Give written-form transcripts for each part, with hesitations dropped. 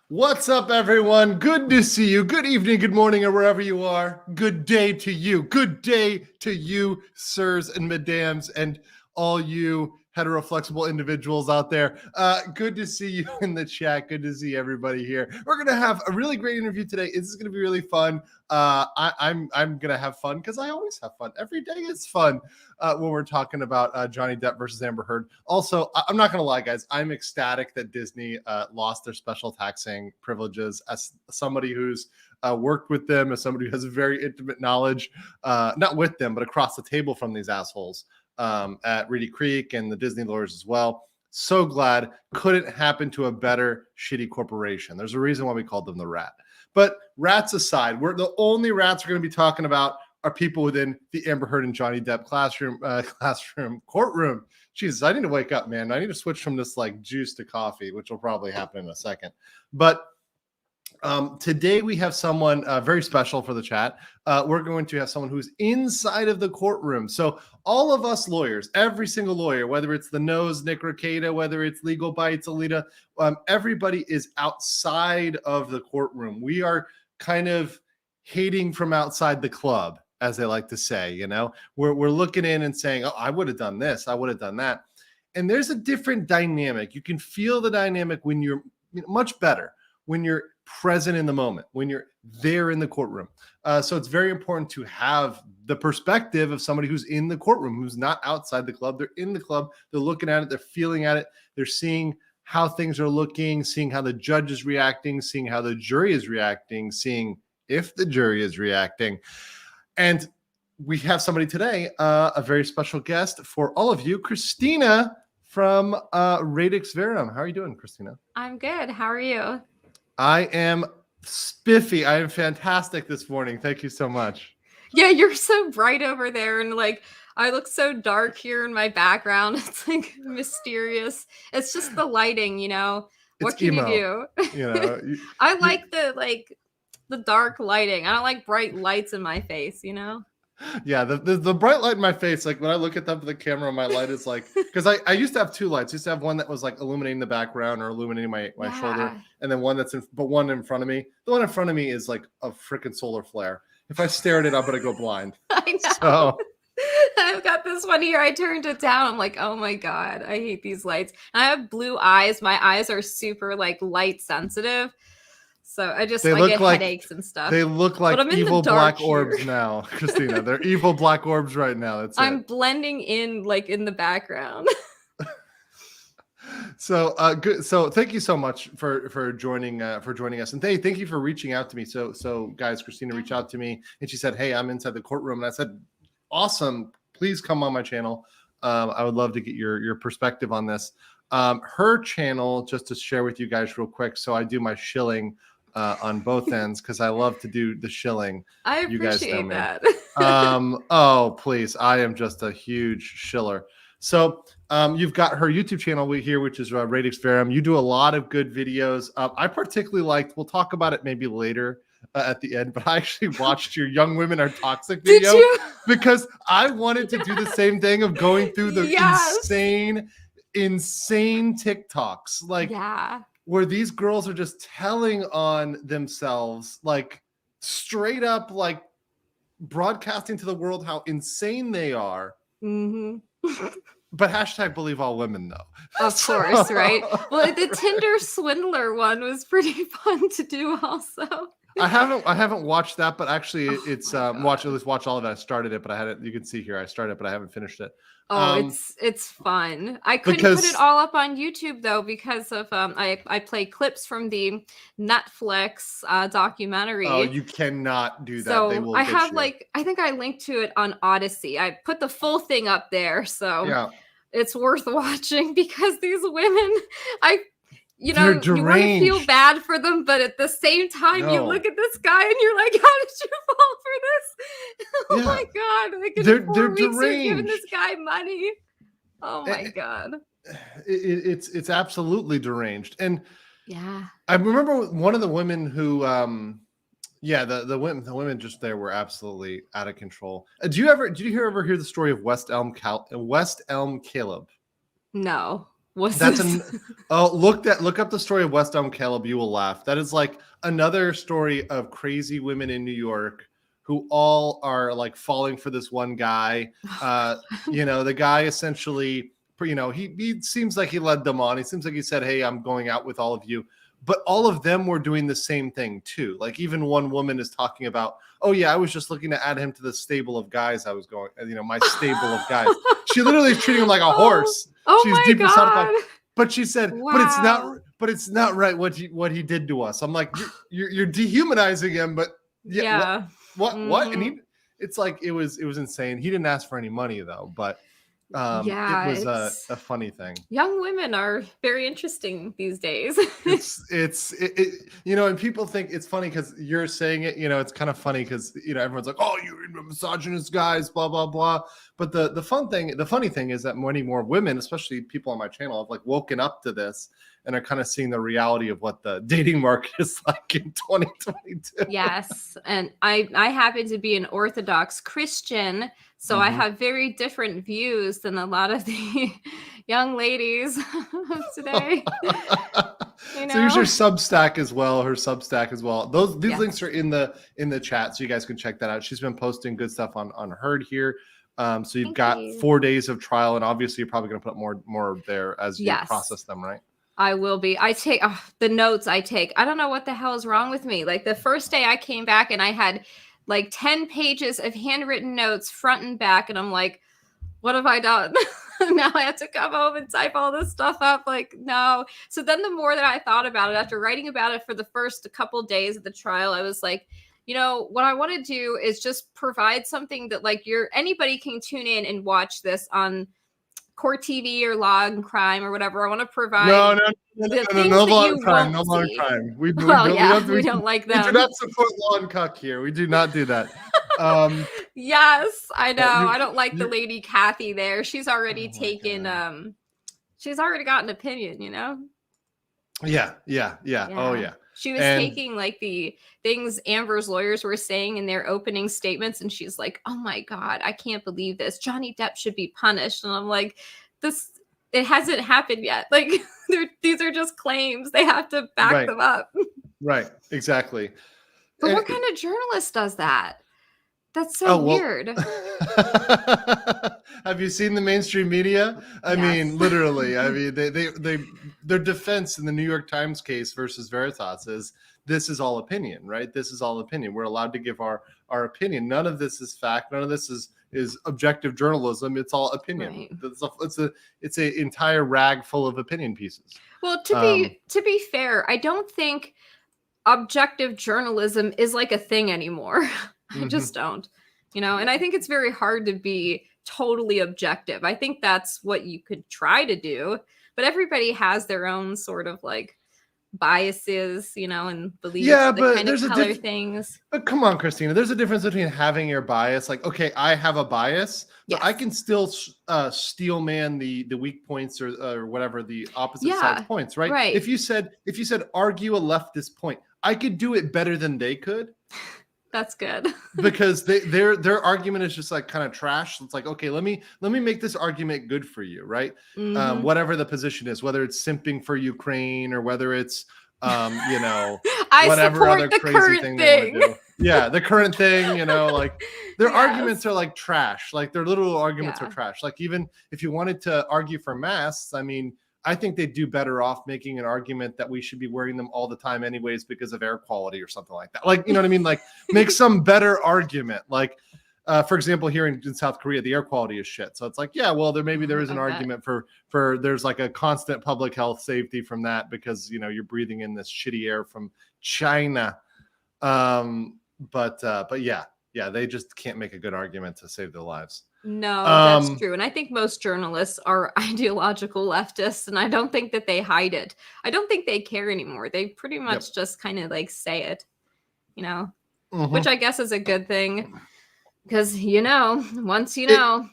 What's up, everyone? Good to see you. Good evening, good morning, or wherever you are. Good day to you. Good day to you, sirs and madams, and all you heteroflexible individuals out there. Good to see you in the chat. Good to see everybody here. We're gonna have a really great interview today. This is gonna be really fun. I'm gonna have fun because I always have fun. Every day is fun when we're talking about Johnny Depp versus Amber Heard. Also, I'm not gonna lie, guys. I'm ecstatic that Disney lost their special taxing privileges. As somebody who's worked with them, as somebody who has a very intimate knowledge, not with them, but across the table from these assholes at Reedy Creek and the Disney lawyers as well. So glad. Couldn't happen to a better shitty corporation. There's a reason why we called them the Rat. But rats aside, we're the only rats we're going to be talking about are people within the Amber Heard and Johnny Depp courtroom. Jesus, I need to wake up, man. I need to switch from this like juice to coffee, which will probably happen in a second. But today we have someone very special for the chat. We're going to have someone who's inside of the courtroom. So all of us lawyers, every single lawyer, whether it's the Nose, Nick Ricada, whether it's Legal Bytes, Alita, everybody is outside of the courtroom. We are kind of hating from outside the club, as they like to say. You know, we're looking in and saying, oh, I would have done this, I would have done that. And there's a different dynamic. You can feel the dynamic when you're much better when you're present in the moment, when you're there in the courtroom. So it's very important to have the perspective of somebody who's in the courtroom, who's not outside the club. They're in the club. They're looking at it. They're feeling at it. They're seeing how things are looking, seeing how the judge is reacting, seeing how the jury is reacting, seeing if the jury is reacting. And we have somebody today, a very special guest for all of you, Christina from Radix Verum. How are you doing, Christina? I'm good. How are you? I am spiffy. I am fantastic this morning. Thank you so much. Yeah, you're so bright over there, and like I look so dark here in my background. It's like mysterious. It's just the lighting, you know. What can you do? You know, I like the dark lighting. I don't like bright lights in my face, you know. Yeah, the bright light in my face, like when I look at the camera, my light is like, because I used to have two lights. I used to have one that was like illuminating the background or illuminating my shoulder, and then one one in front of me. The one in front of me is like a freaking solar flare. If I stare at it, I'm gonna go blind. I know. So I've got this one here. I turned it down. I'm like, oh my God, I hate these lights. And I have blue eyes. My eyes are super like light sensitive. So I get headaches and stuff. They look like evil black orbs now, Christina. They're evil black orbs right now. I'm blending in like in the background. So good. So thank you so much for joining us, and thank you for reaching out to me. So guys, Christina reached out to me and she said, "Hey, I'm inside the courtroom," and I said, "Awesome! Please come on my channel. I would love to get your perspective on this." Her channel, just to share with you guys real quick. So I do my shilling on both ends because I love to do the shilling. I appreciate that. Oh, please. I am just a huge shiller. So you've got her YouTube channel here, which is Radix Verum. You do a lot of good videos. I particularly liked, we'll talk about it maybe later at the end, but I actually watched your Young Women Are Toxic video because I wanted to do the same thing of going through the insane TikToks. Like, where these girls are just telling on themselves, like straight up, like broadcasting to the world how insane they are. Mm-hmm. But hashtag believe all women, though. Of course, right? Well, the Tinder swindler one was pretty fun to do also. I haven't watched that, but actually it's watch all of it. I started it, but I hadn't. You can see here I started, but I haven't finished it. Oh, it's fun. I couldn't put it all up on YouTube though because of I play clips from the Netflix documentary. Oh, you cannot do that. So they will I have I think I linked to it on Odyssey. I put the full thing up there, so it's worth watching because these women, you want to feel bad for them, but at the same time, you look at this guy and you're like, how did you fall for this? Oh my God. Like in 4 weeks, you're giving this guy money. Oh my God. It's absolutely deranged. And I remember one of the women who Yeah, the women just there were absolutely out of control. Did you ever hear the story of West Elm Caleb? No. What's That's this? Look up the story of West Elm Caleb. You will laugh. That is like another story of crazy women in New York who all are like falling for this one guy. The guy essentially, he seems like he led them on. He seems like he said, "Hey, I'm going out with all of you." But all of them were doing the same thing too. Like even one woman is talking about, "Oh yeah, I was just looking to add him to the stable of guys I was going, my stable of guys." She literally is treating him like a horse. She's my deeply God. satisfied. But she said, wow. but it's not right what he did to us. I'm like, you're dehumanizing him, but yeah. What? Mm-hmm. And it's like it was insane. He didn't ask for any money though, but it was a funny thing. Young women are very interesting these days. And people think it's funny because you're saying it. It's kind of funny because everyone's like, "Oh, you're misogynist guys," blah blah blah. But the funny thing is that many more women, especially people on my channel, have like woken up to this and are kind of seeing the reality of what the dating market is like in 2022. Yes, and I happen to be an Orthodox Christian, so I have very different views than a lot of the young ladies today. So here's her Substack as well. These links are in the chat, so you guys can check that out. She's been posting good stuff on Herd here. So you've got 4 days of trial, and obviously you're probably going to put more there as you process them, right? I will be. I take the notes I take. I don't know what the hell is wrong with me. Like the first day I came back and I had like 10 pages of handwritten notes front and back. And I'm like, what have I done? Now I have to come home and type all this stuff up. Like, no. So then the more that I thought about it, after writing about it for the first couple of days of the trial, I was like, what I want to do is just provide something that like anybody can tune in and watch this on Court TV or Law and Crime or whatever. I want to provide no Law and Crime. No Law and Crime. We don't like them. We do not support Law and Cuck here. We do not do that. Yes, I know. I don't like the lady Kathy there. She's already she's already got an opinion, Yeah. Oh yeah. She was taking like the things Amber's lawyers were saying in their opening statements, and she's like, "Oh my God, I can't believe this. Johnny Depp should be punished." And I'm like, it hasn't happened yet. Like these are just claims. They have to back them up. Right, exactly. But what kind of journalist does that? That's so weird. Have you seen the mainstream media? I mean, literally. I mean, their defense in the New York Times case versus Veritas is this is all opinion, right? This is all opinion. We're allowed to give our opinion. None of this is fact. None of this is objective journalism. It's all opinion. Right. It's an entire rag full of opinion pieces. Well, to be fair, I don't think objective journalism is like a thing anymore. I just don't, and I think it's very hard to be totally objective. I think that's what you could try to do, but everybody has their own sort of like biases, and beliefs. But kind there's of color things. But come on, Christina, there's a difference between having your bias. Like, okay, I have a bias, but I can still steel man the weak points or whatever the opposite side's points, right? Right. If you said argue a leftist point, I could do it better than they could. That's good. Because their argument is just like kind of trash. It's like, okay, let me make this argument good for you, right? Whatever the position is, whether it's simping for Ukraine or whether it's whatever other crazy thing they want to do. Yeah, the current thing, like their arguments are like trash. Like their literal arguments are trash. Like even if you wanted to argue for masks, I mean, I think they'd do better off making an argument that we should be wearing them all the time anyways because of air quality or something like that. Like, you know what I mean? Like make some better argument. Like, for example, here in South Korea, the air quality is shit. So it's like, yeah, well, there is an argument for there's like a constant public health safety from that because, you're breathing in this shitty air from China. But yeah, they just can't make a good argument to save their lives. No, that's true. And I think most journalists are ideological leftists, and I don't think that they hide it. I don't think they care anymore. They pretty much just kind of like say it, which I guess is a good thing because, once you know.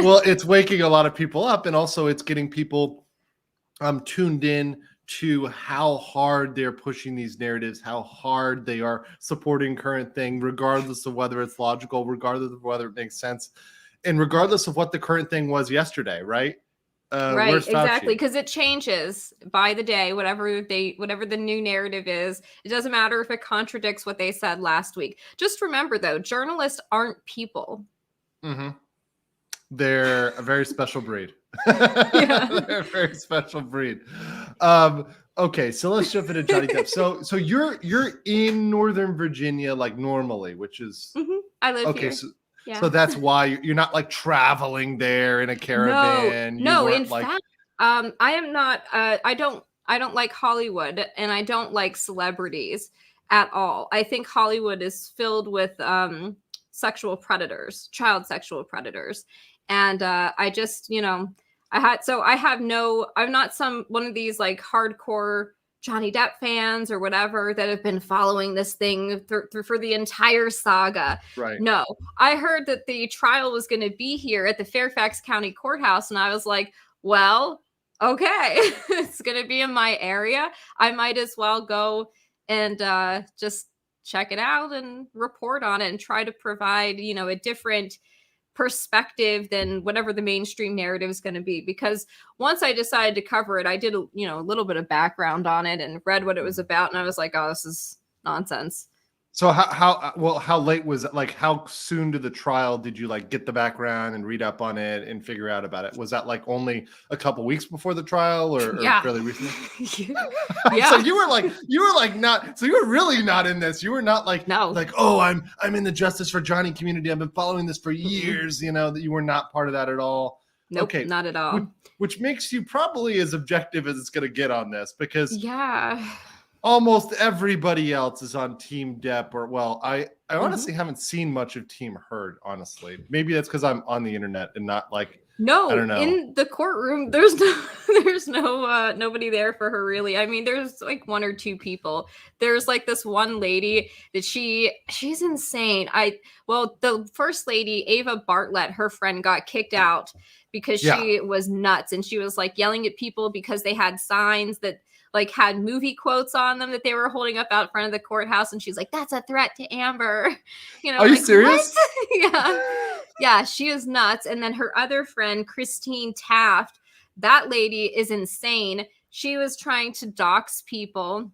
Well, it's waking a lot of people up, and also it's getting people tuned in to how hard they're pushing these narratives, how hard they are supporting current thing, regardless of whether it's logical, regardless of whether it makes sense, and regardless of what the current thing was yesterday, right? Right, exactly, because it changes by the day, whatever the new narrative is. It doesn't matter if it contradicts what they said last week. Just remember, though, journalists aren't people. Mm-hmm. They're a very special breed. They're a very special breed. Okay, so let's jump into Johnny Depp. So you're in Northern Virginia, like normally, which is I live here. So that's why you're not like traveling there in a caravan. No, in fact, I am not. I don't like Hollywood, and I don't like celebrities at all. I think Hollywood is filled with sexual predators, child sexual predators, and I just, I'm not one of these like hardcore Johnny Depp fans or whatever that have been following this thing for the entire saga. Right. No, I heard that the trial was going to be here at the Fairfax County Courthouse, and I was like, well, okay, it's going to be in my area. I might as well go and just check it out and report on it and try to provide, a different perspective than whatever the mainstream narrative is going to be. Because once I decided to cover it, I did a little bit of background on it and read what it was about, and I was like, oh, this is nonsense. So how late was it? Like, how soon to the trial did you like get the background and read up on it and figure out about it? Was that like only a couple weeks before the trial or fairly recently? Yeah. So you were really not in this. You were not like, oh, I'm in the Justice for Johnny community. I've been following this for years, that you were not part of that at all. Nope, okay, not at all. Which makes you probably as objective as it's going to get on this, because yeah, almost everybody else is on Team Depp, or I honestly haven't seen much of Team Heard, honestly. Maybe that's because I'm on the internet and not like, I don't know. In the courtroom, there's no nobody there for her, really. I mean, there's like one or two people. There's like this one lady that she's insane. The first lady, Ava Bartlett, her friend got kicked out because she was nuts, and she was like yelling at people because they had signs that like had movie quotes on them that they were holding up out front of the courthouse, and she's like, that's a threat to Amber. Are you serious? Yeah, she is nuts. And then her other friend, Christine Taft, that lady is insane. She was trying to dox people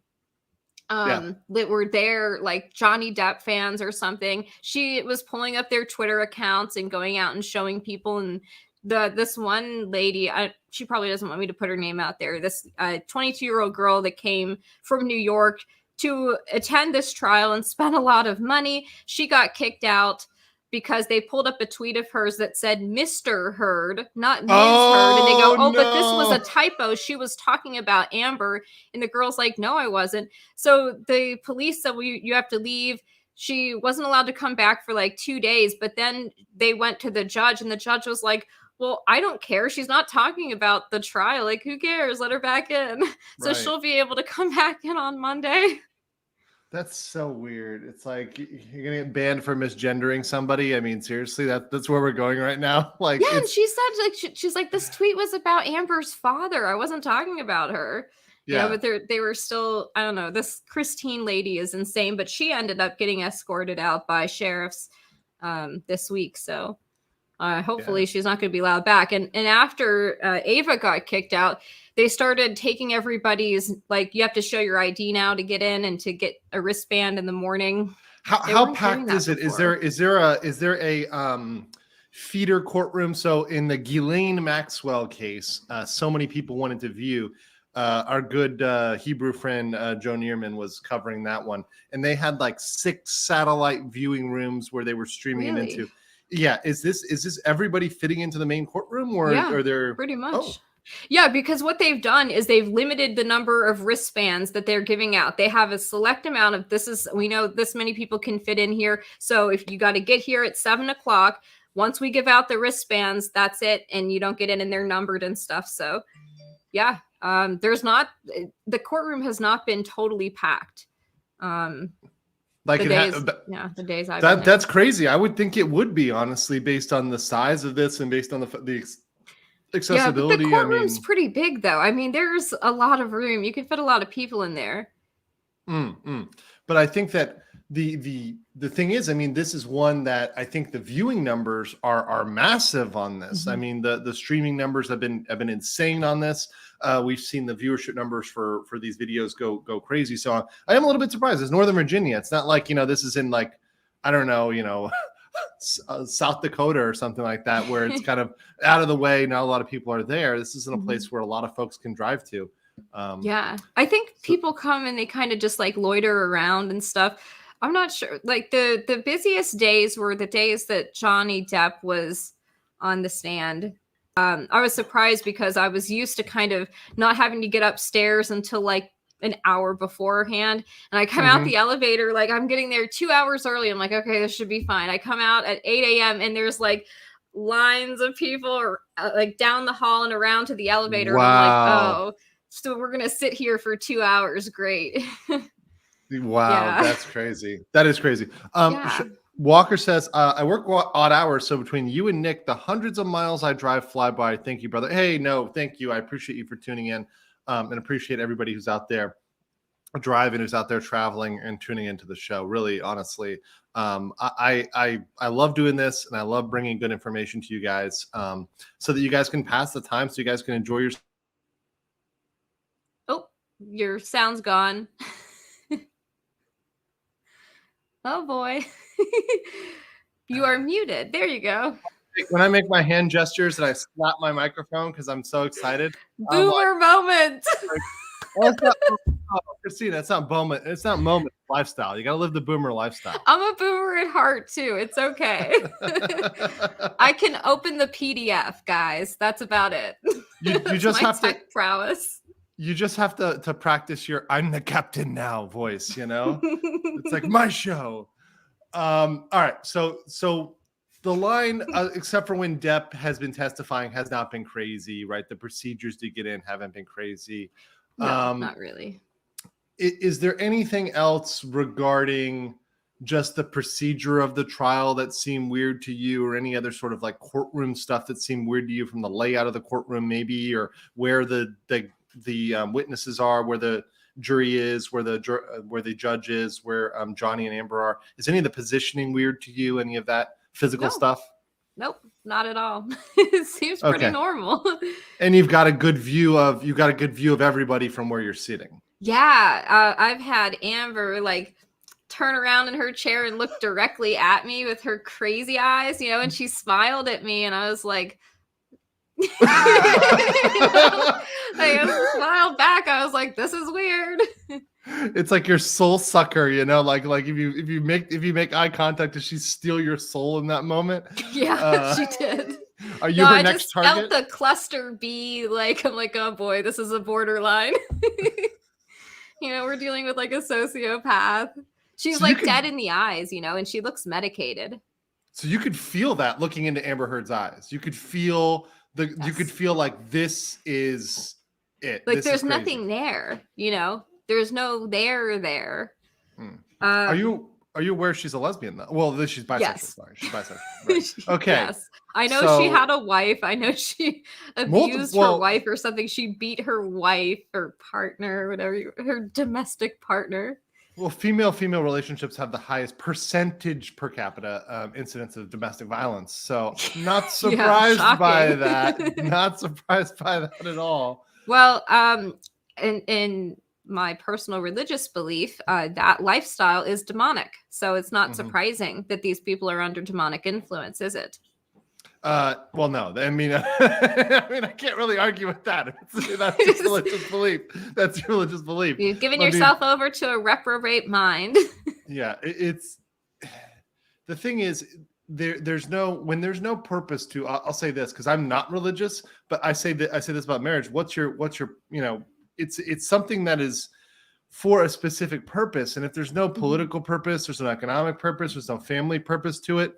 that were there, like Johnny Depp fans or something. She was pulling up their Twitter accounts and going out and showing people. And this one lady, she probably doesn't want me to put her name out there. This 22-year-old girl that came from New York to attend this trial and spent a lot of money. She got kicked out because they pulled up a tweet of hers that said Mr. Heard, not Ms. Heard. And they go, but this was a typo. She was talking about Amber. And the girl's like, no, I wasn't. So the police said, well, you have to leave. She wasn't allowed to come back for like 2 days. But then they went to the judge, and the judge was like, well, I don't care. She's not talking about the trial. Like, who cares? Let her back in. So she'll be able to come back in on Monday. That's so weird. It's like you're gonna get banned for misgendering somebody. I mean, seriously, that's where we're going right now. Like, yeah, and she said like she's like, this tweet was about Amber's father. I wasn't talking about her. Yeah, but they were still. I don't know. This Christine lady is insane, but she ended up getting escorted out by sheriffs this week. So hopefully she's not going to be allowed back. And after Ava got kicked out, they started taking everybody's, like, you have to show your ID now to get in and to get a wristband in the morning. How packed is it? Before. Is there a feeder courtroom? So in the Ghislaine Maxwell case, so many people wanted to view. Our good Hebrew friend Joe Neerman was covering that one, and they had like 6 satellite viewing rooms where they were streaming it into. Yeah, is this everybody fitting into the main courtroom, or are there pretty much? Oh. Yeah, because what they've done is they've limited the number of wristbands that they're giving out. They have a select amount of we know this many people can fit in here. So if you got to get here at 7:00, once we give out the wristbands, that's it. And you don't get in, and they're numbered and stuff. So yeah, the courtroom has not been totally packed. Like the days I've that's crazy. I would think it would be, honestly, based on the size of this and based on the accessibility. Yeah, but the courtroom's pretty big, though. I mean, there's a lot of room. You can fit a lot of people in there. But I think that the thing is, I mean, this is one that I think the viewing numbers are massive on this. I mean, the streaming numbers have been insane on this. We've seen the viewership numbers for these videos go crazy. So I am a little bit surprised. It's Northern Virginia. It's not like, this is in like, I don't know, South Dakota or something like that, where it's kind of out of the way. Not a lot of people are there. This isn't a place where a lot of folks can drive to. I think people come and they kind of just like loiter around and stuff. I'm not sure. Like the busiest days were the days that Johnny Depp was on the stand. I was surprised because I was used to kind of not having to get upstairs until like an hour beforehand. And I come out the elevator, like I'm getting there 2 hours early. I'm like, okay, this should be fine. I come out at 8 a.m. and there's like lines of people or like down the hall and around to the elevator. Wow. And I'm like, oh, so we're going to sit here for 2 hours. Great. Wow. That's crazy. That is crazy. Walker says, I work odd hours. So between you and Nick, the hundreds of miles I drive fly by. Thank you, brother. Hey, no, thank you. I appreciate you for tuning in. And appreciate everybody who's out there driving, who's out there traveling and tuning into the show. Really, honestly, I love doing this, and I love bringing good information to you guys, so that you guys can pass the time, so you guys can enjoy your. Oh, your sound's gone. Oh boy, you are muted. There you go. When I make my hand gestures and I slap my microphone because I'm so excited. Boomer moment. Christina, it's not moment. It's not moment lifestyle. You got to live the boomer lifestyle. I'm a boomer at heart too. It's okay. I can open the PDF, guys. That's about it. You just have to prowess. You just have to practice your "I'm the captain now" voice. It's like my show. All right, so the line, except for when Depp has been testifying, has not been crazy, right? The procedures to get in haven't been crazy. No, not really. Is there anything else regarding just the procedure of the trial that seemed weird to you, or any other sort of like courtroom stuff that seemed weird to you from the layout of the courtroom, maybe, or where the witnesses are, where the jury is, where the judge is, where Johnny and Amber are? Is any of the positioning weird to you? Any of that physical stuff? Nope, not at all. It seems pretty normal. And you've got a good view of everybody from where you're sitting. Yeah, I've had Amber like turn around in her chair and look directly at me with her crazy eyes, and she smiled at me, and I was like, I smiled back. I was like, this is weird. It's like your soul sucker, like if you make eye contact, does she steal your soul in that moment? Yeah, she did. Are you her next target? I just felt the cluster B. Like, I'm like, oh boy, this is a borderline. We're dealing with like a sociopath. She's dead in the eyes, and she looks medicated. So you could feel that looking into Amber Heard's eyes. You could feel you could feel like this is it. Like there's nothing there, There's no there. Are you aware she's a lesbian though? Well, she's bisexual. Yes. Sorry, she's bisexual. Right. Okay. Yes. I know she had a wife. I know she abused her wife or something. She beat her wife or partner, whatever, her domestic partner. Well, female relationships have the highest percentage per capita incidence of domestic violence. So not surprised by that. Not surprised by that at all. Well, in my personal religious belief, that lifestyle is demonic. So it's not surprising that these people are under demonic influence, is it? Well, no. I mean, I can't really argue with that. That's just religious belief. That's your religious belief. You've given yourself over to a reprobate mind. Yeah, it's the thing is there's no purpose to. I'll say this because I'm not religious, but I say this about marriage. What's your it's something that is for a specific purpose, and if there's no political purpose, there's no economic purpose, there's no family purpose to it.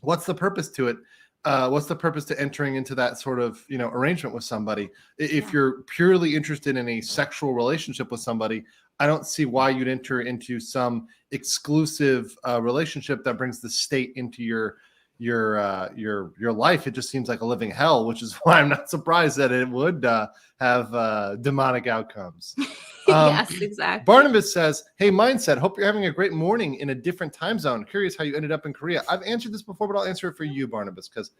What's the purpose to it? What's the purpose to entering into that sort of arrangement with somebody? If you're purely interested in a sexual relationship with somebody, I don't see why you'd enter into some exclusive relationship that brings the state into your your life, it just seems like a living hell, which is why I'm not surprised that it would have demonic outcomes. Yes, exactly. Barnabas says, hey, Mindset, hope you're having a great morning in a different time zone. Curious how you ended up in Korea. I've answered this before, but I'll answer it for you, Barnabas, because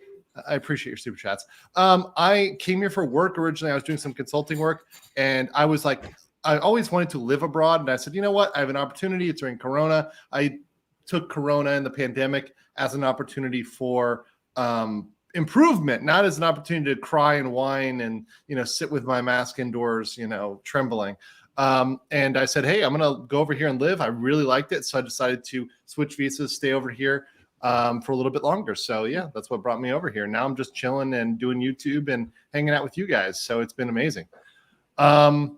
I appreciate your super chats. I came here for work originally. I was doing some consulting work, and I was like, I always wanted to live abroad. And I said, you know what? I have an opportunity. It's during Corona. I took Corona and the pandemic as an opportunity for improvement, not as an opportunity to cry and whine and, sit with my mask indoors, trembling. And I said, hey, I'm going to go over here and live. I really liked it. So I decided to switch visas, stay over here for a little bit longer. So yeah, that's what brought me over here. Now I'm just chilling and doing YouTube and hanging out with you guys. So it's been amazing. Here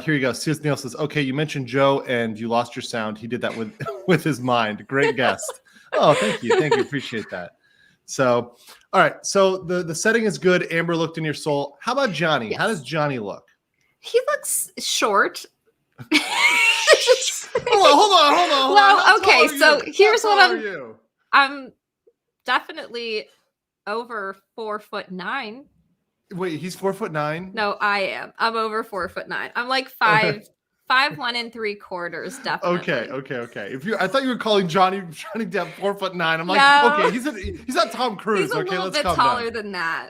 you go. Sis Neil says, okay, you mentioned Joe and you lost your sound. He did that with his mind. Great guest. Oh, thank you. Appreciate that. So, all right. So the setting is good. Amber looked in your soul. How about Johnny? Yes. How does Johnny look? He looks short. Hold on. Well, okay. So here's what I'm definitely over 4'9". Wait, he's 4'9"? No, I am. I'm over 4'9". I'm like 5'1" and 3/4, definitely. Okay. I thought you were calling Johnny Depp 4'9". I'm like, okay, he's not Tom Cruise. He's a little bit taller than that.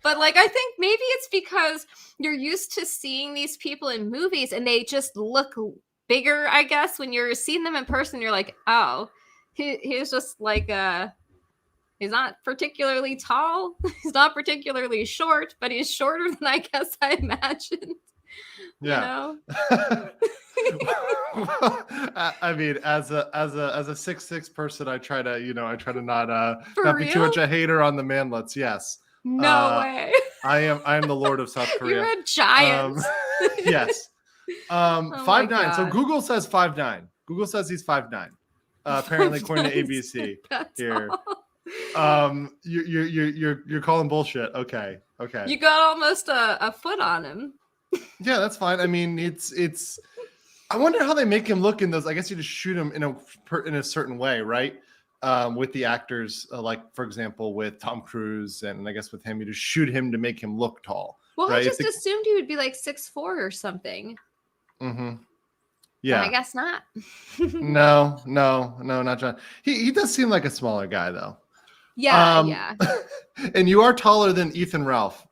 But I think maybe it's because you're used to seeing these people in movies and they just look bigger, I guess. When you're seeing them in person, you're like, oh, he's just like he's not particularly tall. He's not particularly short, but he's shorter than I guess I imagined. Yeah. I mean, as a 6'6" person, I try to not be too much a hater on the manlets. Yes. No way. I am the Lord of South Korea. You're a giant. Yes. 5'9". So Google says 5'9". Google says he's 5'9". Apparently, according to ABC here. You're calling bullshit. Okay. You got almost a foot on him. Yeah, that's fine. I mean, it's. I wonder how they make him look in those. I guess you just shoot him in a certain way, right? With the actors, like for example, with Tom Cruise, and I guess with him, you just shoot him to make him look tall. Well, right? I just assumed he would be like 6'4" or something. Mm-hmm. Yeah, but I guess not. No, not John. He does seem like a smaller guy, though. Yeah. And you are taller than Ethan Ralph.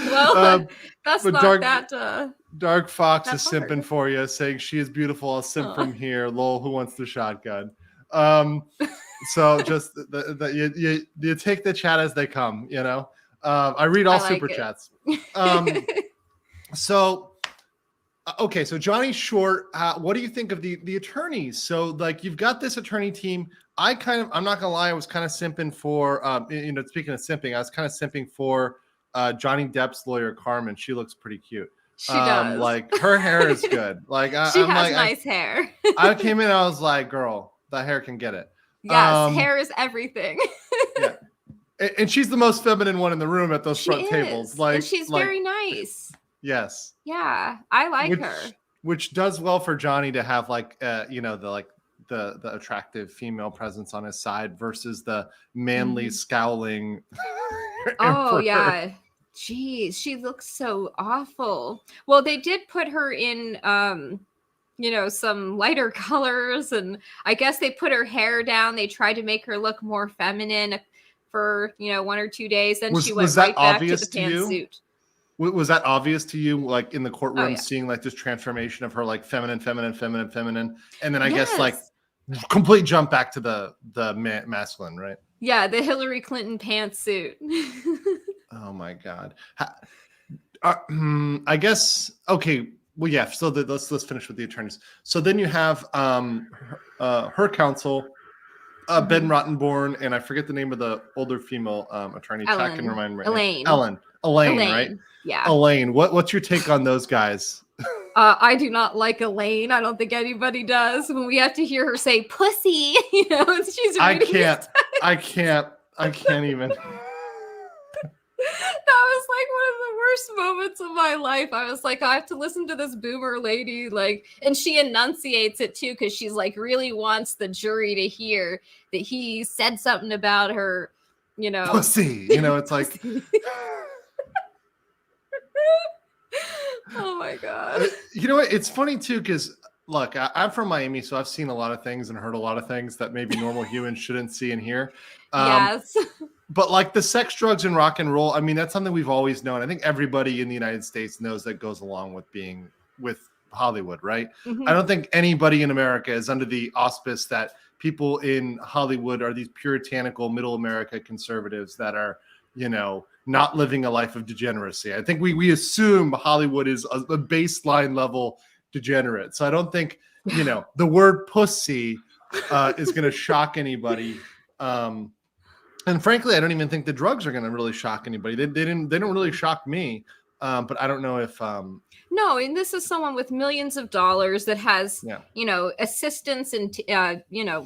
Well, that's not that. Dark Fox is simping for you, saying she is beautiful. I'll simp from here. Lol, who wants the shotgun? So just you take the chat as they come. I read all super chats. So Johnny Short, what do you think of the attorneys? So you've got this attorney team. I'm not gonna lie, I was kind of simping for speaking of simping, I was kind of simping for Johnny Depp's lawyer Carmen. She looks pretty cute. She does. Her hair is good. She has nice hair. I came in, I was like, girl, the hair can get it. Yes, hair is everything. Yeah. And she's the most feminine one in the room at those front tables. And she's very nice. Yes. Yeah, I like her. Which does well for Johnny to have the attractive female presence on his side versus the manly scowling. Oh yeah. Jeez, she looks so awful. Well, they did put her in some lighter colors, and I guess they put her hair down. They tried to make her look more feminine for 1 or 2 days. Then she went right back to the pantsuit. Was that obvious to you, in the courtroom, seeing this transformation of her feminine, and then I guess complete jump back to the masculine, right? Yeah, the Hillary Clinton pantsuit. Oh my God. I guess okay. Well, yeah. So let's finish with the attorneys. So then you have her counsel, Ben Rottenborn, and I forget the name of the older female attorney. Ellen. Chat can remind me. Elaine, right? Yeah. Elaine. What's your take on those guys? I do not like Elaine. I don't think anybody does. When we have to hear her say "pussy," she's. I can't even. was like one of the worst moments of my life. I was like, I have to listen to this boomer lady, like, and she enunciates it too, because she's like really wants the jury to hear that he said something about her, pussy. It's like, oh my God. You know what? It's funny too, because look, I'm from Miami, so I've seen a lot of things and heard a lot of things that maybe normal humans shouldn't see and hear. Yes. But like the sex, drugs, and rock and roll, I mean, that's something we've always known. I think everybody in the United States knows that goes along with being with Hollywood, right? Mm-hmm. I don't think anybody in America is under the auspice that people in Hollywood are these puritanical middle America conservatives that are, not living a life of degeneracy. I think we assume Hollywood is a baseline level degenerate. So I don't think, the word pussy is going to shock anybody. And frankly, I don't even think the drugs are going to really shock anybody. They don't really shock me. But I don't know if no, and this is someone with millions of dollars that has assistants and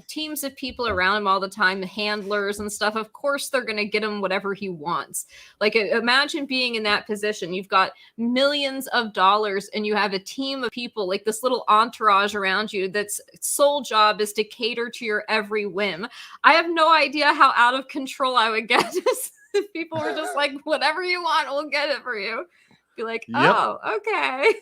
teams of people around him all the time, handlers and stuff. Of course they're going to get him whatever he wants. Like, imagine being in that position. You've got millions of dollars and you have a team of people, like this little entourage around you that's sole job is to cater to your every whim. I have no idea how out of control I would get if people were just like, whatever you want, we'll get it for you. Be like, oh, okay.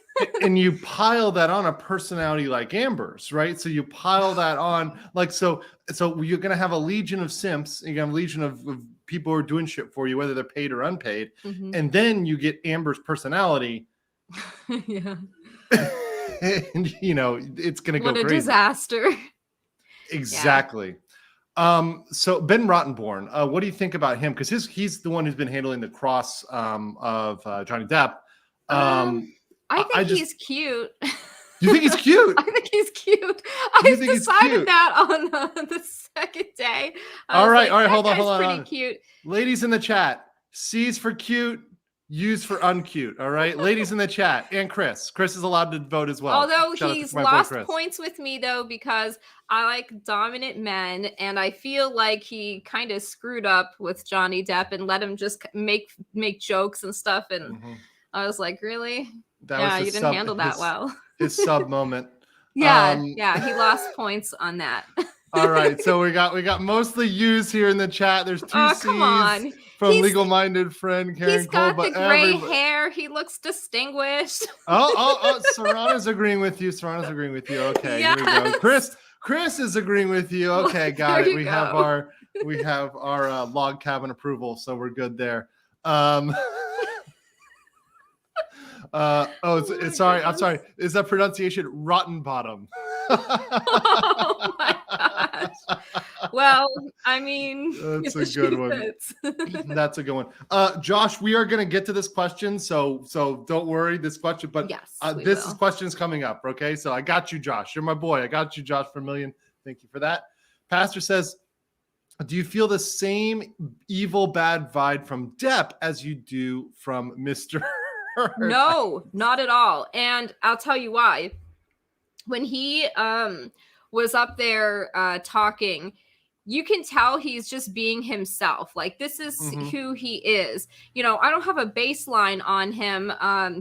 And you pile that on a personality like Amber's, right? So you pile that on, like, so you're going to have a legion of simps. You're going to have a legion of people who are doing shit for you, whether they're paid or unpaid. Mm-hmm. And then you get Amber's personality. Yeah. And, it's going to go crazy. What a disaster. Exactly. Yeah. So Ben Rottenborn, what do you think about him? Because he's the one who's been handling the cross of Johnny Depp. I think he's cute. You think he's cute? I think he's cute. I decided that on the second day. All right, hold on. Pretty cute. Ladies in the chat, C's for cute, U's for uncute. All right, ladies in the chat, and Chris is allowed to vote as well. Although he's lost points with me though, because I like dominant men, and I feel like he kind of screwed up with Johnny Depp and let him just make jokes and stuff. And I was like, really? You didn't handle that well. His sub moment. Yeah, he lost points on that. All right, so we got mostly U's here in the chat. There's two C's. Come on. From legal-minded friend Karen Cole. He's got the gray hair. He looks distinguished. Oh, Serrano's agreeing with you. Okay, yes. Here we go. Chris is agreeing with you. Okay, got it. We have our log cabin approval, so we're good there. Sorry. I'm sorry. Is that pronunciation rotten bottom? Oh my gosh. Well, I mean, that's a good one. That's a good one. Josh, we are going to get to this question, so don't worry. This question, but yes, this question is coming up. Okay, so I got you, Josh. You're my boy. I got you, Josh, for a million. Thank you for that. Pastor says, do you feel the same evil, bad vibe from Depp as you do from Mr. No, not at all. And I'll tell you why. When he was up there talking, you can tell he's just being himself. Like, this is who he is. I don't have a baseline on him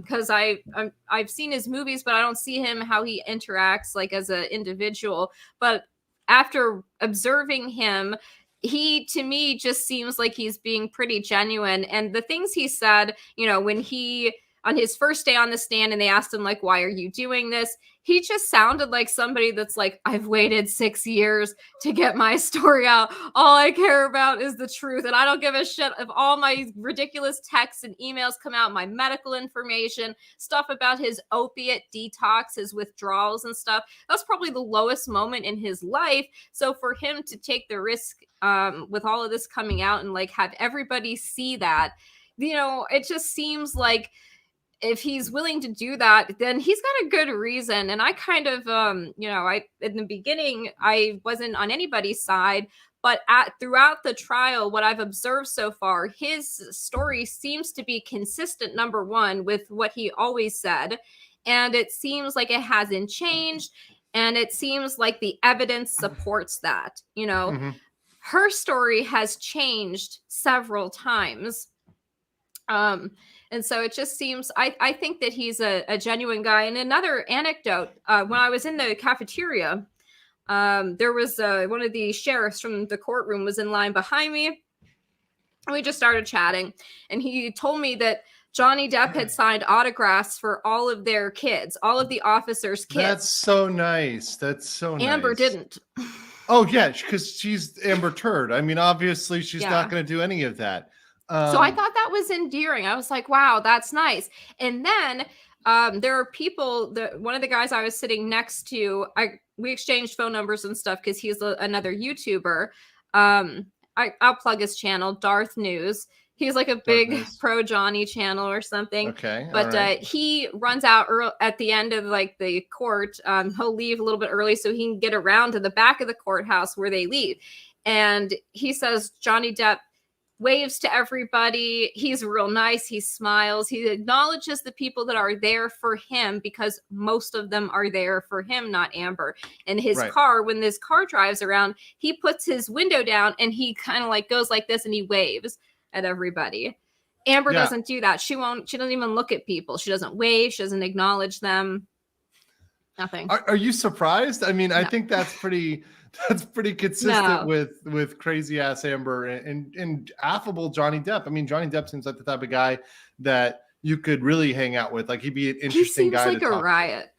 because I've seen his movies, but I don't see him how he interacts like as an individual. But after observing him, he, to me, just seems like he's being pretty genuine. And the things he said, when he, on his first day on the stand and they asked him, like, why are you doing this? He just sounded like somebody that's like, I've waited 6 years to get my story out. All I care about is the truth. And I don't give a shit if all my ridiculous texts and emails come out, my medical information, stuff about his opiate detox, his withdrawals and stuff. That's probably the lowest moment in his life. So for him to take the risk with all of this coming out and like have everybody see that, it just seems like if he's willing to do that, then he's got a good reason. And I kind of, in the beginning, I wasn't on anybody's side, but throughout the trial, what I've observed so far, his story seems to be consistent, number one, with what he always said. And it seems like it hasn't changed. And it seems like the evidence supports that, Her story has changed several times. And so it just seems, I think that he's a genuine guy. And another anecdote, when I was in the cafeteria, there was one of the sheriffs from the courtroom was in line behind me. And we just started chatting. And he told me that Johnny Depp had signed autographs for all of their kids, all of the officers' kids. That's so nice. That's so nice. Amber didn't. Oh, yeah, because she's Amber Turd. I mean, obviously, she's not going to do any of that. So I thought that was endearing. I was like, wow, that's nice. And then there are people, one of the guys I was sitting next to, we exchanged phone numbers and stuff because he's another YouTuber. I'll plug his channel, Darth News. He's like a big pro Johnny channel or something. Okay. But he runs out at the end of like the court. He'll leave a little bit early so he can get around to the back of the courthouse where they leave. And he says Johnny Depp waves to everybody. He's real nice. He smiles. He acknowledges the people that are there for him because most of them are there for him, not Amber. And his car, when this car drives around, he puts his window down and he kind of like goes like this and he waves at everybody. Amber doesn't do that. She doesn't even look at people. She doesn't wave. She doesn't acknowledge them. Nothing. Are you surprised? I mean, no. I think that's pretty consistent with crazy ass Amber and affable Johnny Depp. I mean, Johnny Depp seems like the type of guy that you could really hang out with. Like he'd be an interesting guy. He seems like a riot.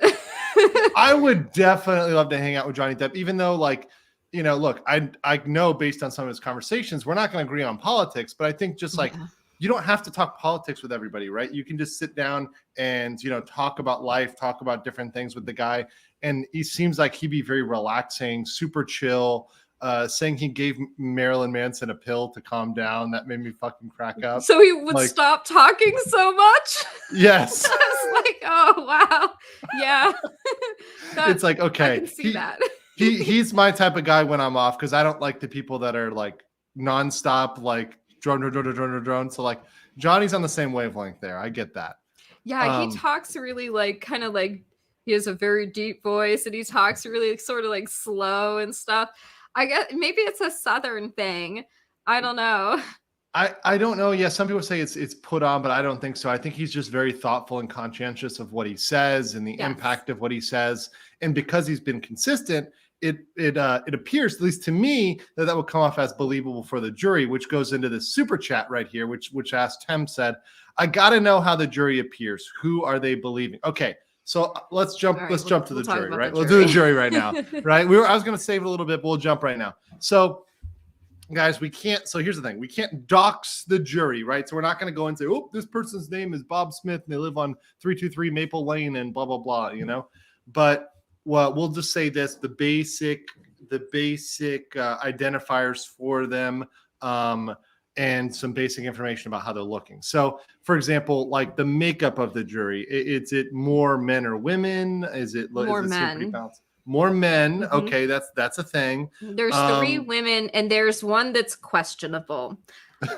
I would definitely love to hang out with Johnny Depp, even though like, you know, look, I know based on some of his conversations, we're not going to agree on politics, but I think just like, you don't have to talk politics with everybody, right? You can just sit down and, you know, talk about life, talk about different things with the guy. And he seems like he'd be very relaxing, super chill, saying he gave Marilyn Manson a pill to calm down. That made me fucking crack up. So he would stop talking so much? Yes. I was like, oh, wow. Yeah. It's like, okay. I can see that. He's my type of guy when I'm off because I don't like the people that are like nonstop, like, drone. So like Johnny's on the same wavelength there. I get that. Yeah, he talks really like kind of like he has a very deep voice and he talks really sort of like slow and stuff. I guess maybe it's a Southern thing. I don't know. I don't know. Yeah, some people say it's put on, but I don't think so. I think he's just very thoughtful and conscientious of what he says and the impact of what he says. And because he's been consistent, it appears, at least to me, that would come off as believable for the jury, which goes into the super chat right here, which asked said, I got to know how the jury appears. Who are they believing? Okay, so let's jump. Right, let's jump to the jury, right? We'll do the jury right now, right? I was going to save it a little bit, but we'll jump right now. So, guys, we can't. So here's the thing: we can't dox the jury, right? So we're not going to go and say, "Oh, this person's name is Bob Smith, and they live on 323 Maple Lane, and blah blah blah," you know, but. Well, we'll just say this: the basic identifiers for them, and some basic information about how they're looking. So, for example, like the makeup of the jury, is it more men or women? Is it more men? More men. Mm-hmm. Okay, that's a thing. There's 3 women, and there's one that's questionable.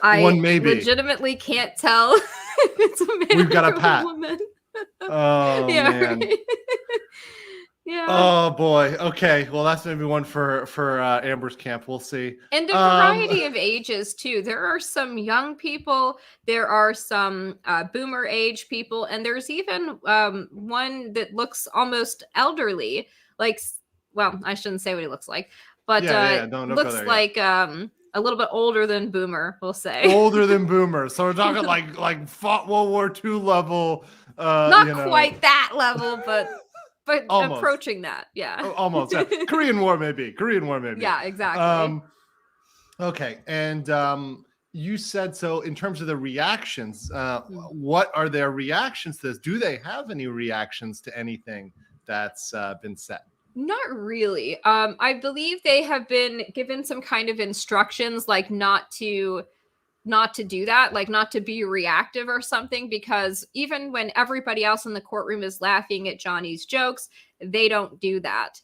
One maybe. Legitimately can't tell if it's a man. We've got or a pat. A woman. Oh man. Right. Yeah. Oh boy. Okay. Well, that's maybe one for Amber's camp. We'll see. And a variety of ages too. There are some young people. There are some boomer age people, and there's even one that looks almost elderly. Like, well, I shouldn't say what he looks like, but don't looks like a little bit older than boomer. We'll say older than boomer. So we're talking like fought World War II level. Not quite that level, but almost. Approaching that, yeah. Almost. Yeah. Korean War maybe. Yeah, exactly. Okay, and you said so in terms of the reactions. What are their reactions to this? Do they have any reactions to anything that's been said? Not really. I believe they have been given some kind of instructions, like not to do that, like not to be reactive or something, because even when everybody else in the courtroom is laughing at Johnny's jokes, they don't do that.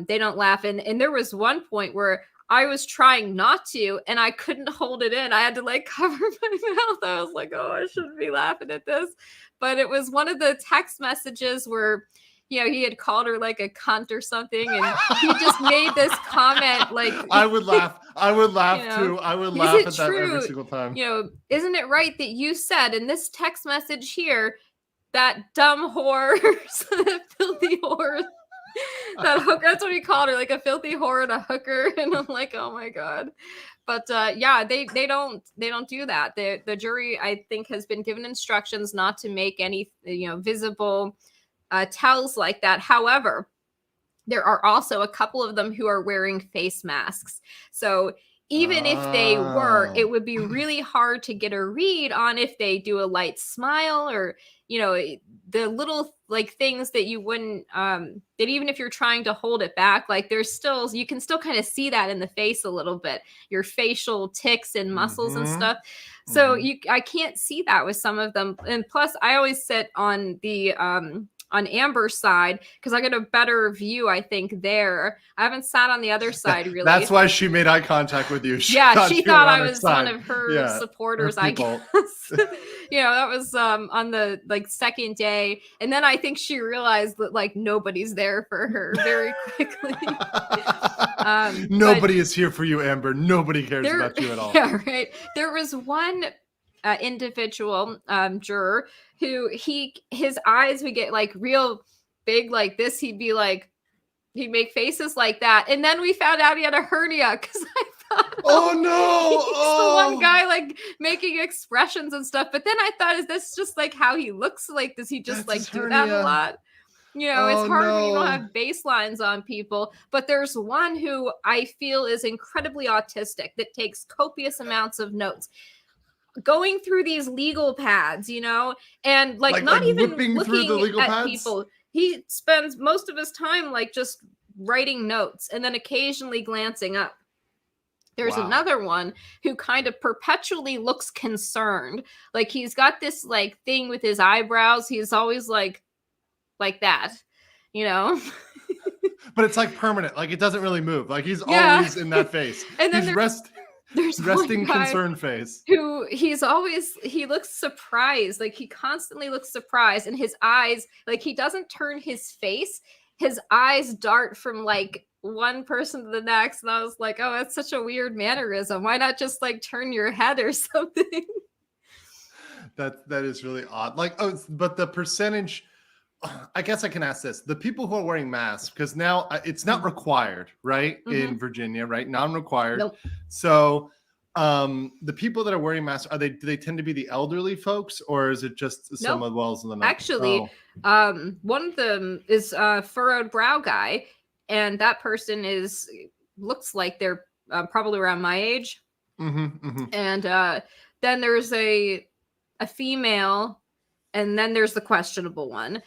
They don't laugh. And there was one point where I was trying not to, and I couldn't hold it in. I had to like cover my mouth. I was like, oh, I shouldn't be laughing at this. But it was one of the text messages where he had called her like a cunt or something, and he just made this comment like, I would laugh too. I would laugh at that every single time. Isn't it right that you said in this text message here that dumb whore, that filthy whore, that hooker, that's what he called her, like a filthy whore and a hooker. And I'm like, oh my God. But they don't do that. The jury, I think, has been given instructions not to make any visible tells like that. However, there are also a couple of them who are wearing face masks. So even if they were, it would be really hard to get a read on if they do a light smile or, the little like things that you wouldn't, that even if you're trying to hold it back, like you can still kind of see that in the face a little bit, your facial tics and muscles and stuff. So I can't see that with some of them. And plus I always sit on the, on Amber's side because I get a better view, I think, there. I haven't sat on the other side really. That's why she made eye contact with you. She thought I was one of her supporters, I guess. That was on the second day, and then I think she realized that nobody's there for her very quickly. Nobody is here for you, Amber. Nobody cares about you at all. Yeah, right. There was one individual juror who his eyes would get real big like this. He'd make faces like that, and then we found out he had a hernia because I thought, oh no, he's the one guy making expressions and stuff. But then I thought, is this just how he looks? Does he just do that a lot? It's hard when you don't have baselines on people. But there's one who I feel is incredibly autistic that takes copious amounts of notes, going through these legal pads, and not even looking through the legal at pads? people. He spends most of his time just writing notes and then occasionally glancing up. There's another one who kind of perpetually looks concerned. He's got this thing with his eyebrows. He's always like that, But it's permanent. It doesn't really move. He's always in that face. And then there's resting concerned face. Who he looks surprised. He constantly looks surprised, and his eyes, he doesn't turn his face. His eyes dart from one person to the next. And I was like, oh, that's such a weird mannerism. Why not just turn your head or something? That is really odd. But the percentage, I guess I can ask this. The people who are wearing masks, because now it's not required, right? In Virginia, right? Non-required. Nope. So the people that are wearing masks, do they tend to be the elderly folks, or is it just some of wells in the night? Actually, one of them is a furrowed brow guy, and that person looks like they're probably around my age. And then there's a female, and then there's the questionable one.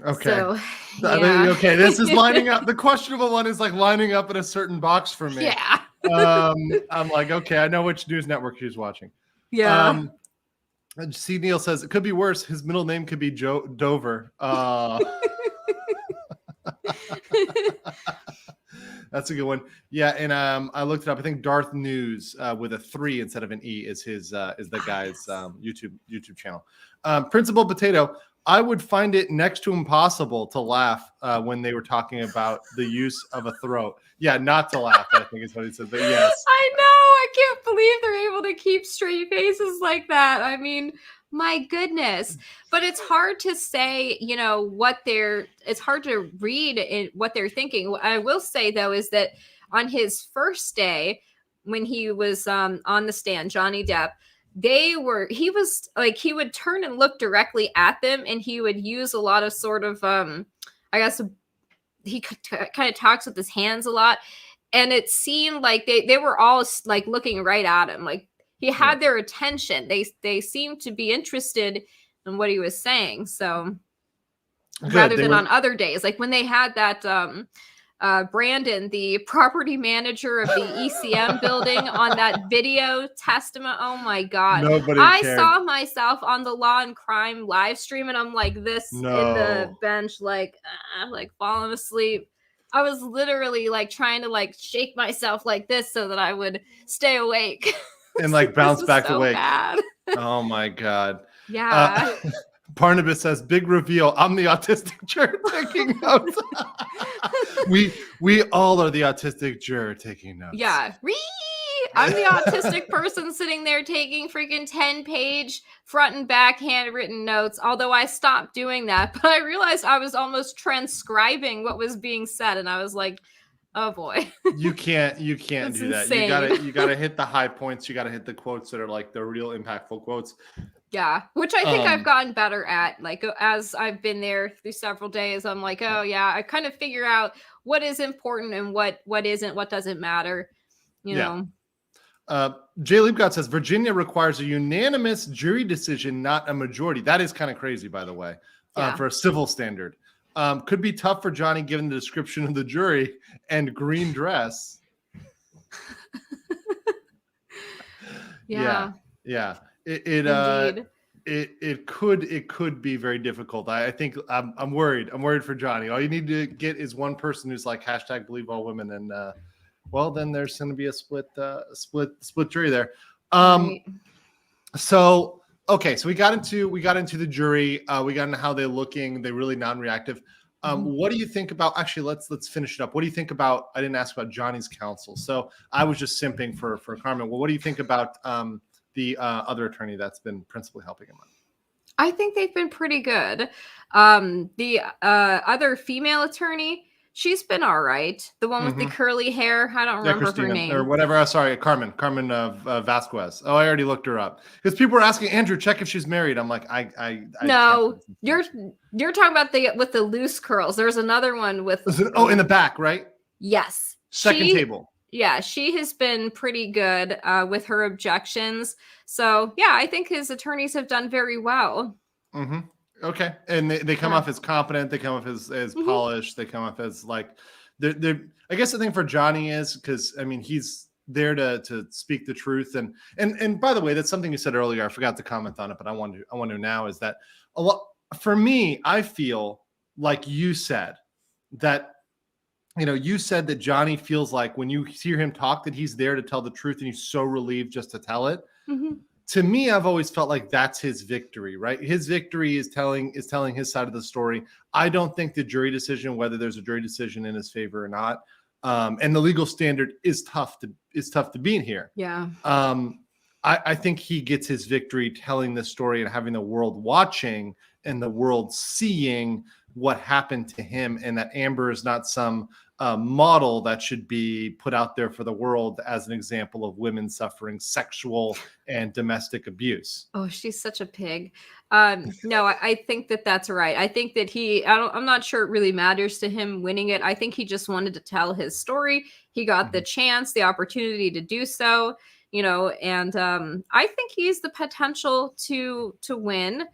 Okay. So, yeah. Okay, this is lining up. The questionable one is lining up in a certain box for me. Yeah. I'm okay, I know which news network she's watching. Yeah. C. Neil says it could be worse. His middle name could be Dover. That's a good one. Yeah, and I looked it up. I think Darth News with a 3 instead of an E is the guy's YouTube channel. Principal Potato, I would find it next to impossible to laugh when they were talking about the use of a throat. Yeah, not to laugh, I think is what he said. But yes. I know. I can't believe they're able to keep straight faces like that. I mean, my goodness. But it's hard to say, it's hard to read what they're thinking. What I will say, though, is that on his first day, when he was on the stand, Johnny Depp, he would turn and look directly at them, and he would use a lot of sort of, I guess, he kind of talks with his hands a lot. And it seemed like they were all looking right at him. He had their attention. They seemed to be interested in what he was saying. So rather than on other days, when they had that Brandon, the property manager of the ECM building, on that video testament. Oh my God. I saw myself on the Law and Crime live stream, and I'm this in the bench, falling asleep. I was literally trying to shake myself like this so that I would stay awake. And bounce back so awake. Bad. Oh my God. Yeah. Barnabas says, big reveal. I'm the autistic juror taking notes. we all are the autistic juror taking notes. Yeah. I'm the autistic person sitting there taking freaking 10-page front and back handwritten notes. Although I stopped doing that, but I realized I was almost transcribing what was being said. And I was like, oh boy. You can't do that. You gotta hit the high points. You gotta hit the quotes that are like the real impactful quotes. Yeah, which I think I've gotten better at. Like, as I've been there through several days, I'm like, oh yeah, I kind of figure out what is important and what isn't, what doesn't matter, you know. Jay Liebgott says Virginia requires a unanimous jury decision, not a majority. That is kind of crazy, by the way, for a civil standard. Could be tough for Johnny given the description of the jury and green dress. Yeah. It could be very difficult. I think I'm worried. I'm worried for Johnny. All you need to get is one person who's like hashtag believe all women, and well, then there's going to be a split jury there. Right. So we got into the jury. We got into how they're looking. They're really non-reactive. What do you think about? Actually, let's finish it up. What do you think about? I didn't ask about Johnny's counsel, so I was just simping for Carmen. Well, what do you think about the other attorney that's been principally helping him out? I think they've been pretty good. The other female attorney, she's been all right. The one with the curly hair, I don't remember Christina, her name. Or whatever. Sorry, Carmen Vasquez. Oh, I already looked her up. Because people were asking, Andrew, check if she's married. I'm like, no, you're talking about with the loose curls. There's another one with... in the back, right? Yes. Second table. Yeah, she has been pretty good with her objections. So, yeah, I think his attorneys have done very well. Okay. And they come off as competent. They come off as polished. They come off as like, they're I guess the thing for Johnny is, because, I mean, he's there to speak the truth. And by the way, that's something you said earlier. I forgot to comment on it, but I want to now is that a lot, for me, I feel like you said that, you said that Johnny feels like when you hear him talk that he's there to tell the truth and he's so relieved just to tell it. To me, I've always felt like that's his victory, right? His victory is telling his side of the story. I don't think the jury decision, whether there's a jury decision in his favor or not, and the legal standard is tough to beat here. Yeah. I think he gets his victory telling this story and having the world watching and the world seeing what happened to him, and that Amber is not some model that should be put out there for the world as an example of women suffering sexual and domestic abuse. Oh, she's such a pig. No, I think that's right. I think that I'm not sure it really matters to him winning it. I think he just wanted to tell his story. He got the chance, the opportunity to do so, and I think he's the potential to win.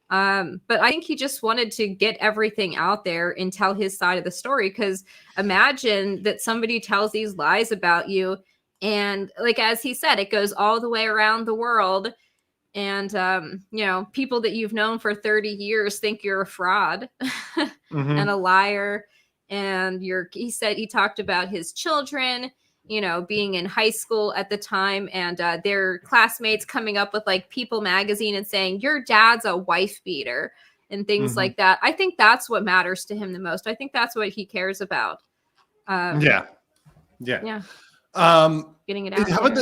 But I think he just wanted to get everything out there and tell his side of the story, because imagine that somebody tells these lies about you, and like, as he said, it goes all the way around the world, and people that you've known for 30 years think you're a fraud and a liar. And he said he talked about his children, being in high school at the time, and their classmates coming up with like People magazine and saying, your dad's a wife beater and things like that. I think that's what matters to him the most. I think that's what he cares about. Yeah. Getting it out. How about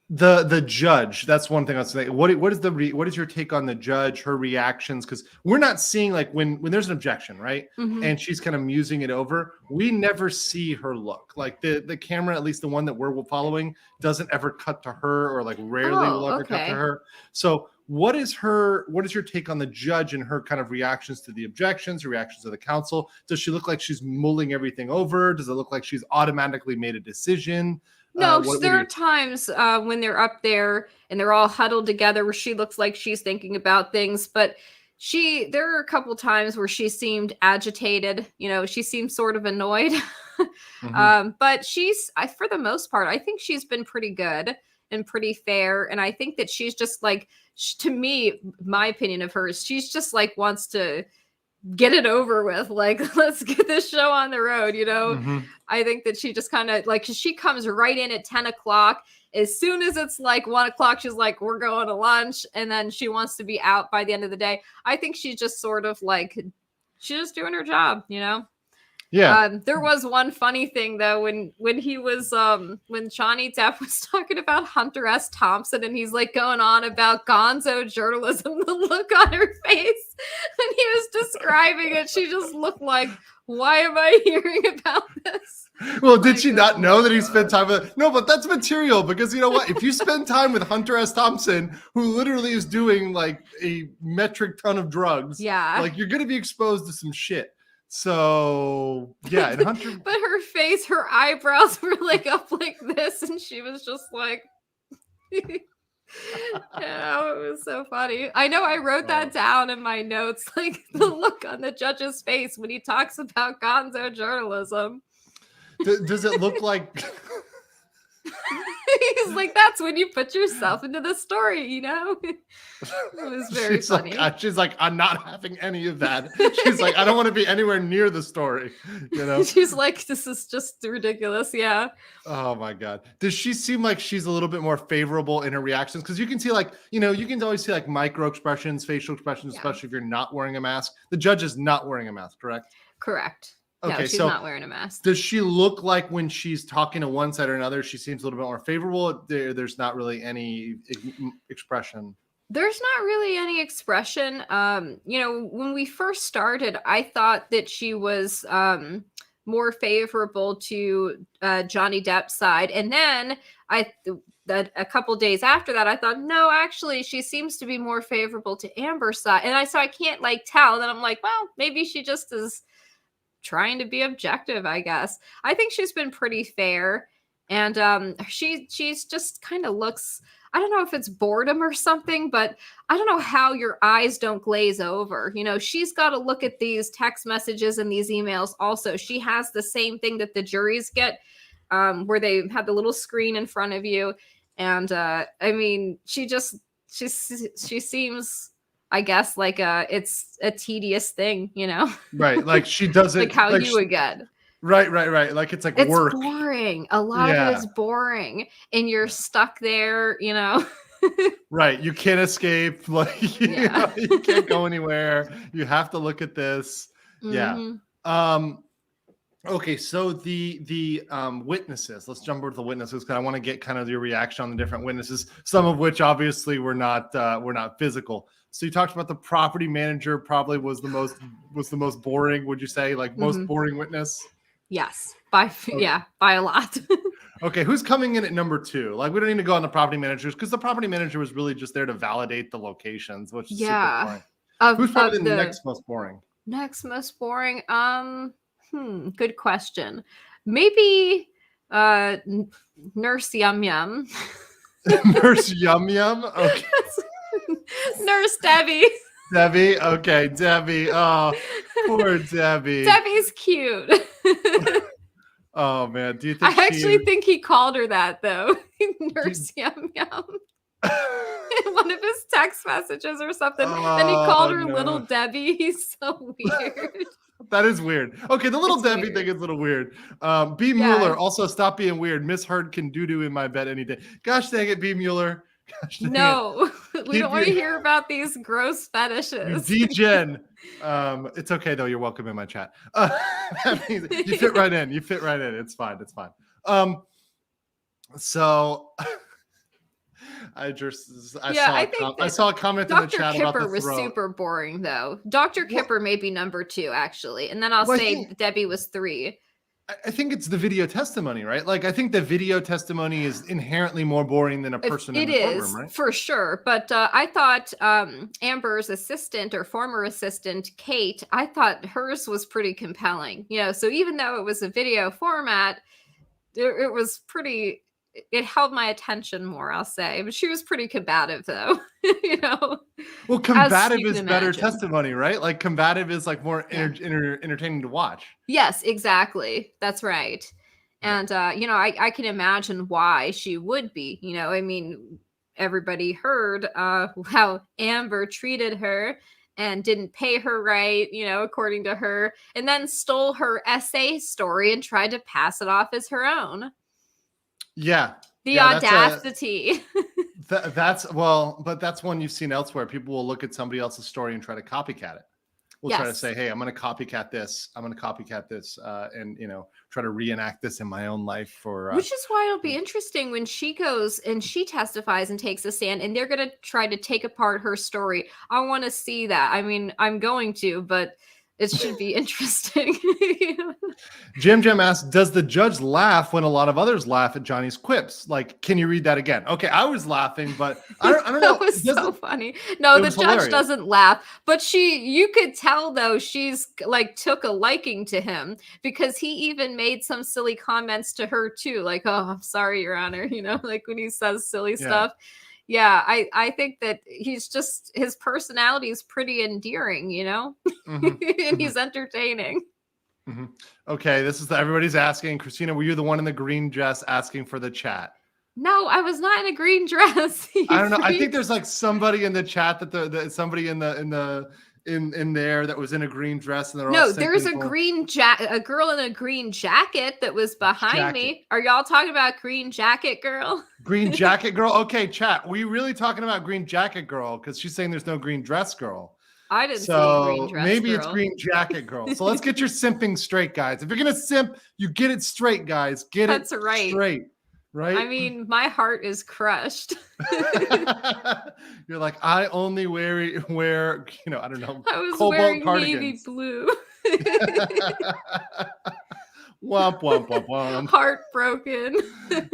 the judge? That's one thing I was saying. What is your take on the judge, her reactions? Because we're not seeing, like, when there's an objection, right? And she's kind of musing it over, we never see her look. Like the camera, at least the one that we're following, doesn't ever cut to her, or like rarely will ever cut to her. So what is your take on the judge and her kind of reactions to the objections, reactions to the counsel? Does she look like she's mulling everything over? Does it look like she's automatically made a decision? No, there are times when they're up there and they're all huddled together where she looks like she's thinking about things, but there are a couple times where she seemed agitated. She seemed sort of annoyed. But for the most part, I think she's been pretty good and pretty fair. And I think that she's just like, to me, my opinion of her is she's just like wants to get it over with. Like, let's get this show on the road, you know? Mm-hmm. I think that she just kind of like, she comes right in at 10 o'clock. As soon as it's like 1 o'clock, she's like, we're going to lunch. And then she wants to be out by the end of the day. I think she's just sort of like, she's just doing her job, you know? Yeah. There was one funny thing though, when he was when Johnny Depp was talking about Hunter S. Thompson and he's like going on about gonzo journalism, the look on her face when he was describing it, she just looked like, why am I hearing about this? Well, did she not know that he spent time with? No, but that's material because you know what? If you spend time with Hunter S. Thompson, who literally is doing like a metric ton of drugs, like you're going to be exposed to some shit. So yeah, and Hunter. But her face, her eyebrows were like up like this, and she was just like, yeah, it was so funny. I know I wrote that down in my notes, like the look on the judge's face when he talks about gonzo journalism. Does it look like? He's like, that's when you put yourself into the story, you know? It was very funny. She's like, I'm not having any of that. She's like, I don't want to be anywhere near the story, you know? She's like, this is just ridiculous. Yeah. Oh my God. Does she seem like she's a little bit more favorable in her reactions? Because you can see like, you know, you can always see like micro expressions, facial expressions, especially if you're not wearing a mask. The judge is not wearing a mask, correct? Correct. Okay, no, she's not wearing a mask. Does she look like when she's talking to one side or another, she seems a little bit more favorable? There's not really any expression. There's not really any expression. You know, when we first started, I thought that she was more favorable to Johnny Depp's side. And then a couple days after that, I thought, no, actually, she seems to be more favorable to Amber's side. And so I can't like tell. Then I'm like, well, maybe she just is trying to be objective, I guess. I think she's been pretty fair, and she's just kind of looks, I don't know if it's boredom or something, but I don't know how your eyes don't glaze over. You know, she's got to look at these text messages and these emails also. She has the same thing that the juries get, where they have the little screen in front of you, and I mean, she seems, I guess, like it's a tedious thing, you know? Right. Like she doesn't like how you would get. Right. Like it's like work. It's boring. A lot of it is boring. And you're stuck there, you know? Right. You can't escape. Like you know, you can't go anywhere. You have to look at this. Mm-hmm. Yeah. Okay, so the witnesses. Let's jump over to the witnesses because I want to get kind of your reaction on the different witnesses. Some of which obviously were not physical. So you talked about the property manager. Probably was the most boring. Would you say like most boring witness? Yes, by a lot. Okay, who's coming in at number 2? Like we don't need to go on the property managers because the property manager was really just there to validate the locations, which is super boring. Who's probably the next most boring? Next most boring. Good question. Maybe Nurse Yum Yum. Nurse Yum Yum? Okay. Nurse Debbie. Debbie? Okay, Debbie. Oh, poor Debbie. Debbie's cute. Oh, man. Do you think I actually think he called her that, though. Nurse Yum Yum. In one of his text messages or something. And he called her Little Debbie. He's so weird. That is weird. Okay, the Little Debbie thing is a little weird. B. Mueller, also stop being weird. Miss Heard can doo-doo in my bed any day. Gosh dang it, B. Mueller. No, we don't want to hear about these gross fetishes. D-Gen. It's okay, though. You're welcome in my chat. That means you fit right in. It's fine. So... I saw a comment in the chat Kipper about the throat. was super boring, though. Dr. Kipper may be number 2, actually. And then I'll say Debbie was 3. I think it's the video testimony, right? Like, I think the video testimony is inherently more boring than a person in the courtroom, right? For sure. But I thought Amber's assistant or former assistant, Kate, I thought hers was pretty compelling. You know, so even though it was a video format, it was pretty... It held my attention more, I'll say. But she was pretty combative, though. You know. Well, combative is better testimony, right? Like combative is like more entertaining to watch. Yes, exactly. That's right. And you know, I can imagine why she would be. You know, I mean, everybody heard how Amber treated her, and didn't pay her right, according to her, and then stole her essay story and tried to pass it off as her own. Yeah. The audacity. That's one you've seen elsewhere. People will look at somebody else's story and try to copycat it. We'll try to say, hey, I'm going to copycat this. I'm going to copycat this and, try to reenact this in my own life which is why it'll be interesting when she goes and she testifies and takes a stand and they're going to try to take apart her story. I want to see that. I mean, I'm going to, but it should be interesting. Jim asks, does the judge laugh when a lot of others laugh at Johnny's quips? Like, can you read that again? Okay, I was laughing, but I don't know. That was so funny. No, the judge doesn't laugh, but you could tell though she's like took a liking to him because he even made some silly comments to her too. Like, oh, I'm sorry, Your Honor. Like when he says silly stuff. Yeah, I think that his personality is pretty endearing, and he's entertaining. Mm-hmm. Okay, everybody's asking. Christina, were you the one in the green dress asking for the chat? No, I was not in a green dress. I don't know. I think there's like somebody in the chat that somebody in there that was in a green dress, and there's a girl in a green jacket that was behind me. Are y'all talking about green jacket girl? Green jacket girl. Okay, chat. We really talking about green jacket girl because she's saying there's no green dress girl. I didn't see a green dress maybe girl. It's green jacket girl. So let's get your simping straight, guys. If you're gonna simp, you get it straight, guys. That's right. Straight. Right? I mean, my heart is crushed. You're like, I only wear, I don't know. I was wearing navy blue. Womp, womp, womp, womp. Heartbroken.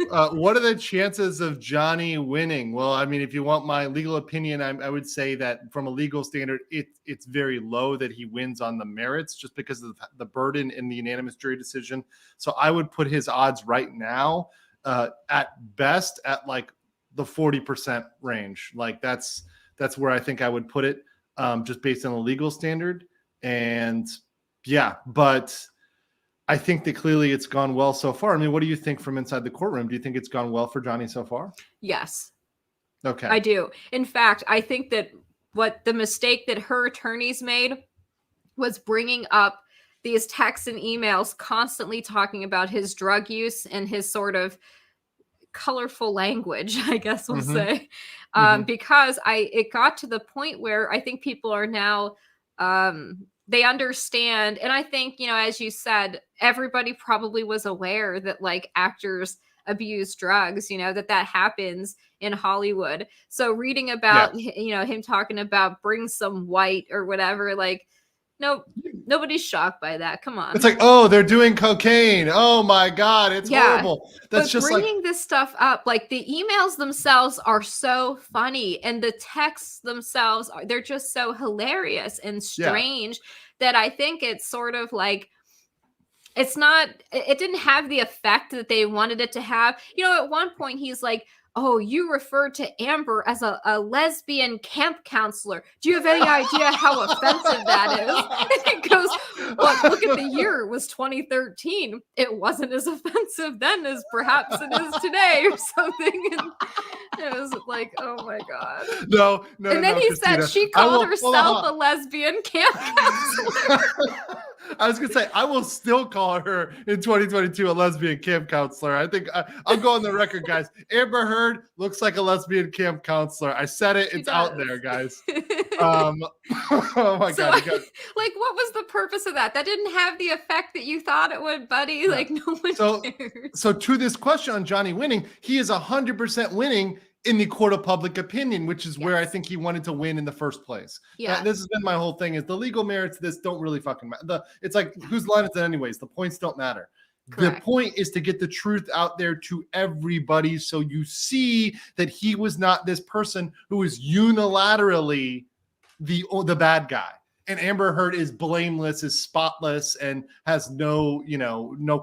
What are the chances of Johnny winning? Well, I mean, if you want my legal opinion, I would say that from a legal standard, it's very low that he wins on the merits just because of the burden in the unanimous jury decision. So I would put his odds right now at best at like the 40% range. Like that's where I think I would put it just based on the legal standard. And yeah, but I think that clearly it's gone well so far. I mean, what do you think from inside the courtroom? Do you think it's gone well for Johnny so far? Yes. Okay. I do. In fact, I think that the mistake that her attorneys made was bringing up these texts and emails constantly talking about his drug use and his sort of colorful language, I guess we'll say, because it got to the point where I think people are now, they understand. And I think, as you said, everybody probably was aware that like actors abuse drugs, that happens in Hollywood. So reading about, him talking about bring some white or whatever, like, no, nobody's shocked by that. Come on. It's like, oh, they're doing cocaine. Oh my God, it's horrible. That's just bringing this stuff up, like the emails themselves are so funny, and the texts themselves they're just so hilarious and strange that I think it's sort of like it didn't have the effect that they wanted it to have. At one point he's like, oh, you referred to Amber as a lesbian camp counselor. Do you have any idea how offensive that is? And it goes, well, look at the year. It was 2013. It wasn't as offensive then as perhaps it is today or something. And it was like, oh my God. No. And then he Christina, said she called herself a lesbian camp counselor. I was going to say, I will still call her in 2022 a lesbian camp counselor. I think I'll go on the record, guys. Amber Heard looks like a lesbian camp counselor. I said it. It's out there, guys. Oh my God. Like, what was the purpose of that? That didn't have the effect that you thought it would, buddy. Yeah. Like, no one cares. So to this question on Johnny winning, he is 100% winning in the court of public opinion, which is where I think he wanted to win in the first place. Yeah. This has been my whole thing is the legal merits of this don't really fucking matter. It's like, whose line is it anyways? The points don't matter. Correct. The point is to get the truth out there to everybody. So you see that he was not this person who was unilaterally the bad guy. And Amber Heard is blameless, is spotless, and has no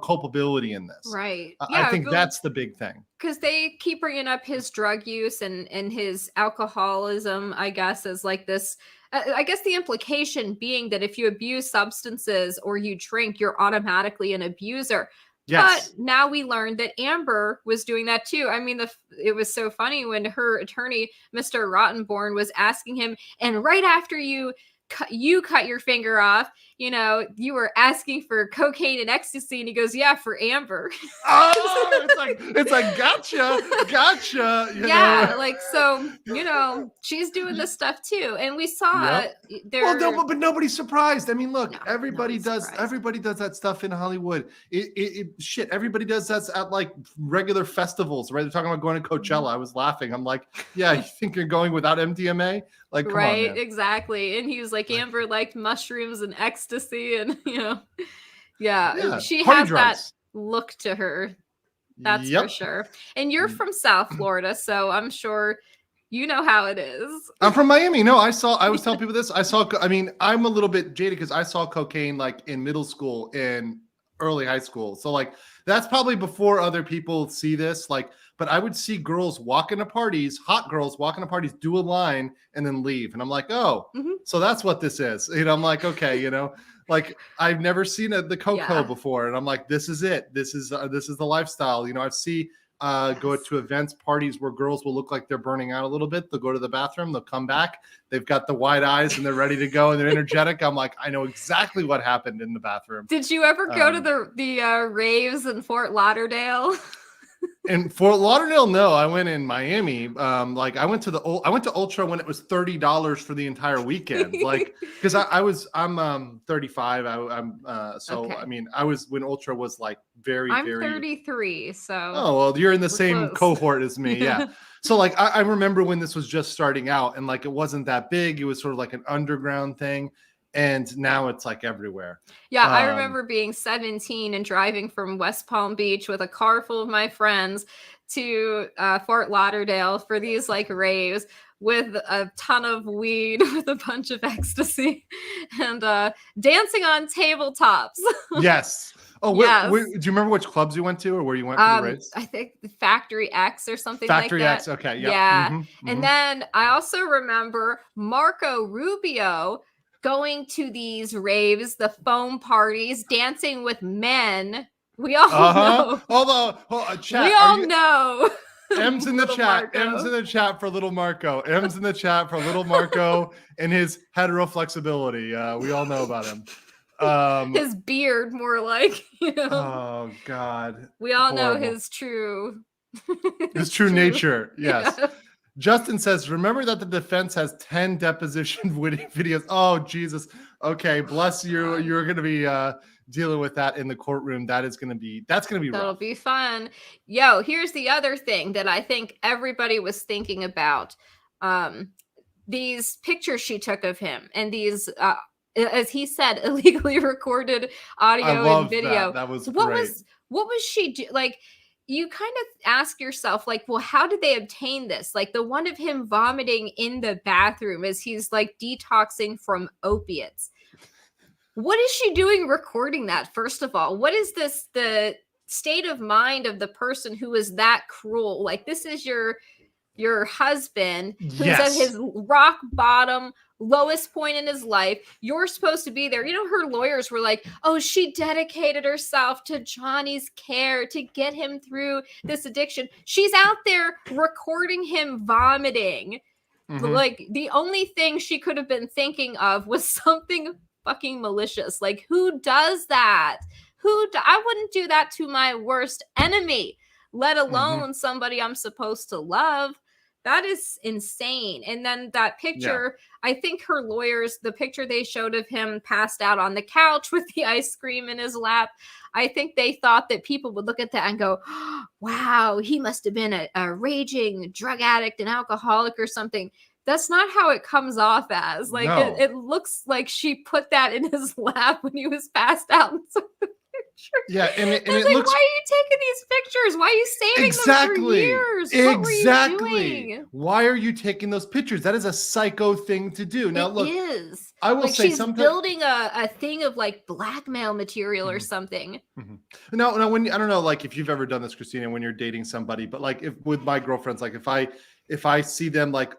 culpability in this. Right. I think that's the big thing. Because they keep bringing up his drug use and his alcoholism, I guess, as like this. I guess the implication being that if you abuse substances or you drink, you're automatically an abuser. Yes. But now we learned that Amber was doing that too. I mean, it was so funny when her attorney, Mr. Rottenborn, was asking him, and right after you you cut your finger off. You know, you were asking for cocaine and ecstasy. And he goes, yeah, for Amber. Oh, it's like, gotcha. Yeah. Know? Like, so, you know, she's doing this stuff too. And we saw there. Well, no, but nobody's surprised. I mean, look, everybody does that stuff in Hollywood. Shit, everybody does that at like regular festivals, right? They're talking about going to Coachella. I was laughing. I'm like, yeah, you think you're going without MDMA? Like, come on, man. Exactly. And he was like, Amber liked mushrooms and ecstasy, and you know, she has that look to her. That's for sure. And you're from South Florida, so I'm sure you know how it is. I'm from Miami. No, I was telling people this. I mean, I'm a little bit jaded because I saw cocaine like in middle school and early high school. So like that's probably before other people see this. Like, but I would see girls walk into parties, hot girls walk into parties, do a line, and then leave. And I'm like, oh, so that's what this is. You know, I'm like, okay, you know, like I've never seen the cocoa before, and I'm like, this is it. This is the lifestyle. You know, I've seen go to events, parties where girls will look like they're burning out a little bit. They'll go to the bathroom, they'll come back, they've got the wide eyes and they're ready to go and they're energetic. I'm like, I know exactly what happened in the bathroom. Did you ever go to the raves in Fort Lauderdale? In Fort Lauderdale, no. I went in Miami. Like I went to Ultra when it was $30 for the entire weekend. Like because I'm 35. I mean I was when Ultra was like I'm 33. So well, you're in the same cohort as me. Yeah. So like I remember when this was just starting out and like it wasn't that big. It was sort of like an underground thing. And now it's like everywhere. Yeah, I remember being 17 and driving from West Palm Beach with a car full of my friends to Fort Lauderdale for these like raves with a ton of weed with a bunch of ecstasy and dancing on tabletops. Yes. Oh, yes. Do you remember which clubs you went to or where you went for the raves? I think Factory X or something like that. Factory X, okay. Yep. Yeah. And then I also remember Marco Rubio going to these raves, the foam parties, dancing with men. We all know. Hold on, chat. We all know. M's in the chat. Marco. M's in the chat for little Marco. M's in the chat for little Marco and his hetero flexibility. We all know about him. His beard, more like. You know. Oh God. We all know his true. His true nature. Yes. Yeah. Justin says, remember that the defense has 10 deposition videos. Oh, Jesus. Okay. Bless you. You're going to be dealing with that in the courtroom. That's going to be rough. That'll be fun. Yo, here's the other thing that I think everybody was thinking about. These pictures she took of him and these, as he said, illegally recorded audio and video. That was great. What was she do? Like, you kind of ask yourself, like, well, how did they obtain this? Like the one of him vomiting in the bathroom as he's like detoxing from opiates. What is she doing recording that? First of all, what is the state of mind of the person who is that cruel? Like this is your husband who's at his rock bottom, lowest point in his life. You're supposed to be there. You know, her lawyers were like, oh, she dedicated herself to Johnny's care to get him through this addiction. She's out there recording him vomiting. Like the only thing she could have been thinking of was something fucking malicious. Like who does that? I wouldn't do that to my worst enemy, let alone somebody I'm supposed to love. That is insane. And then that picture, I think her lawyers, the picture they showed of him passed out on the couch with the ice cream in his lap, I think they thought that people would look at that and go, oh, wow, he must have been a raging drug addict, an alcoholic or something. That's not how it comes off as. Like, no. It looks like she put that in his lap when he was passed out. Yeah, and it like, looks. Why are you taking these pictures? Why are you saving them for years? What were you doing? Why are you taking those pictures? That is a psycho thing to do. Now, look, I will say she's building a thing of like blackmail material or something. No, when I don't know, like if you've ever done this, Christina, when you're dating somebody, but like if with my girlfriends, like if I see them like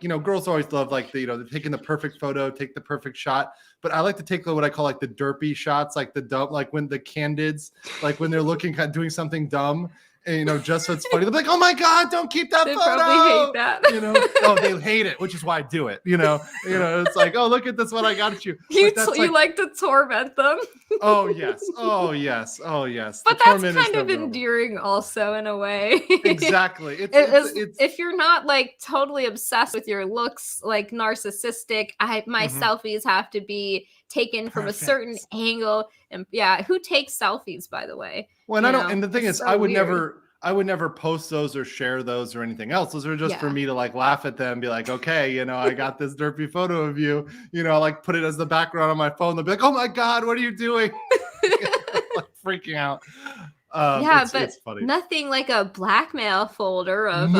you know, girls always love like they're taking the perfect photo, take the perfect shot. But I like to take what I call like the derpy shots, like the dumb, like when the candids, like when they're looking kind of doing something dumb. and, just so it's funny. They'll be like, oh my God, don't keep that they photo. Probably hate that. Oh, they hate it, which is why I do it. It's like, oh, look at this, what I got you. You like to torment them. Oh yes. But that's kind of endearing also in a way. Exactly. It's if you're not like totally obsessed with your looks, like narcissistic, my selfies have to be taken from a certain angle. And who takes selfies, by the way? Well, and and the thing is, I would never post those or share those or anything else. Those are just for me to like laugh at them, be like, okay, I got this derpy photo of you, like put it as the background on my phone. They'll be like, oh my God, what are you doing? Like freaking out. But it's funny. Nothing like a blackmail folder of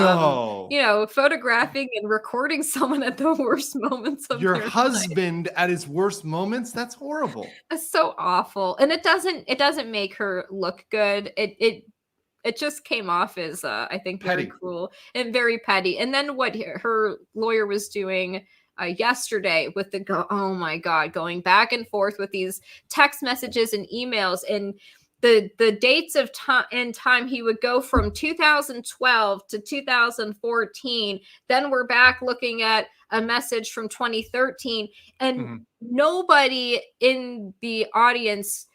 photographing and recording someone at the worst moments of your their husband life. At his worst moments. That's horrible. It's so awful, and it doesn't make her look good. It just came off as I think very cruel and very petty. And then what her lawyer was doing yesterday with oh my God, going back and forth with these text messages and emails and the dates of time he would go from 2012 to 2014. Then we're back looking at a message from 2013, and nobody in the audience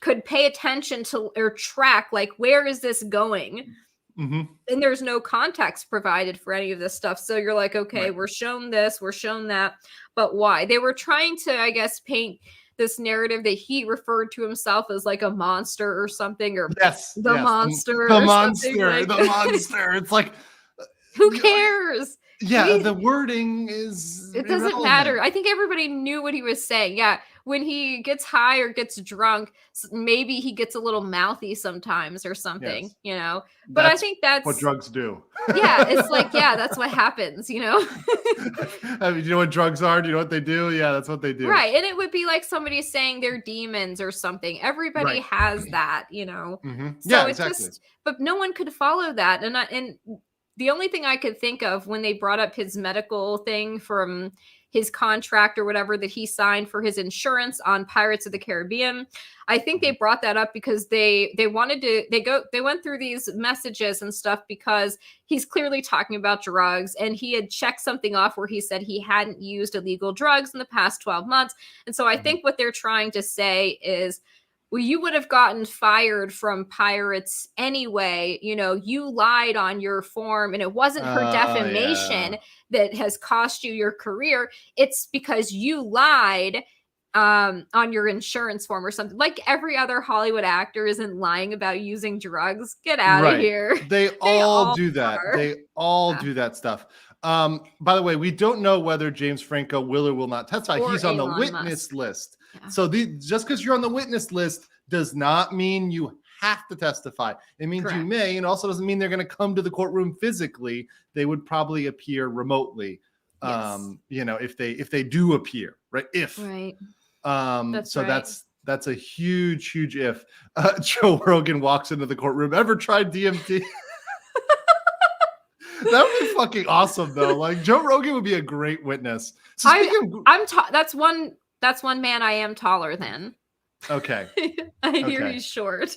could pay attention to or track, like, where is this going? And there's no context provided for any of this stuff. So you're like, okay, we're shown this, we're shown that, but why? They were trying to, I guess, paint this narrative that he referred to himself as like a monster or something, or the monster. It's like, who cares? The wording is it doesn't irrelevant. Matter. I think everybody knew what he was saying. When he gets high or gets drunk, maybe he gets a little mouthy sometimes or something, but I think that's what drugs do. It's like, that's what happens, I mean, you know what drugs are? Do you know what they do? Yeah, that's what they do. Right. And it would be like somebody saying they're demons or something. Everybody has that, So it's just, but no one could follow that. And the only thing I could think of when they brought up his medical thing from his contract or whatever that he signed for his insurance on Pirates of the Caribbean, I think they brought that up because they went through these messages and stuff because he's clearly talking about drugs, and he had checked something off where he said he hadn't used illegal drugs in the past 12 months. And so I think what they're trying to say is, well, you would have gotten fired from Pirates anyway. You lied on your form, and it wasn't for defamation that has cost you your career. It's because you lied on your insurance form or something. Like every other Hollywood actor isn't lying about using drugs. Get out of here. They all do that. They all do that stuff. By the way, we don't know whether James Franco will or will not testify. He's on the witness list. So just because you're on the witness list does not mean you have to testify. It means you may, and also doesn't mean they're going to come to the courtroom physically. They would probably appear remotely. If they do appear, right? That's a huge if. Joe Rogan walks into the courtroom. Ever tried DMT? That would be fucking awesome, though. Like, Joe Rogan would be a great witness. So that's one man I am taller than. Okay. I hear he's short.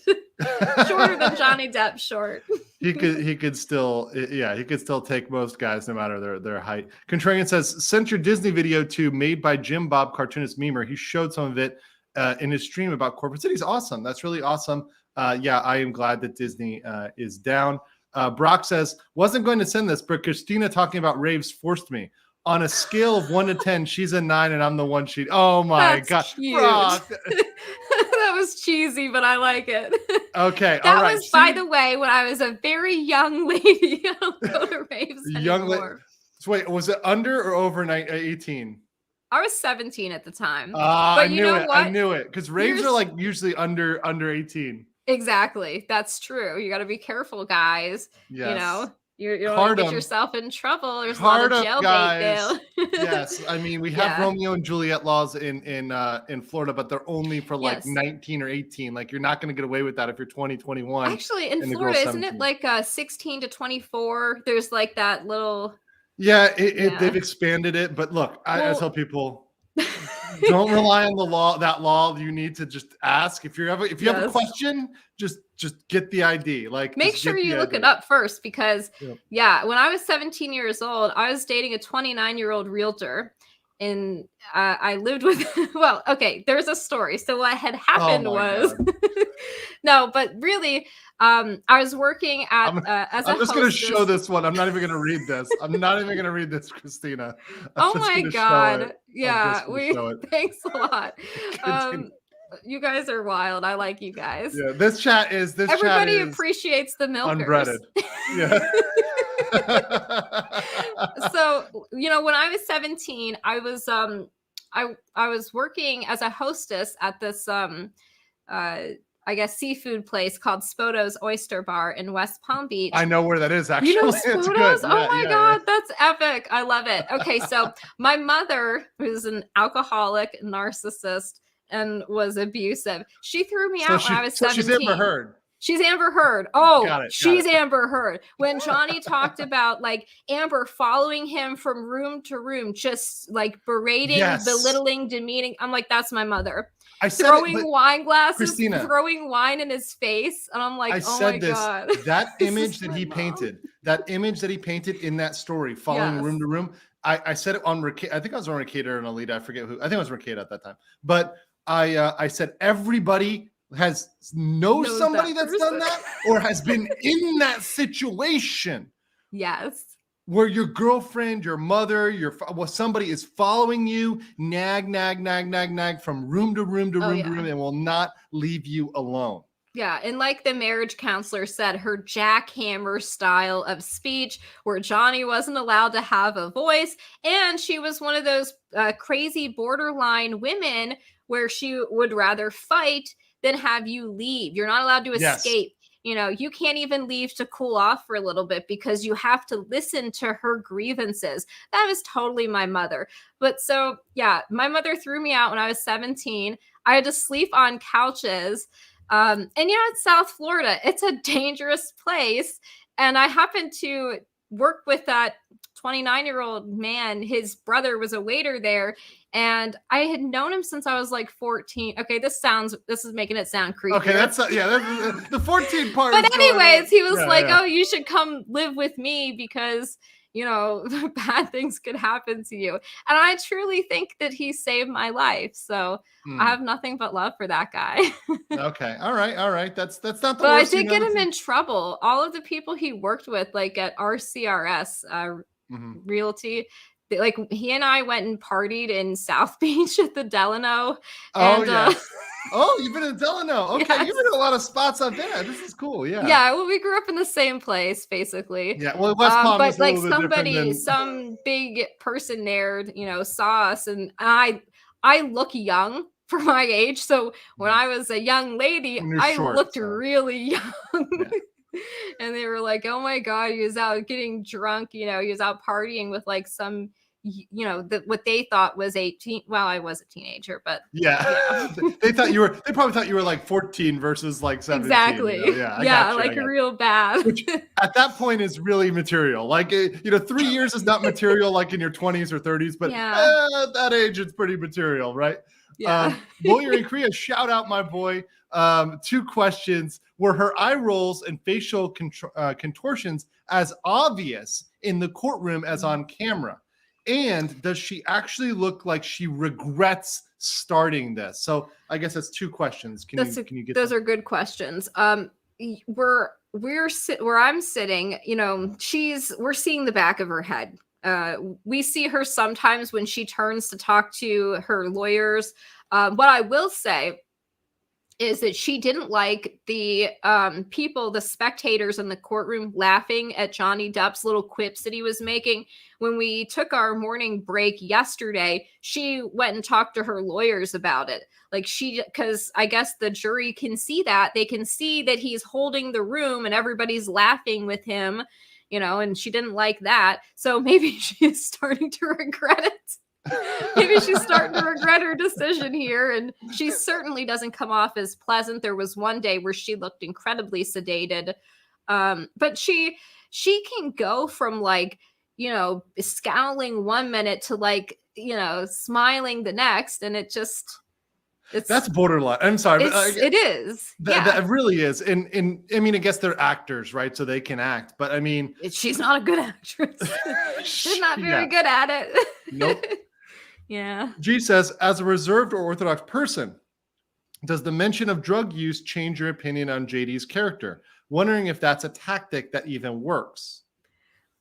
Shorter than Johnny Depp short. He could still take most guys no matter their height. Contrarian says, sent your Disney video to Made by Jim Bob Cartoonist Memer. He showed some of it in his stream about Corporate Cities. Awesome. That's really awesome. I am glad that Disney is down. Brock says, wasn't going to send this, but Christina talking about raves forced me. On a scale of 1 to 10, she's a 9 and I'm the one she. Oh my God. Brock. That was cheesy, but I like it. Okay. That was, by the way, when I was a very young lady. I don't go to raves anymore. So wait, was it under or over 18? I was 17 at the time. But I knew it. Because raves are like usually under 18. Exactly. That's true. You got to be careful, guys. Yes. You don't want to get yourself in trouble. There's a lot of jailbait bail. Yes, I mean, we have Romeo and Juliet laws in Florida, but they're only for like 19 or 18. Like, you're not going to get away with that if you're 20, 21. Actually, in Florida, isn't it like 16 to 24? There's like that little. Yeah, they've expanded it. But look, I tell people, don't rely on that law. You need to just ask if you have a question. Just just get the ID. Like, make sure you look it up first, because when I was 17 years old, I was dating a 29-year-old realtor, and I lived with, well, okay, there's a story. So what had happened was, no, but really, I was working at, as a I'm just going to show this one. I'm not even going to read this. I'm not even going to read this, Christina. Oh my God. Yeah. Thanks a lot. You guys are wild. I like you guys. Yeah. Everybody appreciates the milkers. Unbreaded. Yeah. So, when I was 17, I was I was working as a hostess at this I guess seafood place called Spoto's Oyster Bar in West Palm Beach. I know where that is, actually. You know Spoto's? Oh my God, that's epic. I love it. Okay, so my mother, who's an alcoholic narcissist and was abusive, she threw me out when I was 17. She's Amber Heard. She's Amber Heard. Oh, she's Amber Heard. When Johnny talked about like Amber following him from room to room, just like berating, belittling, demeaning, I'm like, that's my mother. Throwing wine glasses, Christina, throwing wine in his face, and I'm like, oh my God. That image that he painted, in that story, following room to room. I said it on I think I was on Ricada or Alita. I forget who. I think it was Ricada at that time. But I said everybody knows somebody that's done that or has been in that situation. Yes. Where your girlfriend, your mother, somebody is following you, nag from room to room to room to room, and will not leave you alone. Yeah, and like the marriage counselor said, her jackhammer style of speech, where Johnny wasn't allowed to have a voice, and she was one of those crazy borderline women where she would rather fight than have you leave. You're not allowed to escape. You can't even leave to cool off for a little bit because you have to listen to her grievances. That was totally my mother. But so, my mother threw me out when I was 17. I had to sleep on couches. And it's South Florida. It's a dangerous place. And I happened to work with that 29-year-old man. His brother was a waiter there. And I had known him since I was like 14. Okay, this is making it sound creepy. Okay, that's the 14 part. But anyways, he was oh, you should come live with me because, bad things could happen to you. And I truly think that he saved my life. So I have nothing but love for that guy. Okay. All right. That's not the worst. But I did get him in trouble. All of the people he worked with, like at RCRS, Realty, like he and I went and partied in South Beach at the Delano. Oh, you've been in Delano. Okay, yes. You've been in a lot of spots I've been at. This is cool. Yeah. Yeah. Well, we grew up in the same place, basically. Yeah. Well, West Palm but like some big person there, saw us, and I look young for my age. So when I was a young lady, I looked really young. Yeah. And they were like, oh my God, he was out getting drunk. He was out partying with like some, what they thought was 18. Well, I was a teenager, but they probably thought you were like 14 versus like 17. Exactly. Like real bad. Which at that point is really material. Like, 3 years is not material like in your 20s or 30s, but at that age, it's pretty material, right? Yeah. Lawyer in Korea, shout out my boy. 2 questions. Were her eye rolls and facial contortions as obvious in the courtroom as on camera? And does she actually look like she regrets starting this? So I guess that's 2 questions. Can you get those? Are good questions. Where I'm sitting, we're seeing the back of her head. We see her sometimes when she turns to talk to her lawyers. What I will say is that she didn't like the the spectators in the courtroom laughing at Johnny Depp's little quips that he was making. When we took our morning break yesterday, she went and talked to her lawyers about it. Like because I guess the jury can see that. They can see that he's holding the room and everybody's laughing with him, and she didn't like that. So maybe she is starting to regret it. Maybe she's starting to regret her decision here, and she certainly doesn't come off as pleasant. There was one day where she looked incredibly sedated, but she can go from like scowling one minute to like smiling the next, and it just That's borderline. I'm sorry. It is. That really is. And I mean, I guess they're actors, right? So they can act. But I mean, she's not a good actress. She's not very good at it. Nope. Yeah. G says, as a reserved or orthodox person, does the mention of drug use change your opinion on JD's character? Wondering if that's a tactic that even works.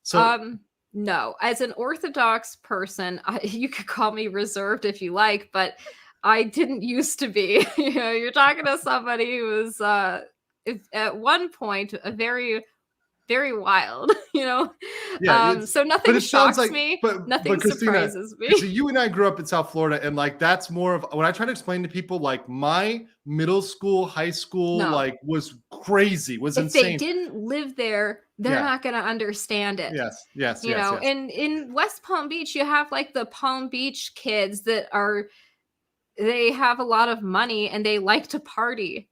So, no. As an orthodox person, you could call me reserved if you like, but I didn't used to be. You're talking to somebody who was at one point a very, very wild, Yeah, so nothing shocks me, nothing Christina, surprises me. So you and I grew up in South Florida, and like that's more of when I try to explain to people, like my middle school, high school, like was crazy, was insane. If they didn't live there, they're not going to understand it. Yes. And in West Palm Beach, you have like the Palm Beach kids that they have a lot of money and they like to party,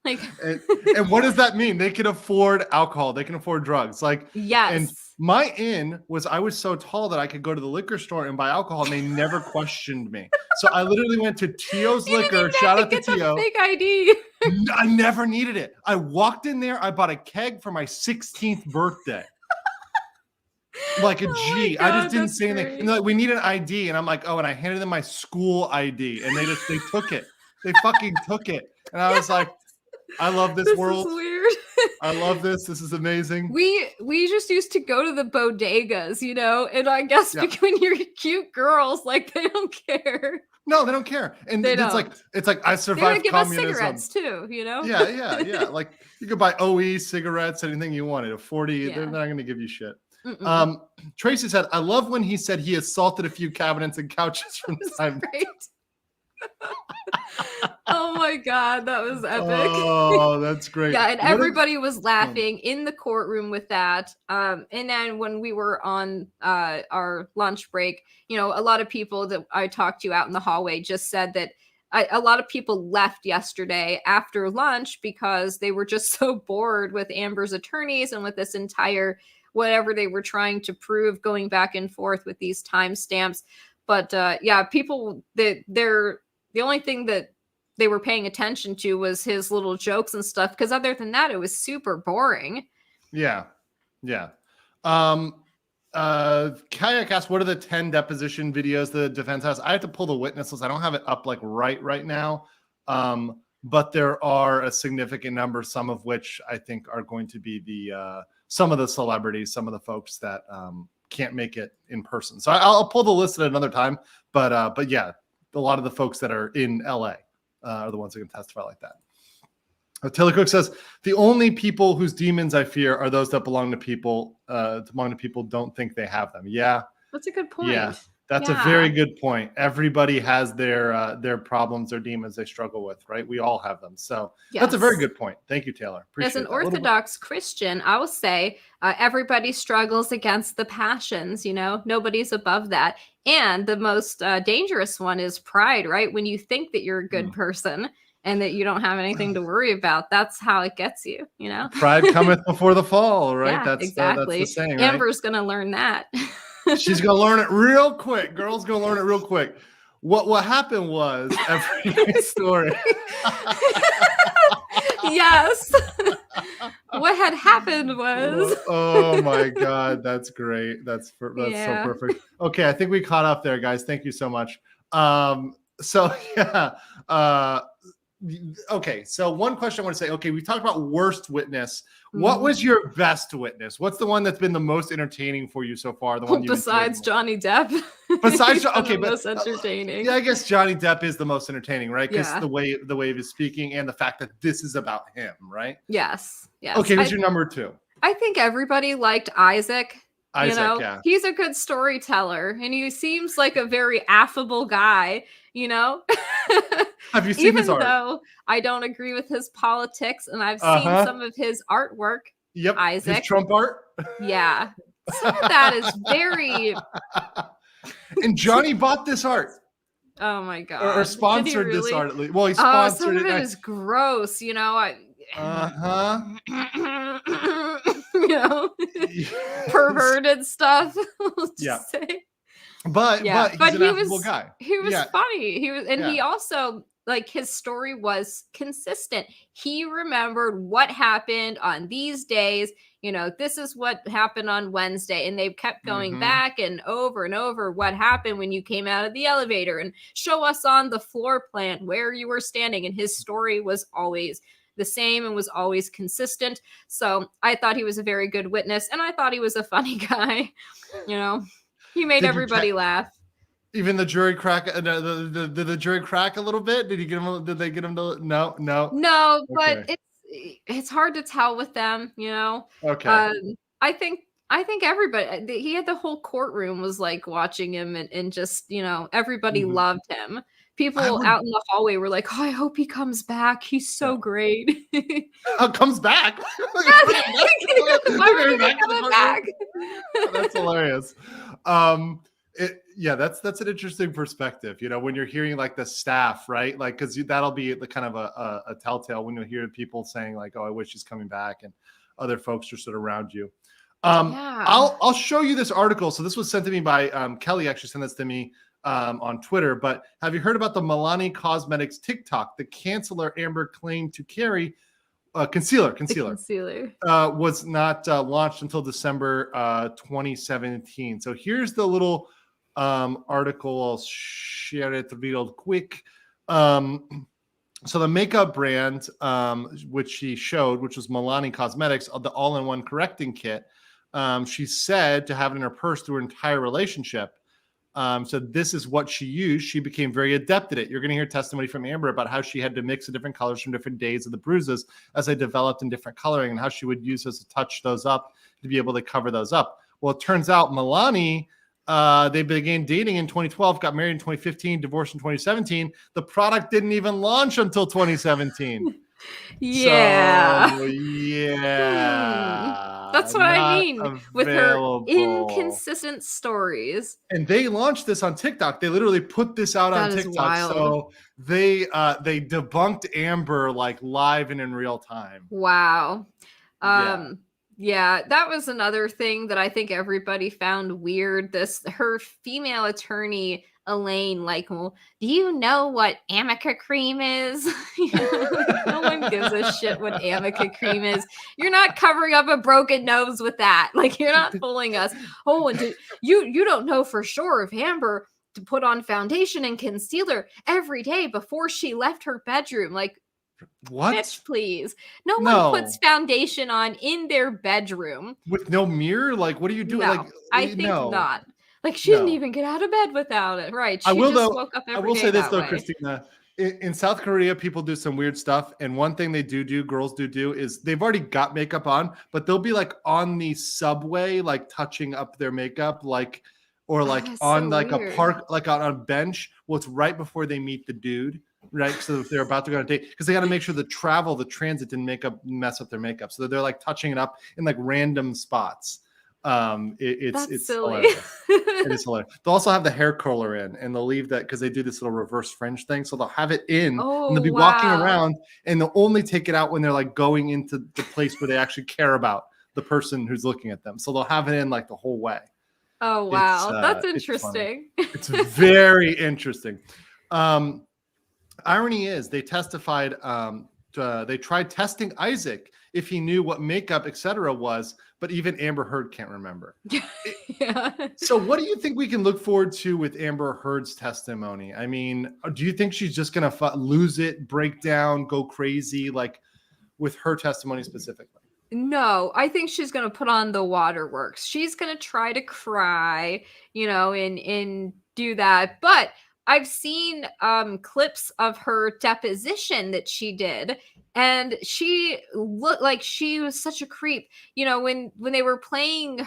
like and what does that mean? They can afford alcohol, they can afford drugs. Like, yes. And my I was so tall that I could go to the liquor store and buy alcohol and they never questioned me. So I literally went to Tio's Liquor. Shout out to Tio. Fake ID. I never needed it. I walked in there, I bought a keg for my 16th birthday. Like a G. God, I just didn't say anything. Great. And they're like, we need an ID. And I'm like, oh, and I handed them my school ID. And they took it. They fucking took it. And I was like, I love this world. Is weird. I love this. This is amazing. We just used to go to the bodegas, and I guess when you're cute girls, like they don't care. No, they don't care. And it's like I survived communism. They would give us cigarettes too, Yeah. Like you could buy OE cigarettes, anything you wanted. A 40, they're not going to give you shit. Tracy said, I love when he said he assaulted a few cabinets and couches from time to time. Oh my God, that was epic. Oh, that's great. Yeah, and everybody was laughing in the courtroom with that. And then when we were on our lunch break, a lot of people that I talked to out in the hallway just said that a lot of people left yesterday after lunch because they were just so bored with Amber's attorneys and with this entire whatever they were trying to prove, going back and forth with these timestamps. But people the only thing that they were paying attention to was his little jokes and stuff. Because other than that, it was super boring. Yeah. Kayak asked, what are the 10 deposition videos the defense has? I have to pull the witness list. I don't have it up like right now. But there are a significant number, some of which I think are going to be some of the celebrities, some of the folks that can't make it in person. So I'll pull the list at another time. But yeah, a lot of the folks that are in LA are the ones that can testify like that. Taylor Cook says, the only people whose demons I fear are those that belong to people don't think they have them. Yeah. That's a good point. Yeah. That's a very good point. Everybody has their problems, their demons they struggle with, right? We all have them. So that's a very good point. Thank you, Taylor. Appreciate As an Orthodox Christian, I will say everybody struggles against the passions, nobody's above that. And the most dangerous one is pride, right? When you think that you're a good person and that you don't have anything to worry about, that's how it gets you, Pride cometh before the fall, right? Yeah, that's exactly. That's the saying, right? Amber's going to learn that. She's gonna learn it real quick. Girl's gonna learn it real quick. What happened was every story. Yes. What had happened was. Oh my God, that's great. That's so perfect. Okay, I think we caught up there, guys. Thank you so much. Okay, so one question I want to say, okay, we talked about worst witness. What was your best witness? What's the one that's been the most entertaining for you so far? The one besides Johnny Depp. Besides, okay, but most entertaining. Yeah, I guess Johnny Depp is the most entertaining, right? Because Yeah. the way he's speaking and the fact that this is about him, right? Yes. Okay, who's your number two? I think everybody liked Isaac. Yeah. He's a good storyteller and he seems like a very affable guy, Have you seen his art? Even though I don't agree with his politics and I've seen some of his artwork. Yep. Isaac. His Trump art? Yeah. Some of that is very. And Johnny bought this art. Oh my God. Or sponsored really? This art at least. Well, he sponsored some of it. It is gross, perverted stuff. Yeah. Say. but he's an affable guy. He was funny. He also, like, his story was consistent. He remembered what happened on these days. You know, this is what happened on Wednesday. And they kept going back and over what happened when you came out of the elevator, and show us on the floor plan where you were standing. And his story was always the same and was always consistent. So I thought he was a very good witness, and I thought he was a funny guy. You know, he made everybody laugh. Even the jury crack. Did the jury crack a little bit? Did they get him to? No. But it's hard to tell with them. You know. Okay. I think everybody. He had the whole courtroom was like watching him, and just, you know, everybody loved him. People out in the hallway were like, "Oh, I hope he comes back. He's so great." Comes back. Back. That's hilarious. That's an interesting perspective. You know, when you're hearing like the staff, right? Like, because that'll be the kind of a telltale when you hear people saying like, "Oh, I wish he's coming back," and other folks just sort of around you. I'll show you this article. So this was sent to me by Kelly. Actually sent this to me on Twitter. But have you heard about the Milani Cosmetics TikTok? The canceler Amber claimed to carry concealer. Was not launched until December 2017. So here's the little article. I'll share it real quick. So the makeup brand, which she showed, which was Milani Cosmetics, the all-in-one correcting kit, she said to have it in her purse through her entire relationship. So this is what she used. She became very adept at it. You're going to hear testimony from Amber about how she had to mix the different colors from different days of the bruises as they developed in different coloring, and how she would use those to touch those up to be able to cover those up. Well, it turns out Milani, they began dating in 2012, got married in 2015, divorced in 2017. The product didn't even launch until 2017. Yeah. So, that's what I mean with her inconsistent stories. And they launched this on TikTok. They literally put this out on TikTok. So they debunked Amber like live and in real time. Wow. Yeah, that was another thing that I think everybody found weird. Her female attorney, Elaine, like, well, do you know what Amica cream is? No one gives a shit what Amica cream is. You're not covering up a broken nose with that. Like, you're not fooling us. Oh, and you don't know for sure if Amber to put on foundation and concealer every day before she left her bedroom. Like, what? Bitch, please. No one puts foundation on in their bedroom with no mirror. Like, what are you doing? No, like, I think not. Like, she didn't even get out of bed without it. Right? She woke up every day. I will say this though, Christina. In South Korea, people do some weird stuff, and one thing they do, girls do, is they've already got makeup on, but they'll be like on the subway, like touching up their makeup, like, or like on like a park, like on a bench. Well, it's right before they meet the dude. Right, so if they're about to go on a date, because they got to make sure the transit didn't mess up their makeup, so they're like touching it up in like random spots. It's silly. Hilarious. It is hilarious. They'll also have the hair curler in, and they'll leave that because they do this little reverse fringe thing. So they'll have it in, and they'll be walking around, and they'll only take it out when they're like going into the place where they actually care about the person who's looking at them. So they'll have it in like the whole way. Oh wow, that's interesting. It's very interesting. Irony is they testified, they tried testing Isaac if he knew what makeup, etc. was, but even Amber Heard can't remember. Yeah. So what do you think we can look forward to with Amber Heard's testimony? I mean, do you think she's just going to lose it, break down, go crazy, like with her testimony specifically? No, I think she's going to put on the waterworks. She's going to try to cry, and do that. But I've seen clips of her deposition that she did, and she looked like she was such a creep. When they were playing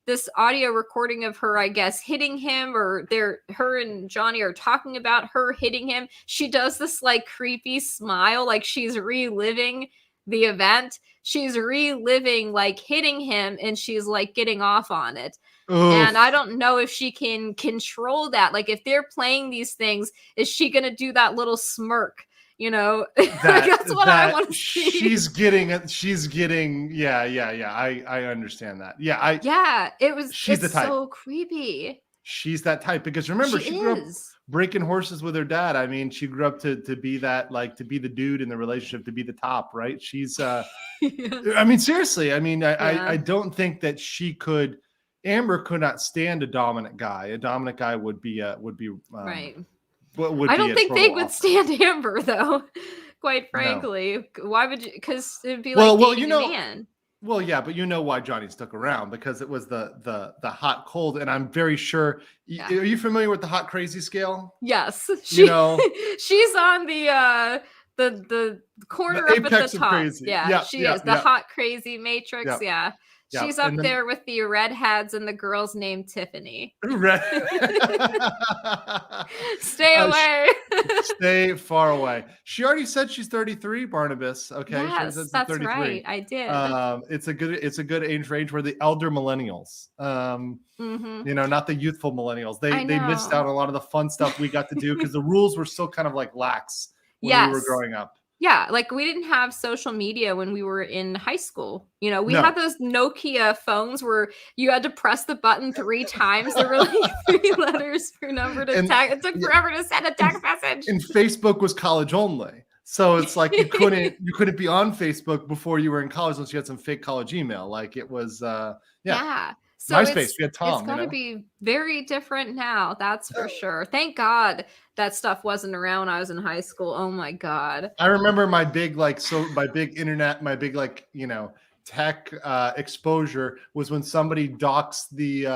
this audio recording of her, I guess, hitting him, or her and Johnny are talking about her hitting him. She does this like creepy smile, like she's reliving the event. She's reliving like hitting him, and she's like getting off on it. Oof. And I don't know if she can control that. Like, if they're playing these things, is she going to do that little smirk? That's what I want to see. She's getting. Yeah. I understand that. Yeah. She's the type. So creepy. she's that type, because remember she grew up breaking horses with her dad. I mean, she grew up to be that, like, to be the dude in the relationship, to be the top, right? She's I mean, seriously, I mean, I don't think that Amber could not stand a dominant guy. A dominant guy would be right. I don't think they would stand Amber, though. Quite frankly, no. Why would you? Because it'd be like dating a man. Well, yeah, but you know why Johnny stuck around, because it was the hot cold, and I'm very sure. Yeah. Are you familiar with the hot crazy scale? Yes, she's on the corner up at the top. Crazy. Yeah, she is the hot crazy matrix. Yeah. She's up there with the redheads and the girl's named Tiffany. Stay away. Stay far away. She already said she's 33, Barnabas. Okay, yes, that's 33. Right. I did. It's a good age range where the elder millennials. You know, not the youthful millennials. They missed out on a lot of the fun stuff we got to do because the rules were still kind of like lax when we were growing up. Yeah, like we didn't have social media when we were in high school. You know, we had those Nokia phones where you had to press the button 3 times. There were like 3 letters per number to text. It took forever to send a text message. And Facebook was college only. So it's like you couldn't be on Facebook before you were in college unless you had some fake college email. Like it was Yeah. So MySpace, we had Tom. It's got to be very different now. That's for sure. Thank God that stuff wasn't around when I was in high school. Oh my God. I remember my big internet, my big tech exposure was when somebody doxed the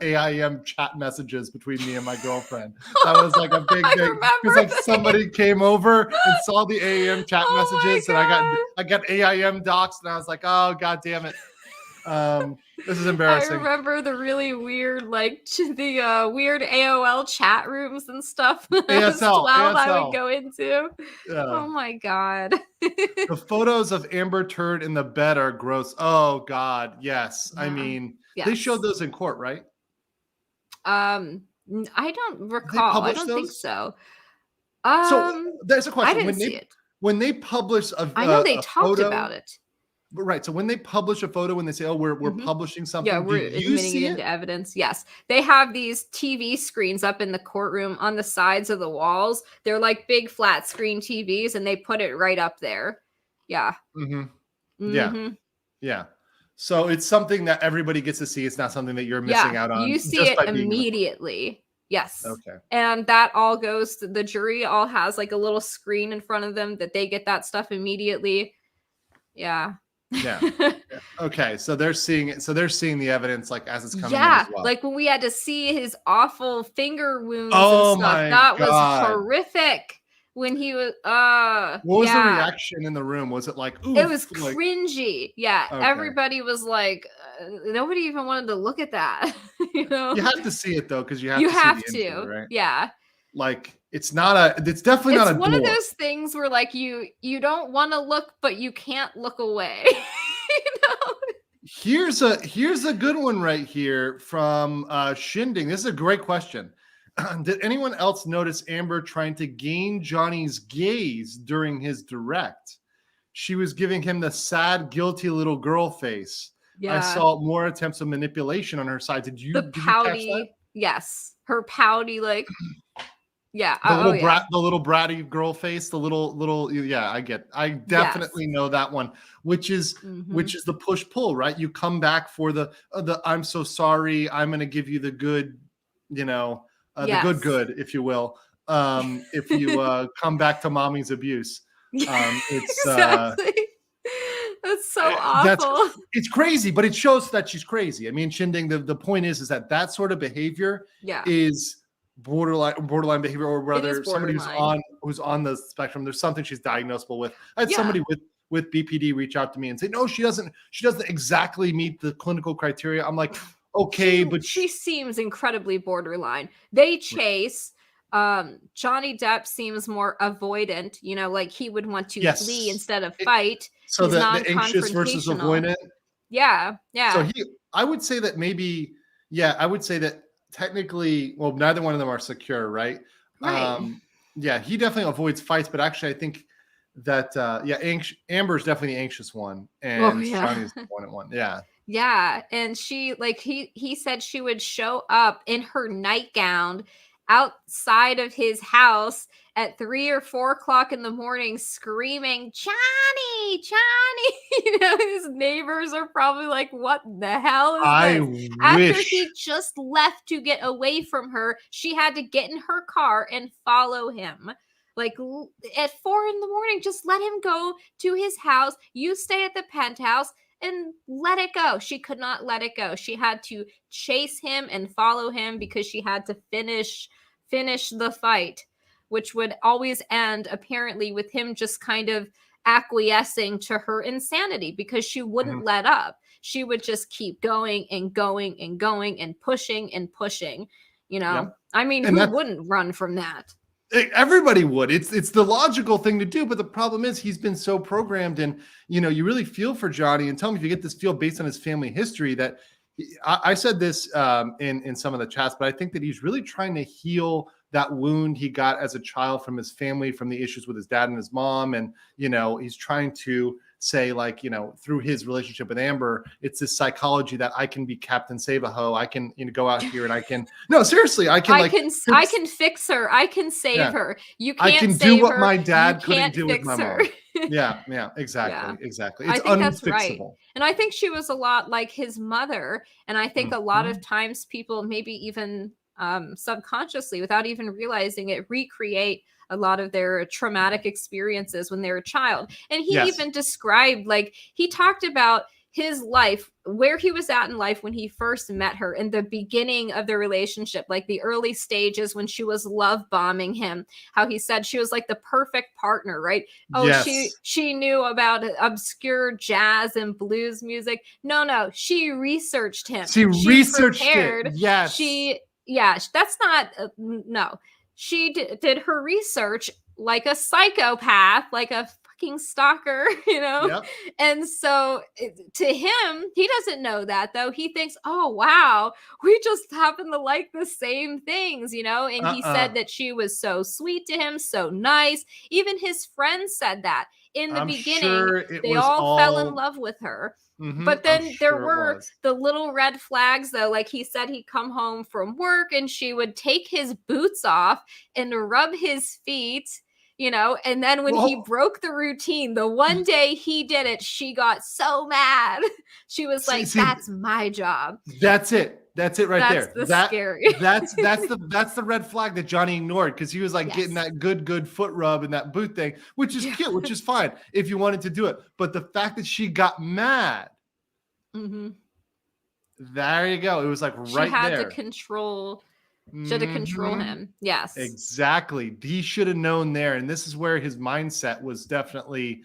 AIM chat messages between me and my girlfriend. That was like a big thing because like somebody came over and saw the AIM chat messages, and I got AIM doxed, and I was like, oh God damn it. This is embarrassing. I remember the really weird, weird AOL chat rooms and stuff. When I was 12, I would go into. Yeah. Oh my God. The photos of Amber Turd in the bed are gross. Oh God, yes. Yeah. I mean, they showed those in court, right? I don't recall. I don't think so. So there's a question. I didn't see it. When they publish I know they talked about it. Right. So when they publish a photo, when they say, "Oh, we're publishing something," we're admitting it into evidence. Yes, they have these TV screens up in the courtroom on the sides of the walls. They're like big flat screen TVs, and they put it right up there. Yeah. Yeah. So it's something that everybody gets to see. It's not something that you're missing out on. You see it immediately. Yes. Okay. And that all goes to the jury. All has like a little screen in front of them that they get that stuff immediately. Yeah. Yeah. Okay. So they're seeing it. So they're seeing the evidence like as it's coming in as well. Like when we had to see his awful finger wounds and stuff. That was horrific. When he was what was the reaction in the room? Was it like, ooh, it was cringy. Yeah. Okay. Everybody was like, nobody even wanted to look at that. You know, you have to see it though, because you have to see the injury, right? Yeah. Like it's definitely not a one of those things where like you don't want to look, but you can't look away. You know? Here's a good one right here from Shinding. This is a great question. Did anyone else notice Amber trying to gain Johnny's gaze during his direct? She was giving him the sad, guilty little girl face. Yeah. I saw more attempts of manipulation on her side. Did you catch that? Yes. Her pouty, like, yeah. The little bratty girl face, the little, yeah, I definitely know that one, which is the push-pull, right? You come back for the I'm so sorry, I'm going to give you the good, the good, if you will. If you come back to mommy's abuse. It's exactly. That's so awful. It's crazy, but it shows that she's crazy. I mean, Shinding, the point is that sort of behavior is borderline behavior, or rather somebody who's on the spectrum. There's something she's diagnosable with. I had somebody with BPD reach out to me and say, no, she doesn't exactly meet the clinical criteria. I'm like, okay, but she seems incredibly borderline. They chase. Johnny Depp seems more avoidant, like he would want to flee instead of fight. So the anxious versus avoidant. Yeah. So I would say that technically, well, neither one of them are secure, right? Right. He definitely avoids fights, but actually I think that Amber's definitely the anxious one, and Johnny's the one. Yeah. Yeah, and she like he said she would show up in her nightgown outside of his house at 3 or 4 o'clock in the morning screaming, Johnny, Johnny. His neighbors are probably like, what the hell is this? After he just left to get away from her, she had to get in her car and follow him. Like at 4 in the morning, just let him go to his house. You stay at the penthouse and let it go. She could not let it go. She had to chase him and follow him because she had to finish the fight, which would always end apparently with him just kind of acquiescing to her insanity because she wouldn't let up. She would just keep going and going and going and pushing and pushing, I mean, who wouldn't run from that? Everybody would. It's the logical thing to do, but the problem is he's been so programmed, and you really feel for Johnny. And tell me if you get this feel based on his family history that I said this in some of the chats, but I think that he's really trying to heal that wound he got as a child from his family, from the issues with his dad and his mom, and he's trying to say, like, through his relationship with Amber, it's this psychology that I can be Captain Save-A-Ho. I can go out here and I can seriously, I can fix her. I can save her. You can't. I can do what my dad couldn't do with my mom. Yeah, exactly. It's I think that's right. And I think she was a lot like his mother. And I think a lot of times people, maybe even subconsciously, without even realizing it, recreate a lot of their traumatic experiences when they're a child. And he even described, like, he talked about his life, where he was at in life when he first met her, in the beginning of the relationship, like the early stages when she was love bombing him, how he said she was like the perfect partner, right? Oh, she knew about obscure jazz and blues music. No, she researched him. She researched it. Yes. That's not, no. She did her research like a psychopath, like a fucking stalker, And so to him, he doesn't know that, though. He thinks, oh, wow, we just happen to like the same things, And he said that she was so sweet to him, so nice. Even his friends said that in the beginning. They all fell in love with her. But then there were the little red flags, though. Like he said, he'd come home from work and she would take his boots off and rub his feet, and then when he broke the routine, the one day he did it, she got so mad. She was like, that's my job. That's it. That's it right there. That's scary. That's the red flag that Johnny ignored, because he was like getting that good foot rub and that boot thing, which is cute, which is fine if you wanted to do it. But the fact that she got mad, there you go. It was like right there. She had to control him. Yes, exactly. He should have known there, and this is where his mindset was definitely.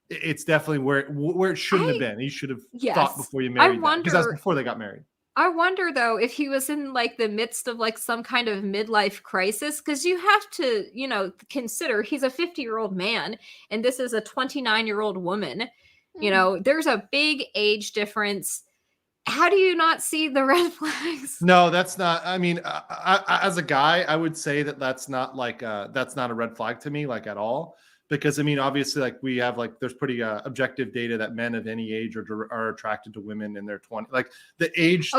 It's definitely where it shouldn't have been. He should have thought before you married, because that's before they got married. I wonder, though, if he was in like the midst of like some kind of midlife crisis, because you have to, consider he's a 50-year-old man and this is a 29-year-old woman. There's a big age difference. How do you not see the red flags? No, that's not. I mean, as a guy, I would say that's not a red flag to me, like, at all. Because, I mean, obviously, like, we have, like, there's pretty objective data that men of any age are attracted to women in their 20s. Like, the age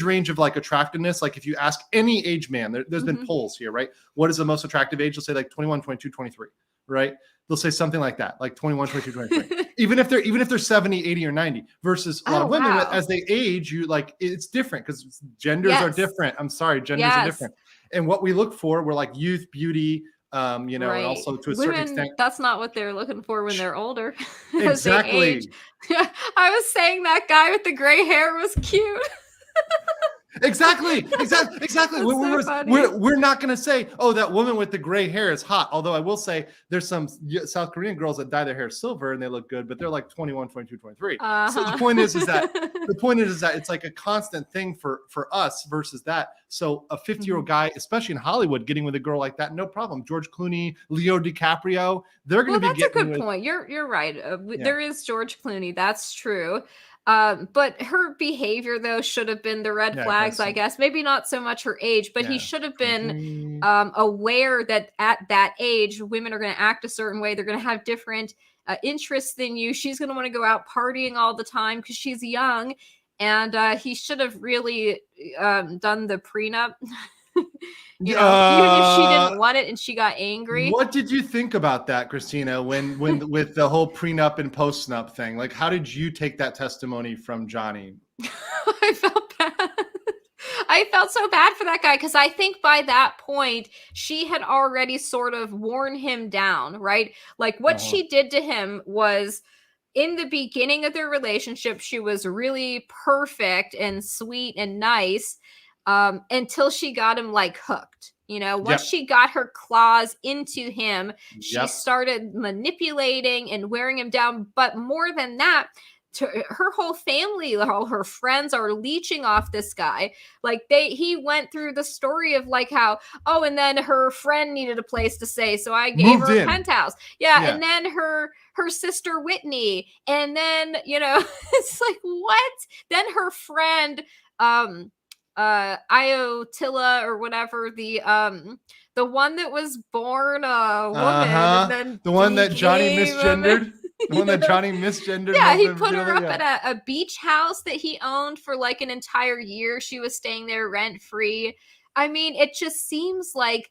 range of, like, attractiveness. Like, if you ask any age man, there's been polls here, right? What is the most attractive age? They'll say, like, 21, 22, 23, right? They'll say something like that, like 21, 22, 23. even if they're 70, 80, or 90, versus a lot of women, as they age, you like, it's different because genders are different. I'm sorry, genders are different. And what we look for, we're like youth, beauty, and also to a certain extent, that's not what they're looking for when they're older. Exactly. I was saying that guy with the gray hair was cute. Exactly. We're not going to say, oh, that woman with the gray hair is hot. Although I will say there's some South Korean girls that dye their hair silver and they look good, but they're like 21, 22, 23. So the point is that it's like a constant thing for us versus that. So a 50-year-old guy, especially in Hollywood, getting with a girl like that, no problem. George Clooney, Leo DiCaprio, they're going to be getting. That's a good point. You're right. There is George Clooney. That's true. But her behavior, though, should have been the red flags, I guess. Maybe not so much her age, but he should have been aware that at that age, women are going to act a certain way. They're going to have different interests than you. She's going to want to go out partying all the time because she's young. And he should have really done the prenup. Even if she didn't want it and she got angry. What did you think about that, Christina, when with the whole prenup and post-nup thing? Like, how did you take that testimony from Johnny? I felt bad. I felt so bad for that guy because I think by that point, she had already sort of worn him down, right? Like what she did to him was in the beginning of their relationship, she was really perfect and sweet and nice until she got him like hooked. Once she got her claws into him, she started manipulating and wearing him down. But more than that, her whole family, all her friends are leeching off this guy. Like he went through the story of like how, and then her friend needed a place to stay, so I gave her a penthouse. And then her sister Whitney, and then it's like what? Then her friend Iotilla or whatever, the one that was born a woman, and then the one that Johnny misgendered. The one that Johnny misgendered. Yeah, he put her up at a beach house that he owned for like an entire year. She was staying there rent free. I mean, it just seems like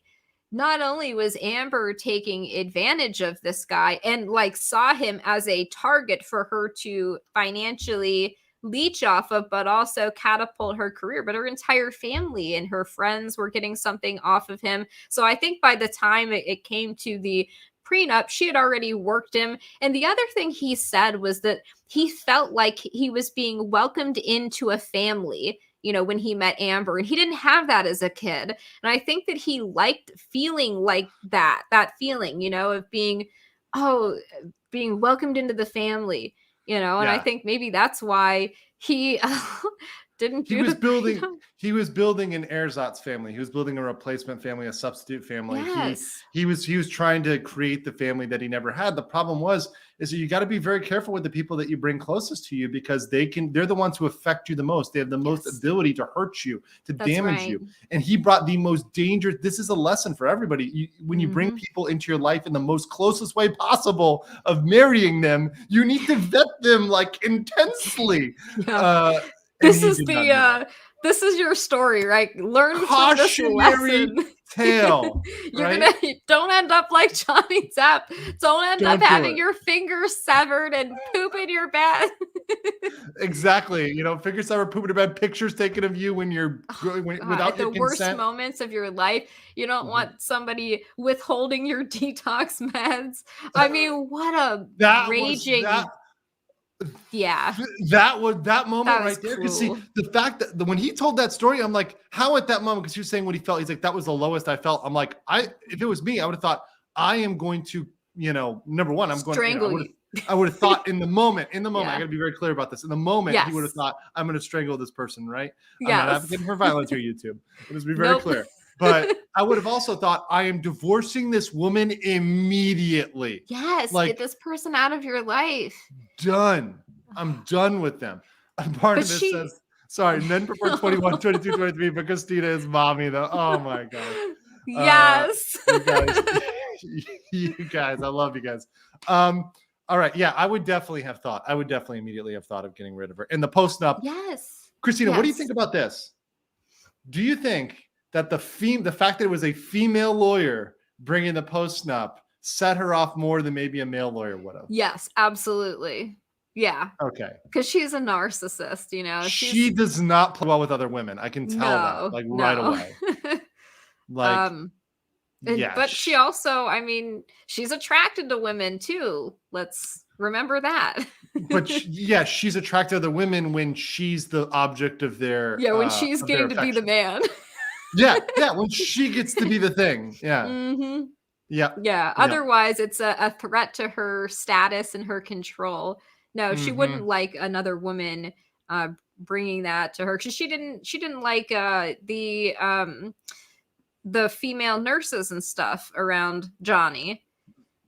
not only was Amber taking advantage of this guy and like saw him as a target for her to financially leech off of, but also catapult her career, but her entire family and her friends were getting something off of him. So I think by the time it came to the prenup, she had already worked him. And the other thing he said was that he felt like he was being welcomed into a family, when he met Amber, and he didn't have that as a kid. And I think that he liked feeling like that feeling, of being welcomed into the family, and I think maybe that's why he didn't do he was building an ersatz family. He was building a replacement family, a substitute family. Yes. He was trying to create the family that he never had. The problem is that you got to be very careful with the people that you bring closest to you, because they're the ones who affect you the most. They have the most ability to hurt you, to damage you. And he brought the most dangerous. This is a lesson for everybody. When you bring people into your life in the most closest way possible of marrying them, you need to vet them like intensely. This is your story, right? Learn from this lesson. Tale. Don't end up like Johnny Depp. Don't end up having your fingers severed and poop in your bed. Exactly. Fingers severed, poop in your bed, pictures taken of you when you're without your consent. The worst moments of your life. You don't want somebody withholding your detox meds. I mean, what a raging. That moment right there. Because see, the fact that when he told that story, I'm like, how at that moment? Because he was saying what he felt. He's like, that was the lowest I felt. I'm like, if it was me, I would have thought, I am going to, number one, I'm going to strangle you. I would have thought in the moment, I got to be very clear about this. In the moment, he would have thought, I'm going to strangle this person, right? I'm not advocating for violence here, YouTube. Let's be very clear. But I would have also thought, I am divorcing this woman immediately. Yes, get this person out of your life. Done. I'm done with them. And part of this says, sorry, men prefer 21, 22, 23, but Christina is mommy, though. Oh, my God. Yes. You guys, I love you guys. All right. Yeah, I would definitely immediately have thought of getting rid of her. And the post-nup. Yes. Christina, what do you think about this? Do you think that the fact that it was a female lawyer bringing the post-nup set her off more than maybe a male lawyer would have? Yes, absolutely. Yeah. Okay. Because she's a narcissist, She does not play well with other women. I can tell that, right away. But she also, she's attracted to women too. Let's remember that. But she's attracted to other women when she's the object of their. Yeah, when she's getting to be the man. When she gets to be the thing. Yeah. Mm-hmm. Yeah. Otherwise, it's a threat to her status and her control. No, she wouldn't like another woman bringing that to her, because she didn't like the female nurses and stuff around Johnny.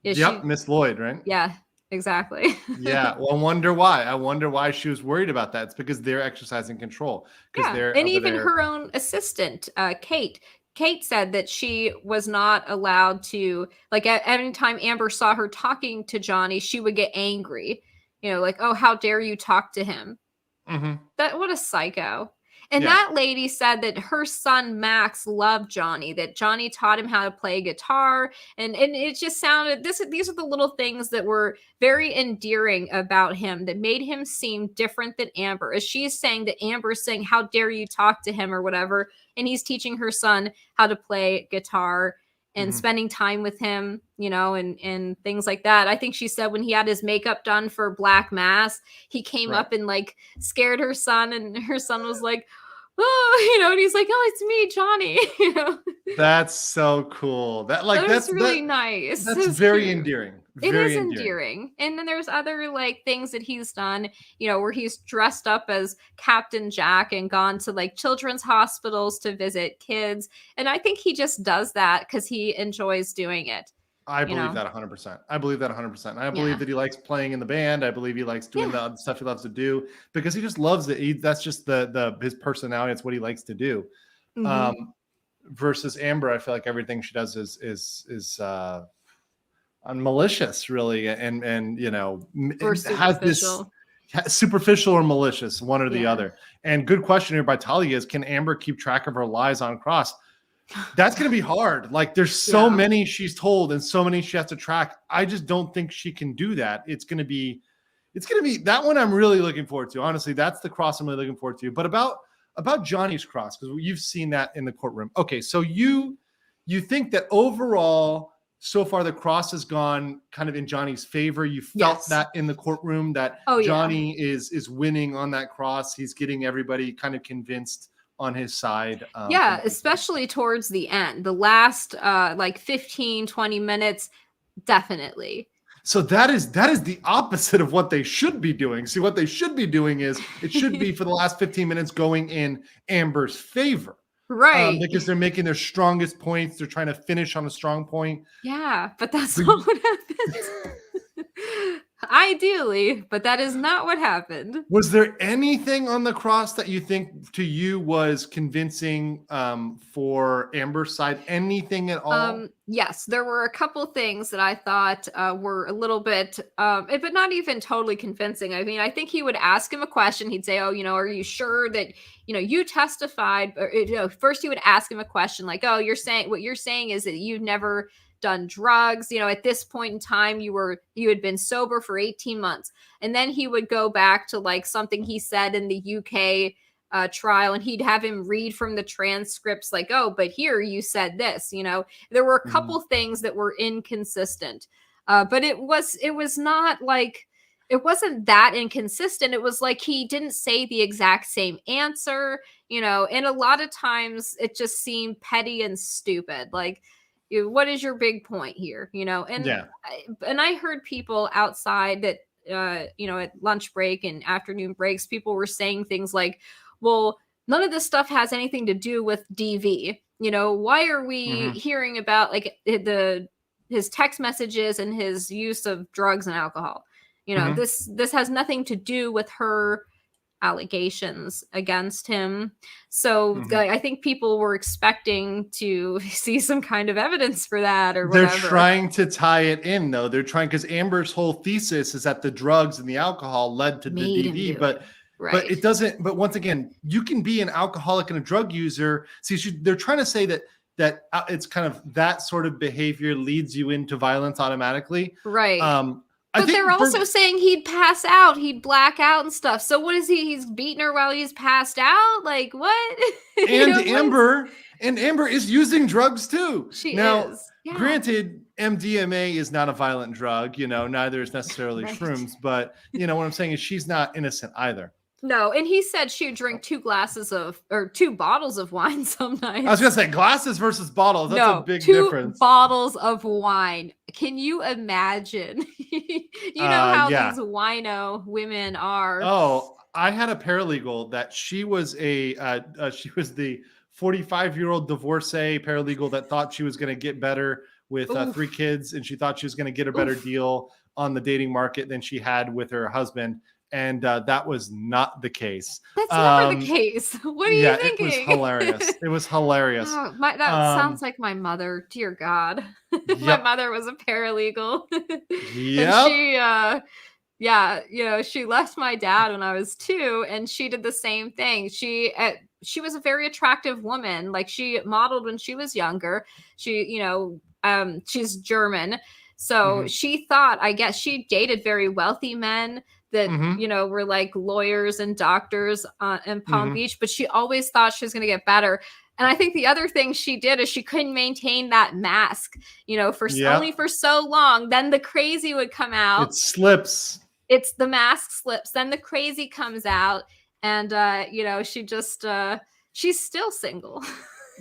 Miss Lloyd, right? Yeah, exactly. Yeah, well, I wonder why she was worried about that. It's because they're exercising control. And even her own assistant, Kate, Kate said that she was not allowed to, like, at any time Amber saw her talking to Johnny, she would get angry. Like, oh, how dare you talk to him? What a psycho. And that lady said that her son Max loved Johnny, that Johnny taught him how to play guitar. And it just sounded, these are the little things that were very endearing about him, that made him seem different than Amber. As she's saying that Amber's saying, how dare you talk to him or whatever. And he's teaching her son how to play guitar and spending time with him, and things like that. I think she said when he had his makeup done for Black Mass, he came up and like scared her son, and her son was like, oh, and he's like, oh, it's me, Johnny. That's so cool. That's really nice. That's very endearing. It is endearing. And then there's other like things that he's done, where he's dressed up as Captain Jack and gone to like children's hospitals to visit kids. And I think he just does that because he enjoys doing it. I believe that 100%. I believe that 100%. I believe that he likes playing in the band. I believe he likes doing the stuff he loves to do because he just loves it. That's just his personality. It's what he likes to do. Versus Amber, I feel like everything she does is malicious, really, and has this superficial or malicious, one or the other. And good question here by Talia is, can Amber keep track of her lies on Cross? That's going to be hard. Like, there's so many she's told and so many she has to track. I just don't think she can do that. It's going to be that one I'm really looking forward to. Honestly, that's the cross I'm really looking forward to. But about Johnny's cross, because you've seen that in the courtroom. Okay, so you think that overall, so far the cross has gone kind of in Johnny's favor. You felt that in the courtroom that Johnny is winning on that cross. He's getting everybody kind of convinced on his side. Especially towards the end, the last 15, 20 minutes, definitely. So that is the opposite of what they should be doing. See, what they should be doing is it should be for the last 15 minutes going in Amber's favor. Right. Because they're making their strongest points. They're trying to finish on a strong point. Yeah, but that's not what happens. Ideally, but that is not what happened. Was there anything on the cross that you think to you was convincing for Amber's side? Anything at all? Yes, there were a couple things that I thought were a little bit, but not even totally convincing. I mean, I think he would ask him a question. He'd say, oh, are you sure that, you testified? Or, first he would ask him a question like, oh, what you're saying is that you've never done drugs, at this point in time you had been sober for 18 months. And then he would go back to like something he said in the UK trial, and he'd have him read from the transcripts like, oh, but here you said this. There were a couple things that were inconsistent, but it was not like, it wasn't that inconsistent. It was like he didn't say the exact same answer, and a lot of times it just seemed petty and stupid. Like, what is your big point here? And I heard people outside that, at lunch break and afternoon breaks, people were saying things like, well, none of this stuff has anything to do with DV. Why are we hearing about like his text messages and his use of drugs and alcohol? This has nothing to do with her allegations against him. So I think people were expecting to see some kind of evidence for that or whatever. They're trying to tie it in, though. They're trying, because Amber's whole thesis is that the drugs and the alcohol led to the DV, but it doesn't. But once again, you can be an alcoholic and a drug user. See, they're trying to say that it's kind of that sort of behavior leads you into violence automatically. Right. But they're also saying he'd pass out, he'd black out and stuff. So what is he? He's beating her while he's passed out? Like, what? And Amber is using drugs too. She is. Yeah. Granted, MDMA is not a violent drug, neither is necessarily shrooms, but what I'm saying is she's not innocent either. No, and he said she would drink 2 bottles of wine some nights. I was gonna say glasses versus bottles. That's a big difference. 2 bottles of wine. Can you imagine? How these wino women are. Oh, I had a paralegal that she was the 45-year-old divorcee paralegal that thought she was going to get better with 3 kids, and she thought she was going to get a better deal on the dating market than she had with her husband. And that was not the case. That's never the case. What are you thinking? It was hilarious. It was hilarious. Oh, that sounds like my mother. Dear God. My mother was a paralegal. And she left my dad when I was 2, and she did the same thing. She was a very attractive woman. Like, she modeled when she was younger. She, she's German. So she thought, I guess she dated very wealthy men that, were like lawyers and doctors in Palm Beach, but she always thought she was going to get better. And I think the other thing she did is she couldn't maintain that mask, only for so long. Then the crazy would come out. It slips. The mask slips. Then the crazy comes out. And, she just, she's still single.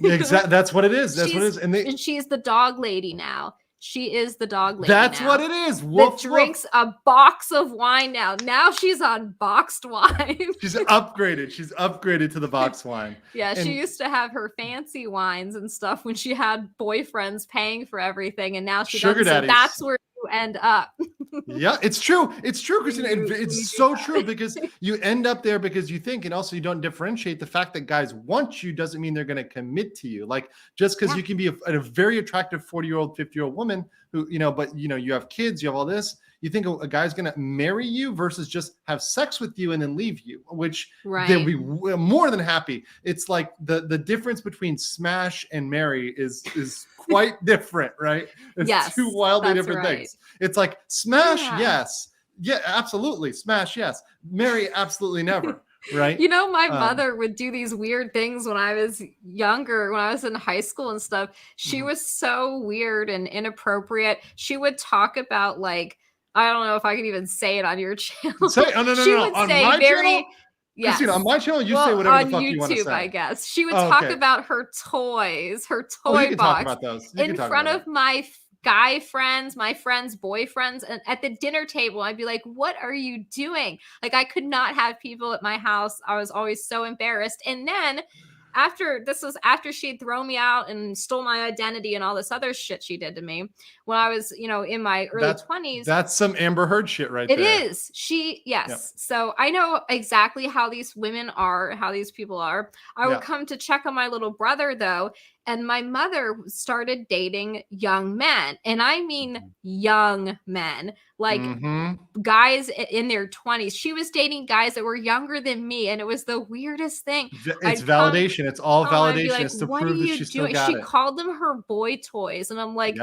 Exactly. That's what it is. That's what it is. And she's the dog lady now. She is the dog lady. That's now, what it is. Woof, drinks a box of wine now. Now she's on boxed wine. She's upgraded. She's upgraded to the boxed wine. Yeah, she used to have her fancy wines and stuff when she had boyfriends paying for everything, and now she doesn't. So that's where you end up. Yeah, it's true. It's true, Christina. It's so true, because you end up there because you think, and also you don't differentiate the fact that guys want you doesn't mean they're going to commit to you. Like, just because you can be a very attractive 40-year-old, 50-year-old woman who, but you have kids, you have all this. You think a guy's going to marry you versus just have sex with you and then leave you, which they'll be more than happy. It's like the difference between smash and marry is quite different, right? It's two wildly different things. It's like smash, yes. Yeah, absolutely. Smash, yes. Marry, absolutely never. Right. My mother would do these weird things when I was younger, when I was in high school and stuff. She was so weird and inappropriate. She would talk about, like, I don't know if I can even say it on your channel. No. She would on say my channel? Yes. Christina, on my channel, you say whatever the fuck you want to say. On YouTube, I guess. She would talk about her toys, her toy box, talk about those. in front of my guy friends, my friends' boyfriends, and at the dinner table. I'd be like, what are you doing? Like, I could not have people at my house. I was always so embarrassed. And then after she'd thrown me out and stole my identity and all this other shit she did to me when I was, in my early 20s. That's some Amber Heard shit right there. It is. So I know exactly how these women are, how these people are. I would come to check on my little brother, though, and my mother started dating young men. And I mean young men, like guys in their 20s. She was dating guys that were younger than me, and it was the weirdest thing. It's validation. It's all validation. Like, it's to prove that she still got it. She called them her boy toys, and I'm like,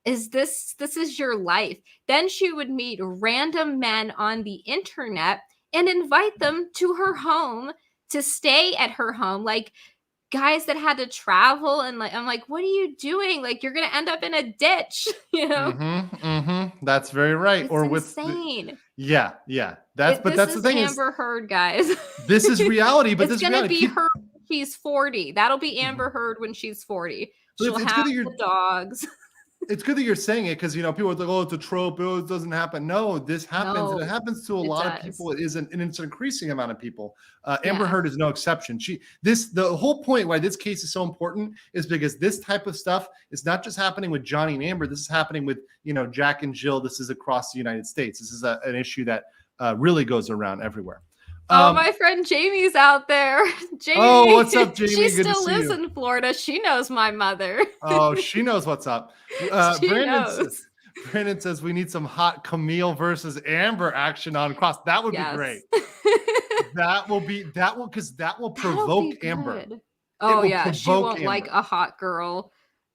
is this is your life? Then she would meet random men on the internet and invite them to her home to stay at her home, like guys that had to travel. And like, I'm like, what are you doing? Like, you're gonna end up in a ditch, That's very right. It's or insane. Yeah. That's the thing. Amber Heard, guys. This is reality, but it's gonna be her when she's 40. That'll be Amber Heard when she's 40. She'll have the dogs. It's good that you're saying it, because people are like, oh, it's a trope, it doesn't happen. No, this happens, and it happens to a lot of people. It isn't, and it's an increasing amount of people. Amber Heard is no exception. The whole point why this case is so important is because this type of stuff is not just happening with Johnny and Amber. This is happening with Jack and Jill. This is across the United States. This is an issue that really goes around everywhere. My friend Jamie's out there. Jamie. Oh, what's up, Jamie? She still lives in Florida. She knows my mother. Oh, she knows what's up. Brandon says we need some hot Camille versus Amber action on Cross. That would be great. That will provoke Amber. Oh yeah, she won't like a hot girl.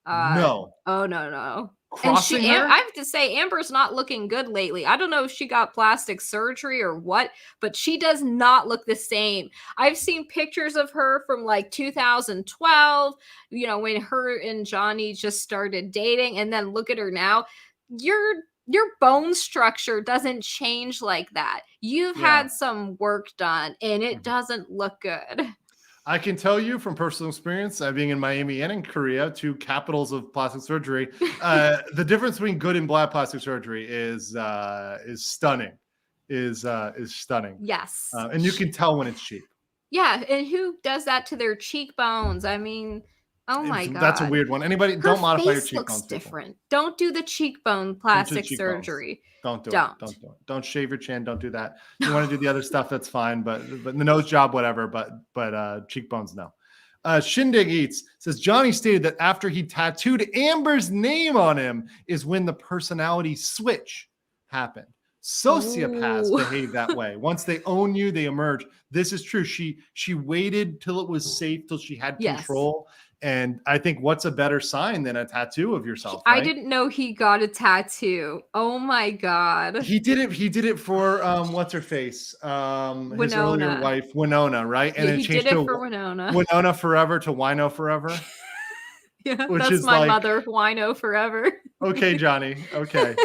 No. Oh no. Crossing her? I have to say, Amber's not looking good lately. I don't know if she got plastic surgery or what, but she does not look the same. I've seen pictures of her from like 2012, when her and Johnny just started dating, and then look at her now. Your bone structure doesn't change like that. You've had some work done, and it doesn't look good. I can tell you from personal experience, being in Miami and in Korea, two capitals of plastic surgery, the difference between good and bad plastic surgery is stunning. Is stunning. Yes, and you can tell when it's cheap. Yeah, and who does that to their cheekbones? I mean, Oh my God. That's a weird one. Anybody, don't modify your cheekbones. Looks different. Don't do the cheekbone plastic surgery. Don't do it. Don't shave your chin. Don't do that. You want to do the other stuff, that's fine. But the nose job, whatever. But cheekbones, no. Shindig Eats says Johnny stated that after he tattooed Amber's name on him is when the personality switch happened. Sociopaths behave that way. Once they own you, they emerge. This is true. She waited till it was safe, till she had control. And I think what's a better sign than a tattoo of yourself? Right? I didn't know he got a tattoo. Oh my God. He did it for what's her face? His earlier wife, Winona, right? And he did it for Winona. Winona Forever to Wino Forever. Yeah, which that's my mother, Wino Forever. Okay, Johnny. Okay.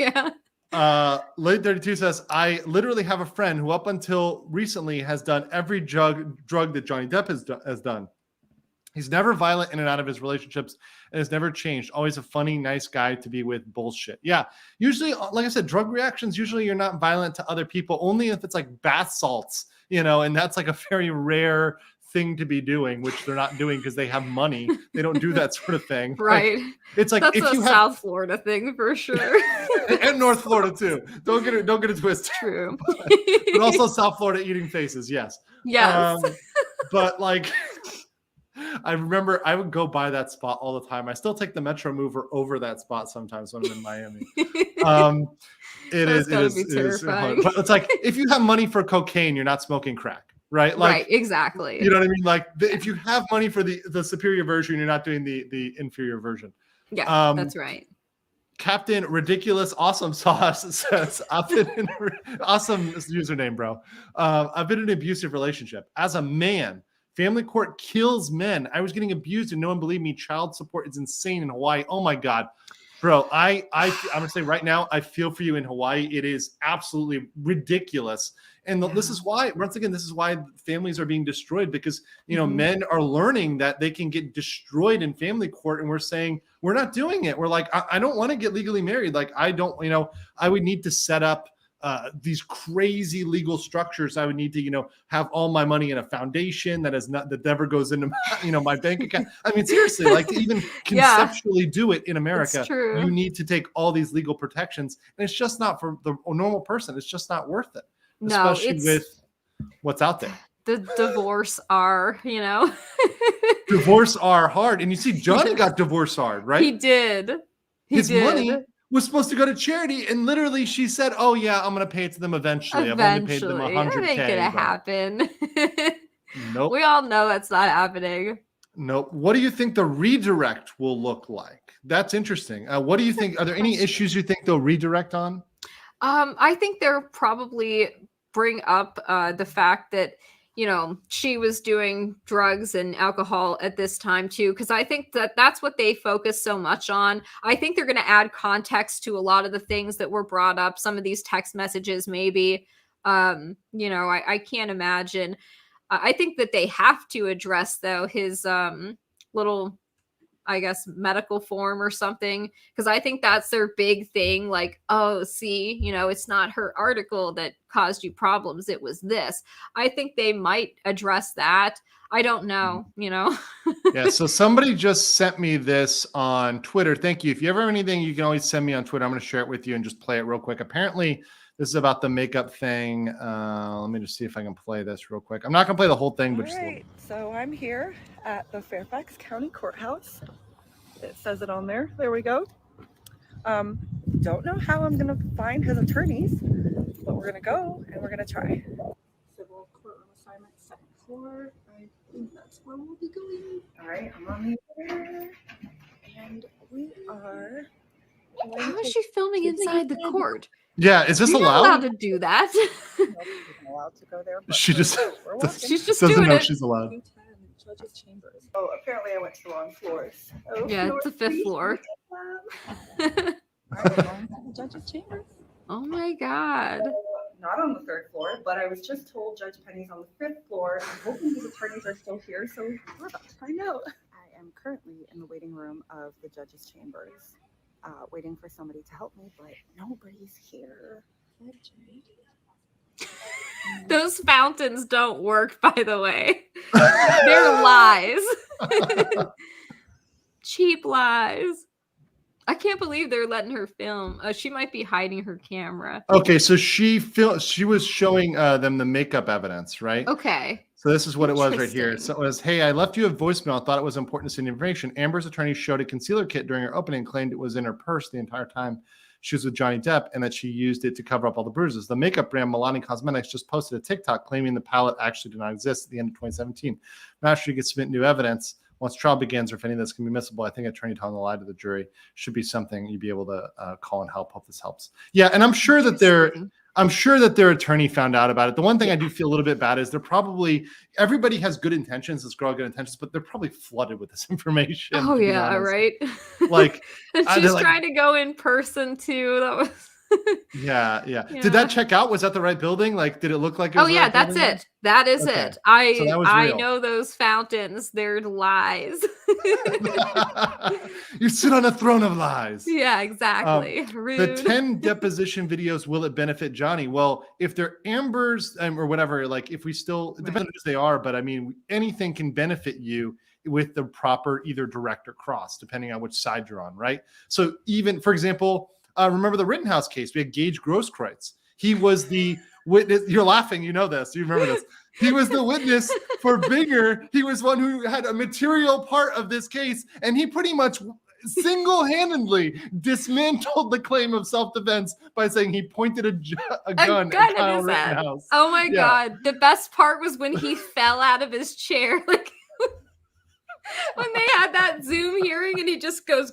Yeah. Late 32 says, I literally have a friend who up until recently has done every drug that Johnny Depp has done. He's never violent in and out of his relationships and has never changed. Always a funny, nice guy to be with. Bullshit. Yeah. Usually, like I said, drug reactions, usually you're not violent to other people, only if it's like bath salts, and that's like a very rare thing to be doing, which they're not doing because they have money. They don't do that sort of thing. Right. It's like that's a South Florida thing for sure. And North Florida too. Don't get it twisted. True. But also South Florida eating faces. Yes. Yes. But like, I remember I would go by that spot all the time. I still take the Metro Mover over that spot sometimes when I'm in Miami. It is terrifying. But it's like, if you have money for cocaine, you're not smoking crack, right? Like, right, exactly. You know what I mean? Like, if you have money for the superior version, you're not doing the inferior version. Yeah, that's right. Captain Ridiculous Awesome Sauce says, awesome username, bro. I've been in an abusive relationship. As a man, family court kills men. I was getting abused and no one believed me. Child support is insane in Hawaii. Oh my God. Bro, I'm going to say right now, I feel for you in Hawaii. It is absolutely ridiculous. And this is why, once again, this is why families are being destroyed, because, men are learning that they can get destroyed in family court. And we're saying, we're not doing it. We're like, I don't want to get legally married. Like, I don't, I would need to set up these crazy legal structures. I would need to, have all my money in a foundation that never goes into, my bank account. I mean, seriously, like to even conceptually do it in America, you need to take all these legal protections, and it's just not for the normal person. It's just not worth it, especially with what's out there. The divorce are, divorce are hard. And you see, Johnny got divorced hard, right? He did. His money was supposed to go to charity, and literally she said, "Oh yeah, I'm gonna pay it to them eventually. I've only paid them $100K." That ain't gonna happen. Nope. We all know that's not happening. Nope. What do you think the redirect will look like? That's interesting. What do you think? Are there any issues you think they'll redirect on? I think they'll probably bring up the fact that she was doing drugs and alcohol at this time too, because I think that's what they focus so much on. I think they're going to add context to a lot of the things that were brought up, some of these text messages maybe. I can't imagine. I think that they have to address, though, his little, I guess, medical form or something, because I think that's their big thing. Like, oh, see, it's not her article that caused you problems. It was this. I think they might address that. I don't know, Yeah. So somebody just sent me this on Twitter. Thank you. If you ever have anything, you can always send me on Twitter. I'm going to share it with you and just play it real quick. Apparently, this is about the makeup thing. Let me just see if I can play this real quick. I'm not going to play the whole thing, but just a little. So I'm here at the Fairfax County Courthouse. It says it on there. There we go. Don't know how I'm going to find his attorneys, but we're going to go and we're going to try. Civil courtroom assignment, second floor. I think that's where we'll be going. All right, I'm on the order. And we are... How is she filming inside the court? Yeah, is this You're allowed? Not allowed to do that. She's allowed to go there. She just she's just doesn't doing know it. she's allowed. Judge's chambers. Oh, apparently I went to the wrong floors. Oh, yeah, it's the 5th floor. The judge's chambers. Oh my God. Not on the 3rd floor, but I was just told Judge Penny's on the 5th floor. I'm hoping his attorneys are still here, so we're about to find out. I am currently in the waiting room of the judge's chambers, waiting for somebody to help me, but nobody's here. Those fountains don't work, by the way. They're lies. Cheap lies. I can't believe they're letting her film. She might be hiding her camera. Okay, so she was showing them the makeup evidence, right? Okay. So this is what it was right here. So it was, hey, I left you a voicemail. Thought it was important to send information. Amber's attorney showed a concealer kit during her opening, claimed it was in her purse the entire time she was with Johnny Depp, and that she used it to cover up all the bruises. The makeup brand Milani Cosmetics just posted a TikTok claiming the palette actually did not exist at the end of 2017. Not sure you could submit new evidence once trial begins, or if any of this can be admissible. I think attorney telling a lie to the jury should be something you'd be able to call and help. Hope this helps. Yeah, and I'm sure that their attorney found out about it. The one thing I do feel a little bit bad is everybody has good intentions. This girl had good intentions, but they're probably flooded with this information. Oh yeah, right. Like, and she's trying to go in person too. That was. Yeah. Did that check out? Was that the right building? Like, did it look like it was that's building? It. That is it. I know those fountains. They're lies. You sit on a throne of lies. Yeah, exactly. Rude. The 10 deposition videos, will it benefit Johnny? Well, if they're Amber's or whatever, like if we still, it depends on who they are, but I mean, anything can benefit you with the proper either direct or cross, depending on which side you're on, right? So even, for example, remember the Rittenhouse case? We had Gage Grosskreutz. He was the witness. You're laughing. You know this. You remember this. He was the witness for Binger. He was one who had a material part of this case. And he pretty much single-handedly dismantled the claim of self-defense by saying he pointed a gun at Kyle Rittenhouse. Oh my God. The best part was when he fell out of his chair. Like when they had that Zoom hearing and he just goes,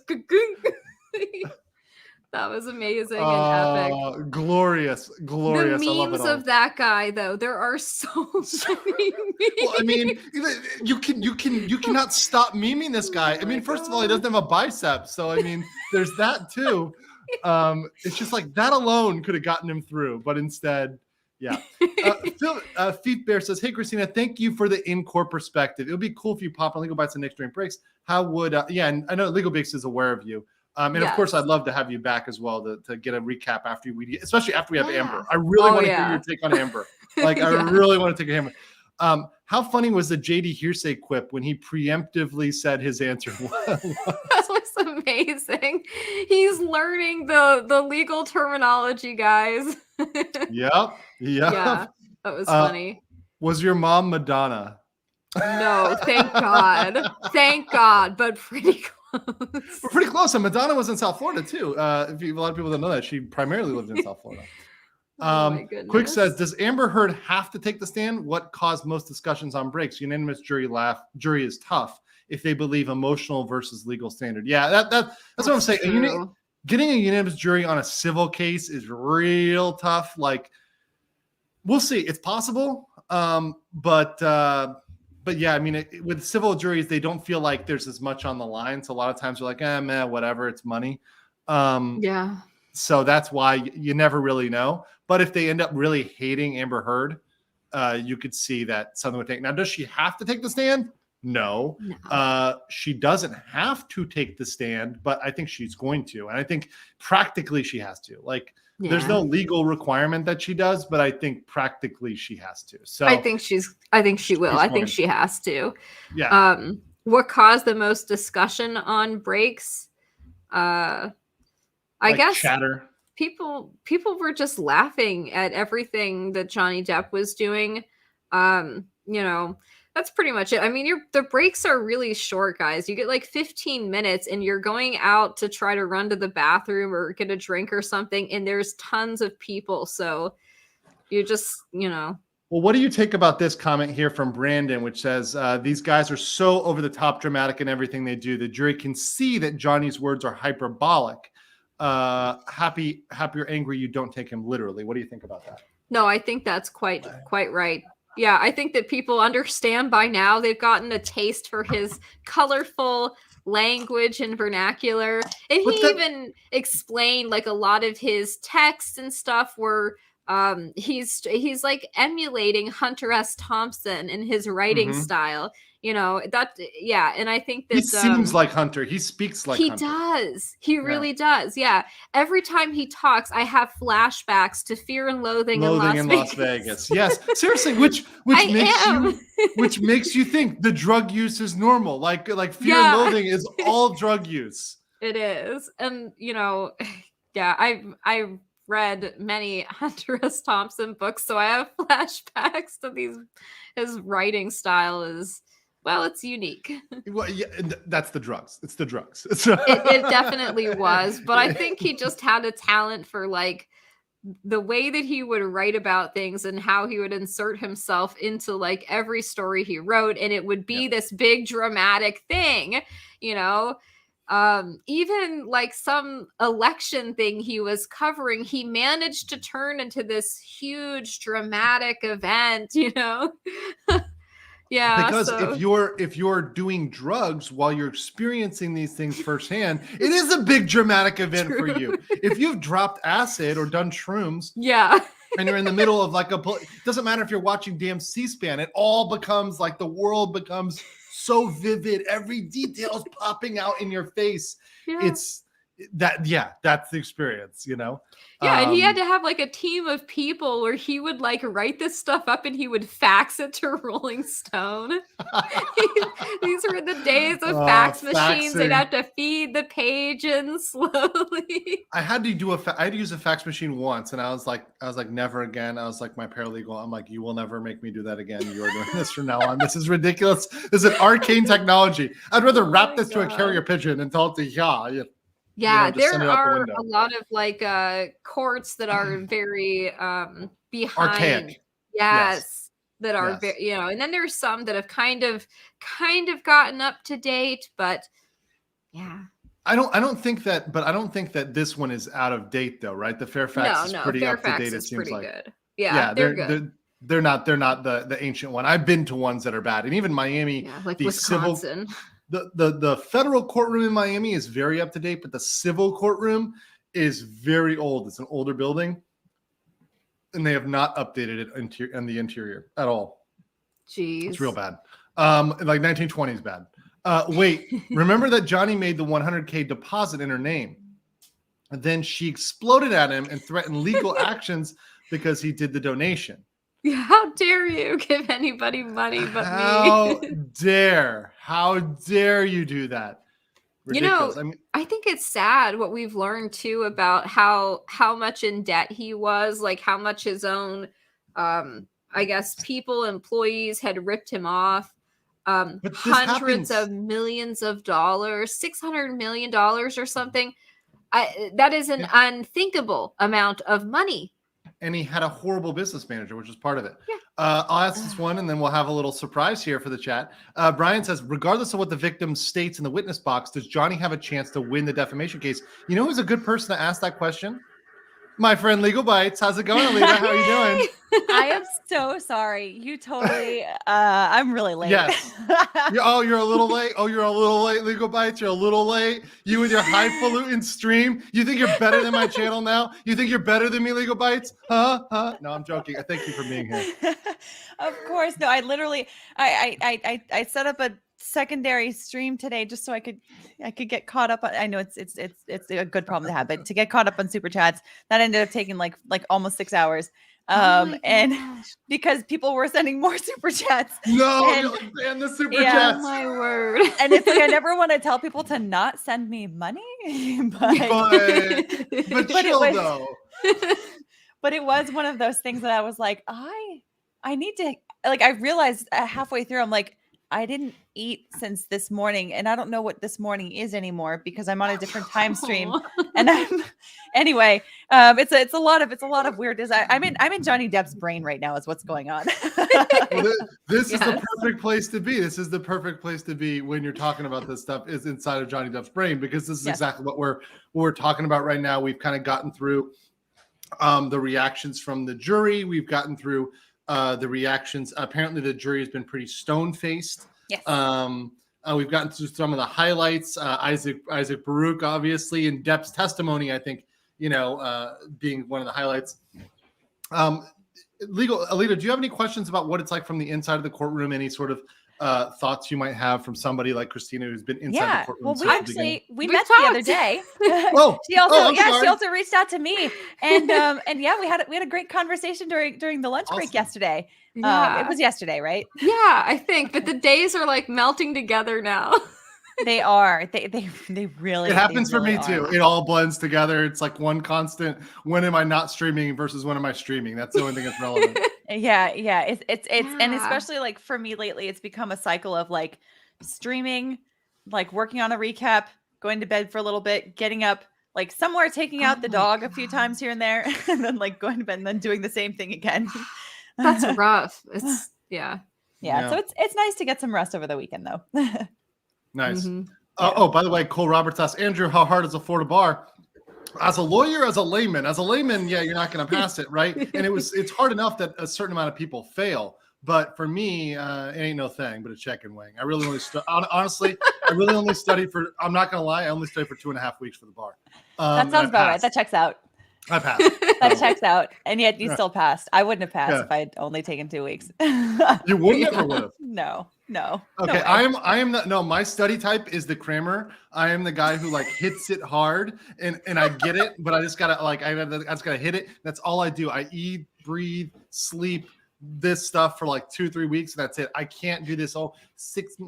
that was amazing and epic. Glorious. The memes of that guy, though, there are so many memes. Well, I mean, you cannot stop memeing this guy. I mean, first of all, he doesn't have a bicep, so I mean, there's that too. It's just like that alone could have gotten him through, but instead, yeah. Feet Bear says, "Hey Christina, thank you for the in-court perspective. It would be cool if you pop on Legal Bytes and next during breaks. How would and I know Legal Bytes is aware of you." And of course, I'd love to have you back as well to get a recap especially after we have Amber. I really want to hear your take on Amber. Like, I really want to take a hammer. How funny was the JD Hearsay quip when he preemptively said his answer was? That was amazing. He's learning the legal terminology, guys. Yep. Yeah, that was funny. Was your mom Madonna? No, thank God. Thank God, but pretty close. We're pretty close. And Madonna was in South Florida too. A lot of people don't know that. She primarily lived in South Florida. Quick says, does Amber Heard have to take the stand? What caused most discussions on breaks? Unanimous jury is tough if they believe emotional versus legal standard. Yeah, that's what I'm saying. Getting a unanimous jury on a civil case is real tough. Like, we'll see. It's possible. But yeah, I mean, with civil juries, they don't feel like there's as much on the line. So a lot of times you're like, man, whatever, it's money. Yeah. So that's why you never really know. But if they end up really hating Amber Heard, you could see that something would take. Now, does she have to take the stand? No. She doesn't have to take the stand, but I think she's going to. And I think practically she has to. Like, there's no legal requirement that she does, but I think practically she has to. So I think she will. I think she has to. Yeah. What caused the most discussion on breaks? I guess chatter. People were just laughing at everything that Johnny Depp was doing. That's pretty much it. I mean, the breaks are really short, guys. You get like 15 minutes and you're going out to try to run to the bathroom or get a drink or something, and there's tons of people. So you just, Well, what do you take about this comment here from Brandon, which says, these guys are so over the top dramatic in everything they do. The jury can see that Johnny's words are hyperbolic. Happy or angry, you don't take him literally. What do you think about that? No, I think that's quite right. Yeah, I think that people understand by now. They've gotten a taste for his colorful language and vernacular. And he even explained like a lot of his texts and stuff were he's like emulating Hunter S. Thompson in his writing style. And I think that he seems like Hunter. He speaks like Hunter. He does. He really does. Yeah. Every time he talks, I have flashbacks to Fear and Loathing in Las Vegas. Yes, seriously, which makes you think the drug use is normal. Like Fear and Loathing is all drug use. It is, and I've read many Hunter S. Thompson books, so I have flashbacks to his writing style is. Well, it's unique. Well, yeah, that's the drugs. It's the drugs. It definitely was, but I think he just had a talent for like the way that he would write about things and how he would insert himself into like every story he wrote, and it would be this big dramatic thing, even like some election thing he was covering, he managed to turn into this huge dramatic event, Yeah, because if you're doing drugs while you're experiencing these things firsthand, it is a big dramatic event for you. If you've dropped acid or done shrooms, and you're in the middle of like it doesn't matter if you're watching damn C-SPAN, it all becomes like the world becomes so vivid. Every detail is popping out in your face. It's that's the experience, and he had to have like a team of people where he would like write this stuff up and he would fax it to Rolling Stone. These were the days of fax machines. They'd have to feed the page in slowly. I had to use a fax machine once, and I was like never again. I was like my paralegal, I'm like, you will never make me do that again. You are doing this from now on. This is ridiculous. This is an arcane technology. I'd rather wrap this to a carrier pigeon and tell it to there are a lot of like courts that are very behind. Archaic. Yes. That are very, and then there's some that have kind of gotten up to date, but I don't think that this one is out of date though, right? The Fairfax is pretty up to date. It seems like good. They're good. They're not the ancient one. I've been to ones that are bad, and even Miami, like the Wisconsin. The federal courtroom in Miami is very up to date, but the civil courtroom is very old. It's an older building, and they have not updated it in the interior at all. Jeez, it's real bad. Like 1920s bad. Wait, remember that Johnny made the $100K deposit in her name, and then she exploded at him and threatened legal actions because he did the donation. How dare you give anybody money but me? How dare you do that? Ridiculous. I think it's sad what we've learned too about how much in debt he was, like how much his own employees had ripped him off. Hundreds of millions of dollars, $600 million or something. That is an unthinkable amount of money. And he had a horrible business manager, which was part of it. I'll ask this one, and then we'll have a little surprise here for the chat. Brian says, regardless of what the victim states in the witness box, does Johnny have a chance to win the defamation case? You know who's a good person to ask that question? My friend Legal Bytes. How's it going, Alita? How are you doing? I am so sorry. You totally, I'm really late. Yes. You're a little late. You're a little late, Legal Bytes. You're a little late. You with your highfalutin stream. You think you're better than my channel now? You think you're better than me, Legal Bytes? Huh? No, I'm joking. I thank you for being here. Of course. No, I literally, I set up a secondary stream today just so I could get caught up on, I know it's a good problem to have, but to get caught up on super chats that ended up taking like almost 6 hours. And because people were sending more super chats. And the super chats. Oh my word. And it's like I never want to tell people to not send me money, but it was one of those things that I was like, I need to, like, I realized halfway through, I'm like, I didn't eat since this morning, and I don't know what this morning is anymore because I'm on a different time stream. And anyway, it's a lot of weirdness. I'm in Johnny Depp's brain right now is what's going on. This is the perfect place to be. This is the perfect place to be when you're talking about this stuff, is inside of Johnny Depp's brain, because this is exactly what we're talking about right now. We've kind of gotten through the reactions from the jury. We've gotten through the reactions. Apparently the jury has been pretty stone-faced. Yes. We've gotten through some of the highlights. Isaac Baruch, obviously, in Depp's testimony, I think, being one of the highlights. Alita, do you have any questions about what it's like from the inside of the courtroom? Any sort of thoughts you might have from somebody like Christina who's been inside the courtroom? Well, we met the other day. She also reached out to me, and yeah, we had a great conversation during the lunch break yesterday. It was yesterday, right? Yeah, I think. But the days are like melting together now. They are. They really. It happens for me are. too. It all blends together. It's like one constant. When am I not streaming versus when am I streaming? That's the only thing that's relevant. Yeah. It's and especially like for me lately, it's become a cycle of like streaming, like working on a recap, going to bed for a little bit, getting up, like somewhere taking out the dog a few times here and there, and then like going to bed and then doing the same thing again. That's rough. It's yeah. So it's nice to get some rest over the weekend though. Nice. Oh, by the way, Cole Roberts asked Andrew, how hard is a Florida bar? As a lawyer, as a layman, yeah, you're not going to pass it, right? And it's hard enough that a certain amount of people fail. But for me, it ain't no thing but a chicken wing. I really only honestly, I really only studied for, I'm not going to lie, I only studied for 2.5 weeks for the bar. That sounds about right. That checks out. I passed. That checks out. And yet you still passed. I wouldn't have passed if I had only taken 2 weeks. You wouldn't have or would have? No. Okay, no I am not. No, my study type is the crammer. I am the guy who like hits it hard, and I get it, but I just gotta I just gotta hit it. That's all I do. I eat, breathe, sleep this stuff for like 2-3 weeks. And that's it. I can't do this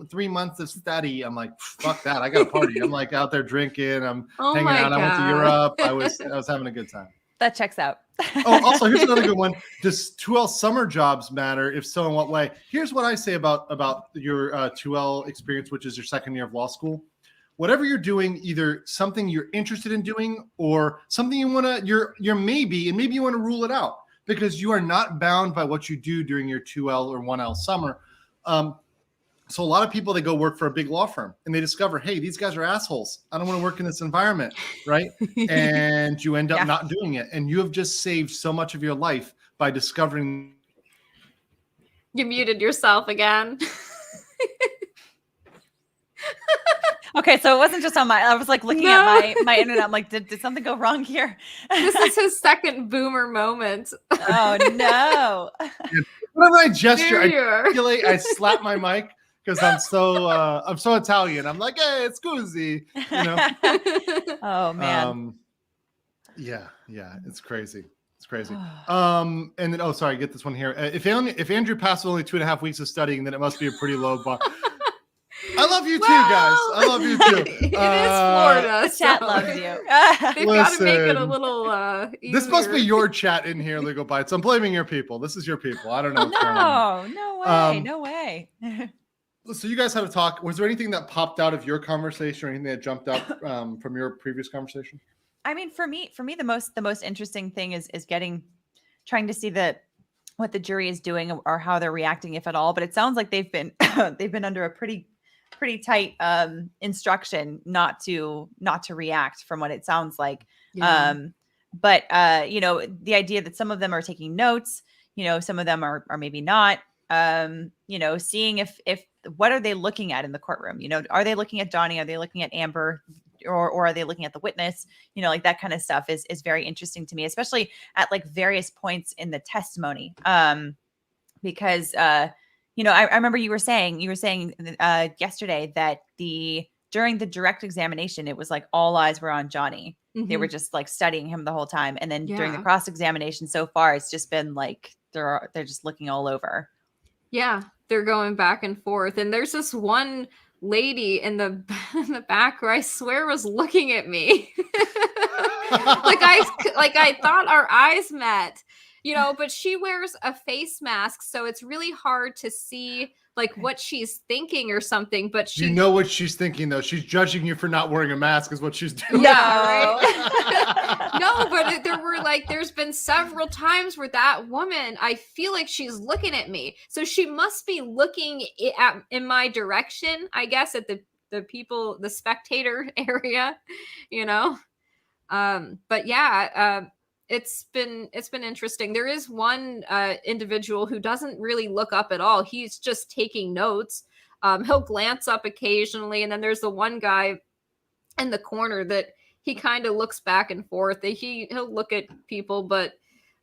3 months of study. I'm like, fuck that. I got a party. I'm like out there drinking. I'm hanging out. God. I went to Europe. I was having a good time. That checks out. Oh, also, here's another good one. Does 2L summer jobs matter? If so, in what way? Here's what I say about your 2L experience, which is your second year of law school. Whatever you're doing, either something you're interested in doing or something you want to, you're maybe you want to rule it out because you are not bound by what you do during your 2L or 1L summer. So a lot of people, they go work for a big law firm and they discover, hey, these guys are assholes. I don't want to work in this environment, right? And you end up not doing it. And you have just saved so much of your life by discovering. You muted yourself again. Okay, so it wasn't just on I was like looking at my internet. I'm like, did something go wrong here? This is his second boomer moment. Oh no. Whenever I gesture, I slap my mic. Because I'm so Italian. I'm like, hey, it's scusi, you know. Oh man. Yeah, it's crazy. It's crazy. And then sorry, get this one here. If Andrew passed only 2.5 weeks of studying, then it must be a pretty low bar. I love you too, guys. I love you too. It is Florida. The chat loves you. They've got to make it a little easier. This must be your chat in here, Legal Bytes. I'm blaming your people. This is your people. I don't know what's going on. No way. So you guys had a talk. Was there anything that popped out of your conversation or anything that jumped up from your previous conversation? I mean, for me, the most interesting thing is trying to see what the jury is doing or how they're reacting, if at all. But it sounds like they've been under a pretty tight instruction not to react, from what it sounds like. Yeah. But the idea that some of them are taking notes, some of them are maybe not. Seeing if what are they looking at in the courtroom? Are they looking at Johnny? Are they looking at Amber? Or are they looking at the witness? Like that kind of stuff is very interesting to me, especially at like various points in the testimony. Because I remember you were saying yesterday that during the direct examination, it was like all eyes were on Johnny. Mm-hmm. They were just like studying him the whole time. And then during the cross examination so far, it's just been like they're just looking all over. Yeah, they're going back and forth. And there's this one lady in the back who I swear was looking at me. I thought our eyes met, but she wears a face mask. So it's really hard to see what she's thinking or something, but she... You know what she's thinking, though. She's judging you for not wearing a mask is what she's doing. Yeah, right? No, but there's been several times where that woman, I feel like she's looking at me. So she must be looking in my direction, I guess, at the spectator area, But yeah, it's been interesting. There is one individual who doesn't really look up at all. He's just taking notes. He'll glance up occasionally. And then there's the one guy in the corner that he kind of looks back and forth. He'll look at people, but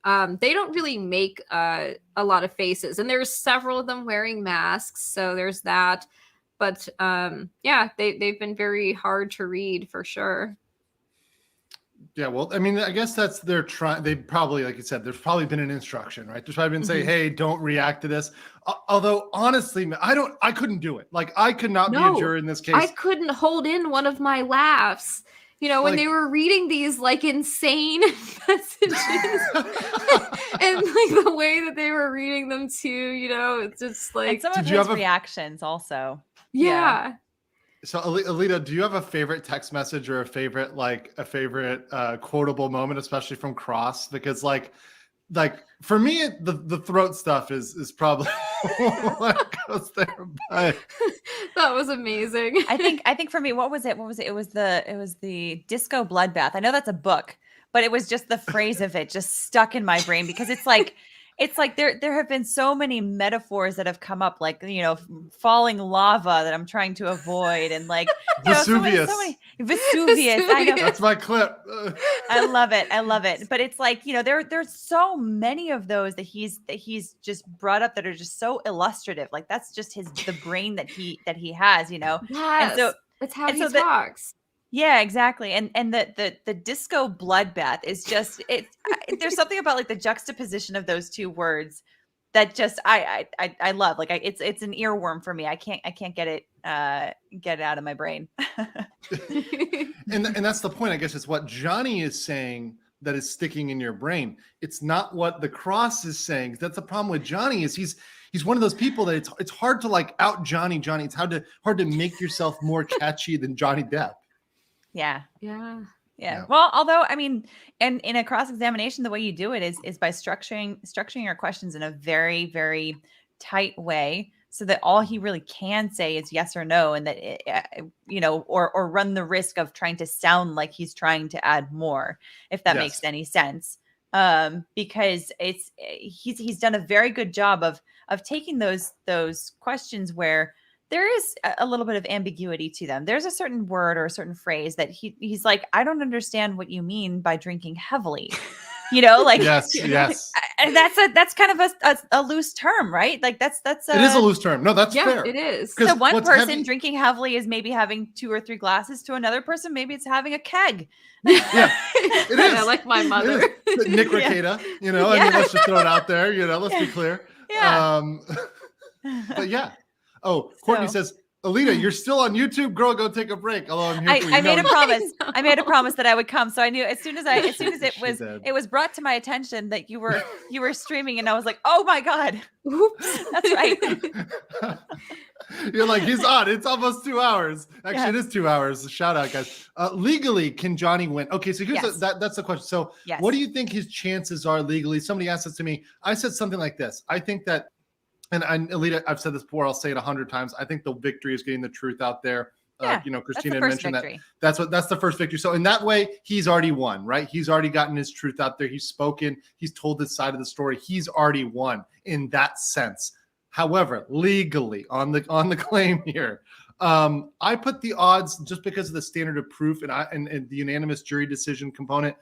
they don't really make a lot of faces, and there's several of them wearing masks, so there's that. But yeah, they've been very hard to read for sure. Yeah, well, I mean, I guess that's their try. They probably, like you said, there's probably been an instruction, right? There's probably been saying, "Hey, don't react to this." Although, honestly, I couldn't do it. Like, I could not be a juror in this case. I couldn't hold in one of my laughs. You know, when they were reading these like insane messages, and like the way that they were reading them too. You know, it's just like and some of his reactions also. Yeah. So, Alita, do you have a favorite text message or a favorite quotable moment, especially from Cross? Because like for me, the throat stuff is probably what goes there. But that was amazing. I think for me, what was it? It was the disco bloodbath. I know that's a book, but it was just the phrase of it just stuck in my brain because it's like there have been so many metaphors that have come up, like, you know, falling lava that I'm trying to avoid, and like Vesuvius. Vesuvius. I know. That's my clip. I love it. But it's like, you know, there's so many of those that he's just brought up that are just so illustrative. Like that's just the brain that he has, you know. Yes, and so it's how he talks. Yeah, exactly. And the disco bloodbath is just there's something about like the juxtaposition of those two words that just I love. Like it's an earworm for me. I can't get it out of my brain. and that's the point, I guess. It's what Johnny is saying that is sticking in your brain. It's not what the Cross is saying. That's the problem with Johnny is he's one of those people that it's hard to like out Johnny. It's hard to make yourself more catchy than Johnny Depp. Yeah. Yeah. Well, although, I mean, and in a cross-examination, the way you do it is by structuring your questions in a very, very tight way so that all he really can say is yes or no. And that, you know, or run the risk of trying to sound like he's trying to add more, if that makes any sense. Because he's done a very good job of taking those questions where there is a little bit of ambiguity to them. There's a certain word or a certain phrase that he's like, I don't understand what you mean by drinking heavily. You know, like yes. And that's kind of a loose term, right? Like that's it is a loose term. No, that's fair. It is. So one person drinking heavily is maybe having 2 or 3 glasses. To another person, maybe it's having a keg. Yeah, it is. I like my mother. Nick Ricada, you know, I mean, let's just throw it out there, you know, let's be clear. Yeah. But yeah. Oh, Courtney says, Alita, you're still on YouTube, girl. Go take a break. Although I'm here for you. I made a promise. I made a promise that I would come. So I knew as soon as it was brought to my attention that you were streaming, and I was like, oh my god, oops, that's right. You're like, he's on. It's almost 2 hours. Actually, it is 2 hours. Shout out, guys. Legally, can Johnny win? Okay, so here's that's the question. So, what do you think his chances are legally? Somebody asked this to me. I said something like this. I think that. And Alita, I've said this before, I'll say it 100 times. I think the victory is getting the truth out there. You know, Christina had mentioned victory. That's the first victory. So in that way, he's already won, right? He's already gotten his truth out there. He's spoken. He's told his side of the story. He's already won in that sense. However, legally on the claim here, I put the odds just because of the standard of proof and the unanimous jury decision component.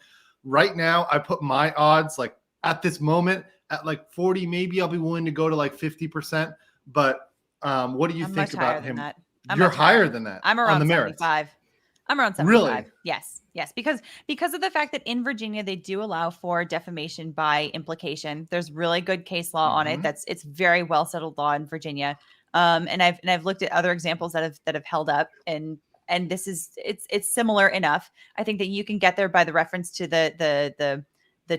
Right now, I put my odds like at this moment at like 40, maybe I'll be willing to go to like 50%. But what do you think about him? You're higher than that. I'm around 75. I'm around 75. Really? Yes. Because of the fact that in Virginia, they do allow for defamation by implication. There's really good case law on it. It's very well settled law in Virginia. And I've looked at other examples that have held up, and this is, it's similar enough. I think that you can get there by the reference to the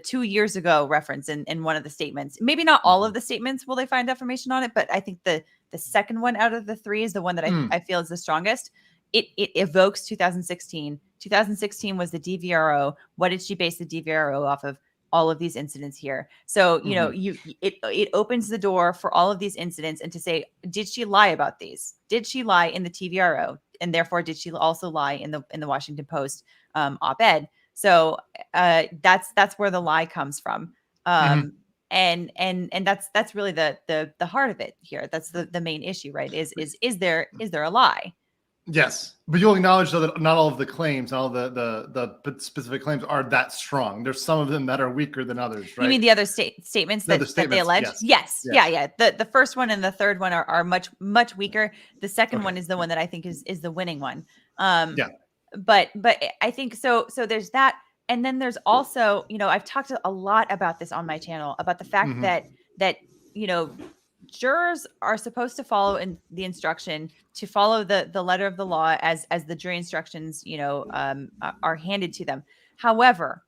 2 years ago reference in one of the statements. Maybe not all of the statements will they find defamation on it, but I think the second one out of the 3 is the one that I feel is the strongest. It evokes 2016. 2016 was the DVRO. What did she base the DVRO off of? All of these incidents here. So, you know, it opens the door for all of these incidents and to say, did she lie about these? Did she lie in the TVRO? And therefore, did she also lie in the Washington Post op-ed? So that's where the lie comes from, and that's really the heart of it here. That's the main issue, right? Is there a lie? Yes, but you'll acknowledge though that not all of the claims, all the specific claims are that strong. There's some of them that are weaker than others, right? You mean the other statements that they allege? Yes. Yeah. The first one and the third one are much weaker. The second one is the one that I think is the winning one. But I think so there's that, and then there's also, I've talked a lot about this on my channel about the fact that jurors are supposed to follow in the instruction to follow the letter of the law as the jury instructions, are handed to them. However,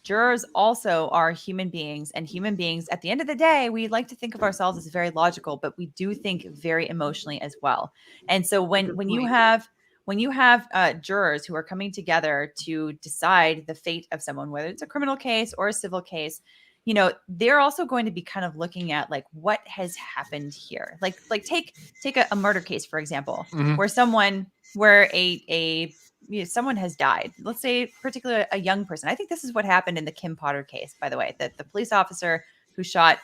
jurors also are human beings, and human beings at the end of the day, we like to think of ourselves as very logical, but we do think very emotionally as well. And so when you have jurors who are coming together to decide the fate of someone, whether it's a criminal case or a civil case, they're also going to be kind of looking at like what has happened here. Like take a murder case, for example, where someone has died. Let's say particularly a young person. I think this is what happened in the Kim Potter case, by the way, that the police officer who shot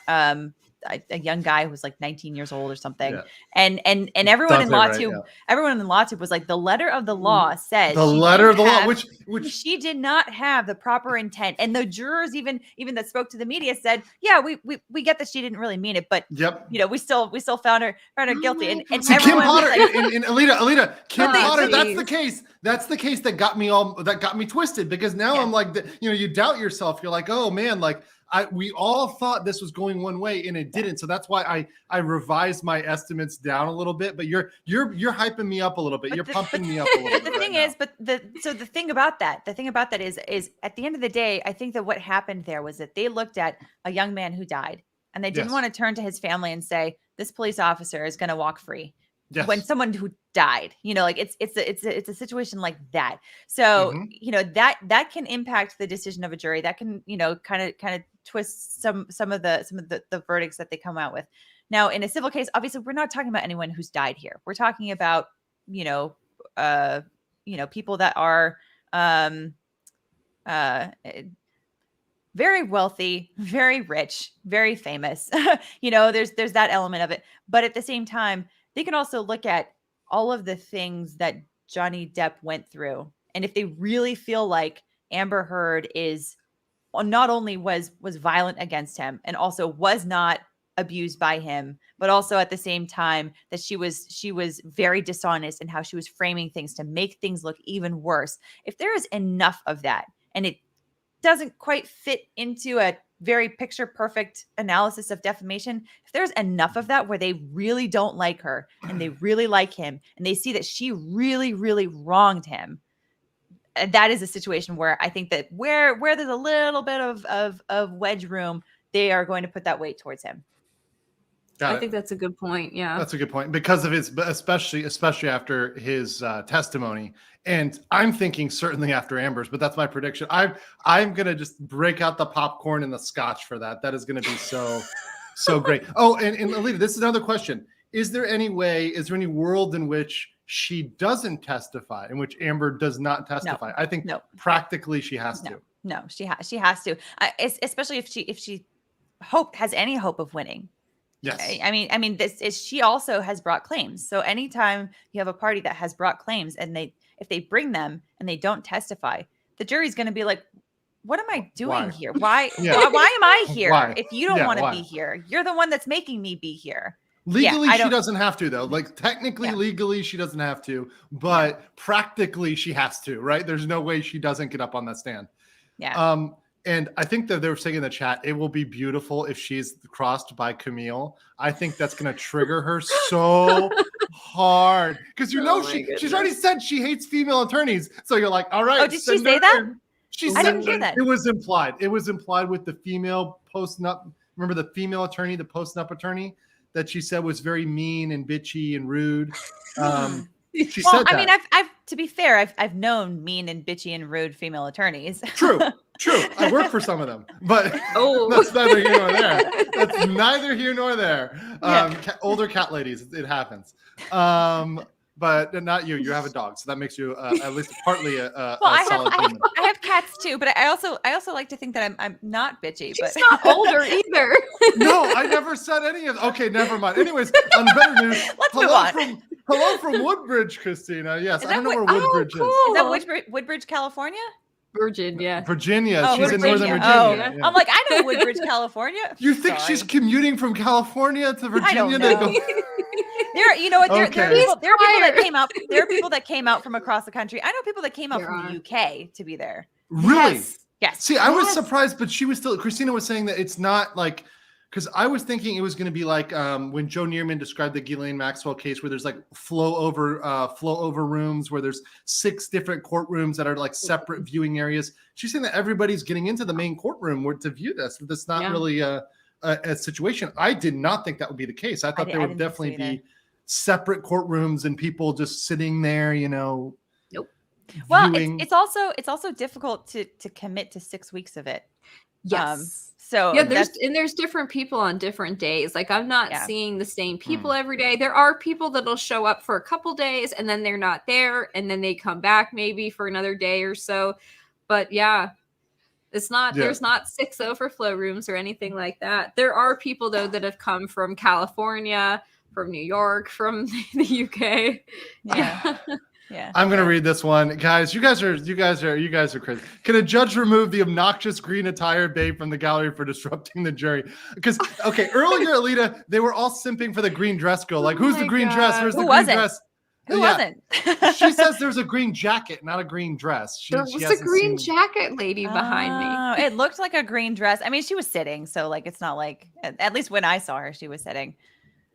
a young guy who was like 19 years old or something. And everyone in law tube, everyone in law tube was like, the letter of the law says the letter of the law, which she did not have the proper intent. And the jurors even that spoke to the media said, yeah, we get that she didn't really mean it, but we still found her guilty. And see, Kim Potter and Alita, Kim Potter, that's the case that got me twisted, because now I'm like, you doubt yourself. You're like, oh man, like we all thought this was going one way and it didn't. So that's why I revised my estimates down a little bit, but you're hyping me up a little bit. You're pumping me up a little bit. The thing is, the thing about that is at the end of the day, I think that what happened there was that they looked at a young man who died and they didn't want to turn to his family and say, this police officer is going to walk free. Yes. When someone who died, like it's a situation like that. So, that can impact the decision of a jury. That can, kind of twist some of the verdicts that they come out with. Now, in a civil case, obviously, we're not talking about anyone who's died here. We're talking about, people that are very wealthy, very rich, very famous. There's that element of it. But at the same time, they can also look at all of the things that Johnny Depp went through. And if they really feel like Amber Heard not only was violent against him and also was not abused by him, but also at the same time that she was very dishonest in how she was framing things to make things look even worse. If there is enough of that and it doesn't quite fit into a very picture perfect analysis of defamation, if there's enough of that where they really don't like her and they really like him and they see that she really, really wronged him, that is a situation where I think that where there's a little bit of wedge room, they are going to put that weight towards him. I think that's a good point. Yeah, that's a good point because of his, especially after his testimony. And I'm thinking certainly after Amber's, but that's my prediction. I'm gonna just break out the popcorn and the scotch for that. That is gonna be so great. Oh, and Alita, this is another question. Is there any world in which she doesn't testify, in which Amber does not testify? I think practically she has to. No, she has to, especially if she has any hope of winning. Yes. I mean, she also has brought claims. So anytime you have a party that has brought claims and if they bring them and they don't testify, the jury's going to be like, what am I doing here? Why am I here? If you don't want to be here, you're the one that's making me be here. Legally, she doesn't have to, though. Like technically, legally, she doesn't have to, but practically she has to, right? There's no way she doesn't get up on that stand. Yeah. And I think that they were saying in the chat, it will be beautiful if she's crossed by Camille. I think that's going to trigger her so hard because she's already said she hates female attorneys. So you're like, all right. Oh, did she say that? I didn't hear that. It was implied. It was implied with the female posting up. Remember the female attorney, the posting up attorney that she said was very mean and bitchy and rude. She said that. I mean, I've to be fair, I've known mean and bitchy and rude female attorneys. True. I work for some of them, but that's neither here nor there. That's neither here nor there. Older cat ladies, it happens. But not you. You have a dog, so that makes you at least partly a solid human. I have cats too, but I also like to think that I'm not bitchy. She's not older either. No, I never said any of. Okay, never mind. Anyways, on better news, let's move on. Hello from Woodbridge, Christina. Yes, I don't know where Woodbridge is. Is that Woodbridge, California? Virginia. Virginia. Oh, she's in Northern Virginia. Oh, yeah. I'm like, I know Woodbridge, California. You think she's commuting from California to Virginia? I don't know. You know what? There are people that came out. There are people that came out from across the country. I know people that came out from the UK to be there. Really? Yes. See, I was surprised, but Christina was saying that it's not like, because I was thinking it was going to be like when Joe Neerman described the Ghislaine Maxwell case, where there's like flow over rooms, where there's 6 different courtrooms that are like separate viewing areas. She's saying that everybody's getting into the main courtroom to view this. That's not really a situation. I did not think that would be the case. I thought there would definitely be separate courtrooms and people just sitting there, Nope. Well, it's also difficult to commit to 6 weeks of it. Yes. So there's different people on different days. Like I'm not seeing the same people every day. There are people that'll show up for a couple days and then they're not there and then they come back maybe for another day or so. But it's not there's not 6 overflow rooms or anything like that. There are people though that have come from California, from New York, from the UK. Yeah. I'm gonna read this one, guys. You guys are crazy. Can a judge remove the obnoxious green attire babe from the gallery for disrupting the jury? Because earlier, Alita, they were all simping for the green dress girl. Like, who's the green dress? Where's the green dress? Who wasn't? She says there's a green jacket, not a green dress. There was a green jacket lady behind me. It looked like a green dress. I mean, she was sitting, so like it's not like, at least when I saw her, she was sitting.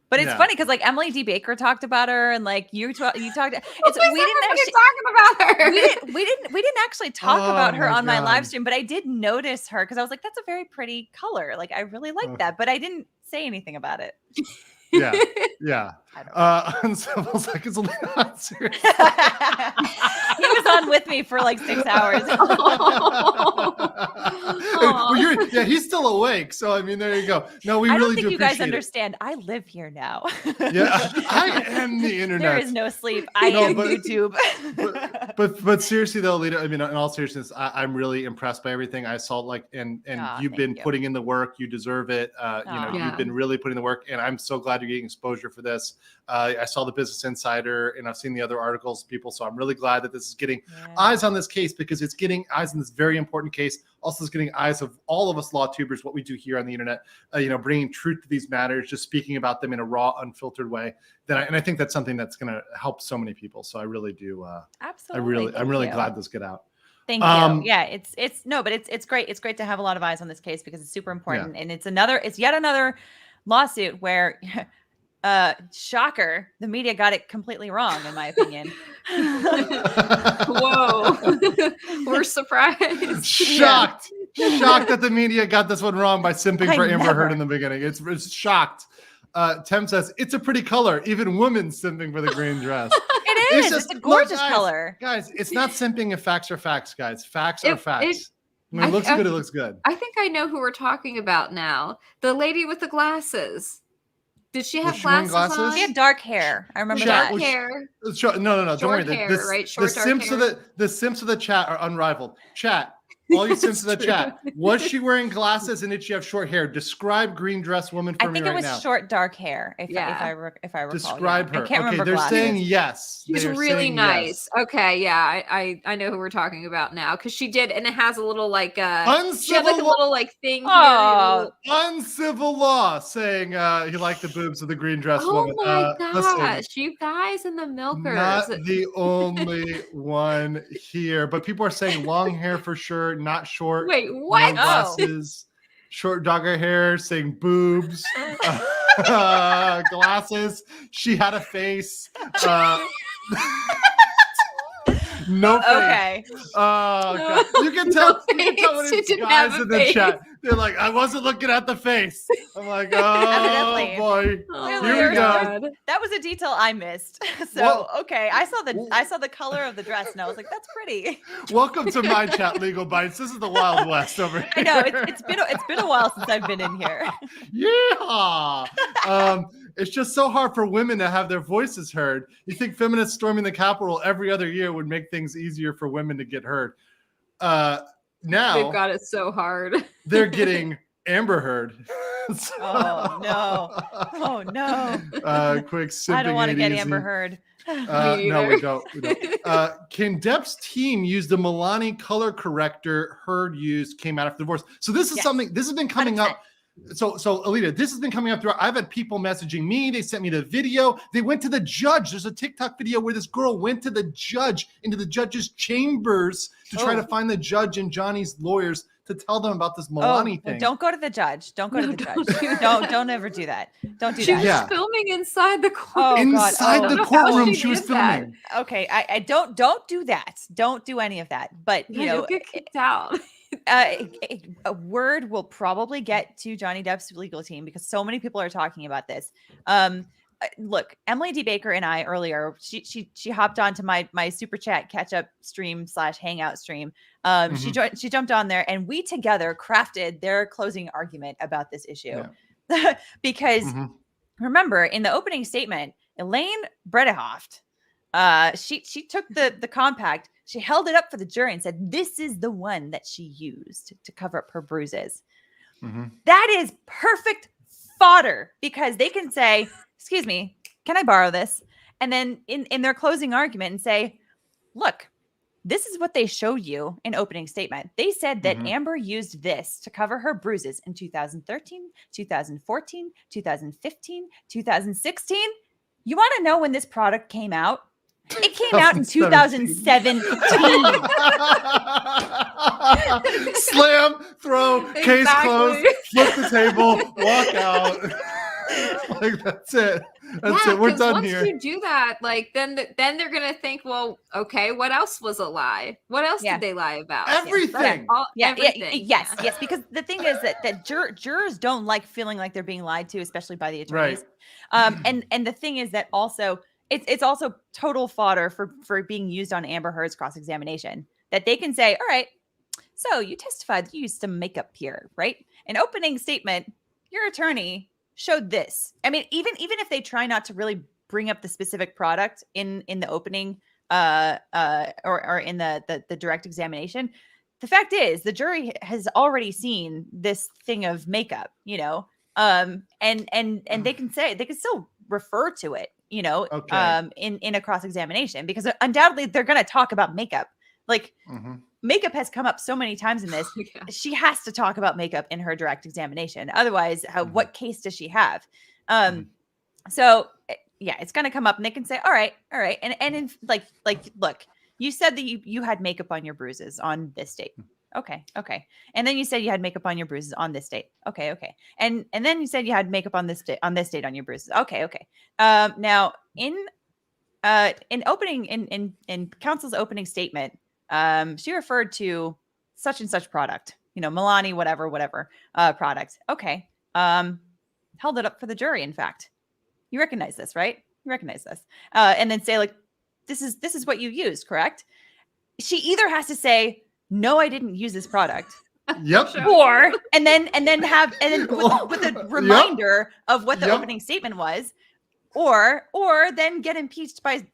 But it's funny because like Emily D. Baker talked about her, and like you talked. We didn't actually talking about her. We didn't actually talk about her on my live stream, but I did notice her because I was like, that's a very pretty color. Like I really like that, but I didn't say anything about it. Yeah. Uncivil's like, it's a little not serious. He was on with me for like 6 hours. He's still awake. So I mean, there you go. No, I don't think you guys understand. I live here now. I am the internet. There is no sleep. I am YouTube. but seriously though, Lita, I mean, in all seriousness, I'm really impressed by everything I saw. Like, and you've been putting in the work. You deserve it. You've been really putting the work, and I'm so glad you're getting exposure for this. I saw the Business Insider and I've seen the other articles, people. So I'm really glad that this is getting eyes on this case, because it's getting eyes on this very important case. Also, it's getting eyes of all of us law tubers, what we do here on the internet, bringing truth to these matters, just speaking about them in a raw, unfiltered way. And I think that's something that's going to help so many people. So I really do. Absolutely. I'm really glad this get out. Thank you. Yeah, it's great. It's great to have a lot of eyes on this case because it's super important. And it's yet another lawsuit where shocker, the media got it completely wrong, in my opinion. Whoa. We're surprised. Shocked that the media got this one wrong by simping for Amber Heard in the beginning. It's shocked. Tem says it's a pretty color, even women simping for the green dress. It is. It's a gorgeous color. Guys, it's not simping if facts are facts, guys. Facts are facts. When it looks good, it looks good. I think I know who we're talking about now. The lady with the glasses. Did she have glasses on? She had dark hair. I remember dark hair. No. Don't worry. The simps of the chat are unrivaled. Chat. All you simps of the chat. Was she wearing glasses and did she have short hair? Describe green dress woman for me right now. I think it was short, dark hair. If I recall. Describe her. I can't remember. They're saying yes. She's really nice. Yes. Okay, yeah, I know who we're talking about now because she did, and it has a little like she had like a little like thing. Uncivil law saying he liked the boobs of the green dress woman. Oh my gosh, you guys in the milkers. Not the only one here, but people are saying long hair for sure. Not short. Wait, what? No glasses. Short dogger hair, saying boobs. Glasses. She had a face. No face. Okay. God. You can tell when it's guys in the chat. They're like, I wasn't looking at the face. I'm like, oh boy. Here we go. That was a detail I missed. So okay, I saw the color of the dress and I was like, that's pretty. Welcome to my chat, Legal Bytes. This is the Wild West over here. I know it's been a while since I've been in here. Yeah. It's just so hard for women to have their voices heard. You think feminists storming the Capitol every other year would make things easier for women to get heard? Now they've got it so hard. They're getting Amber Heard. Oh no. Quick sipping. I don't want to get Amber Heard. No, we don't. Can Depp's team use the Milani color corrector Heard used came out after divorce? So this is something, this has been coming 100%. Up. So Alita, this has been coming up throughout. I've had people messaging me. They sent me the video. They went to the judge. There's a TikTok video where this girl went to the judge, into the judge's chambers to try to find the judge and Johnny's lawyers to tell them about this Milani thing. Don't go to the judge. Don't go to the judge. Don't ever do that. Don't do that. She was filming inside the courtroom. Inside the courtroom, she was filming. Okay, I don't do that. Don't do any of that. But you'll get kicked out. A word will probably get to Johnny Depp's legal team because so many people are talking about this. Look, Emily D. Baker and I earlier, she hopped onto my super chat catch up stream / hangout stream. She jumped on there and we together crafted their closing argument about this issue. Yeah. Because remember, in the opening statement, Elaine Bredehoft, she took the compact, she held it up for the jury and said, this is the one that she used to cover up her bruises. That is perfect fodder because they can say, excuse me, can I borrow this? And then in their closing argument and say, look, this is what they showed you in opening statement. They said that Amber used this to cover her bruises in 2013, 2014, 2015, 2016. You want to know when this product came out? It came out in 2017. Slam, throw, case closed, flip the table, walk out. Like that's it. That's it. We're done here. Once you do that, like then they're gonna think, well, okay, what else was a lie? What else did they lie about? Everything. Everything. Yes. Because the thing is that jurors don't like feeling like they're being lied to, especially by the attorneys. Right. And the thing is that also it's also total fodder for being used on Amber Heard's cross-examination. That they can say, all right, so you testified that you used some makeup here, right? An opening statement, your attorney showed this. I mean, even if they try not to really bring up the specific product in the opening or in the direct examination, the fact is the jury has already seen this thing of makeup, and they can still refer to it, in a cross-examination because undoubtedly they're going to talk about makeup. Like makeup has come up so many times in this. She has to talk about makeup in her direct examination. Otherwise, what case does she have? So yeah, it's going to come up and they can say, all right. And in look, you said that you had makeup on your bruises on this date. Okay. And then you said you had makeup on your bruises on this date. Okay. And then you said you had makeup on this date on your bruises. Okay. Now in opening in counsel's opening statement, she referred to such and such product, Milani, whatever product. Okay. Held it up for the jury. In fact, you recognize this, right? You recognize this. And then say like, this is what you used, correct? She either has to say, no, I didn't use this product. Yep. Or, and then with a reminder of what the opening statement was. Or then get impeached by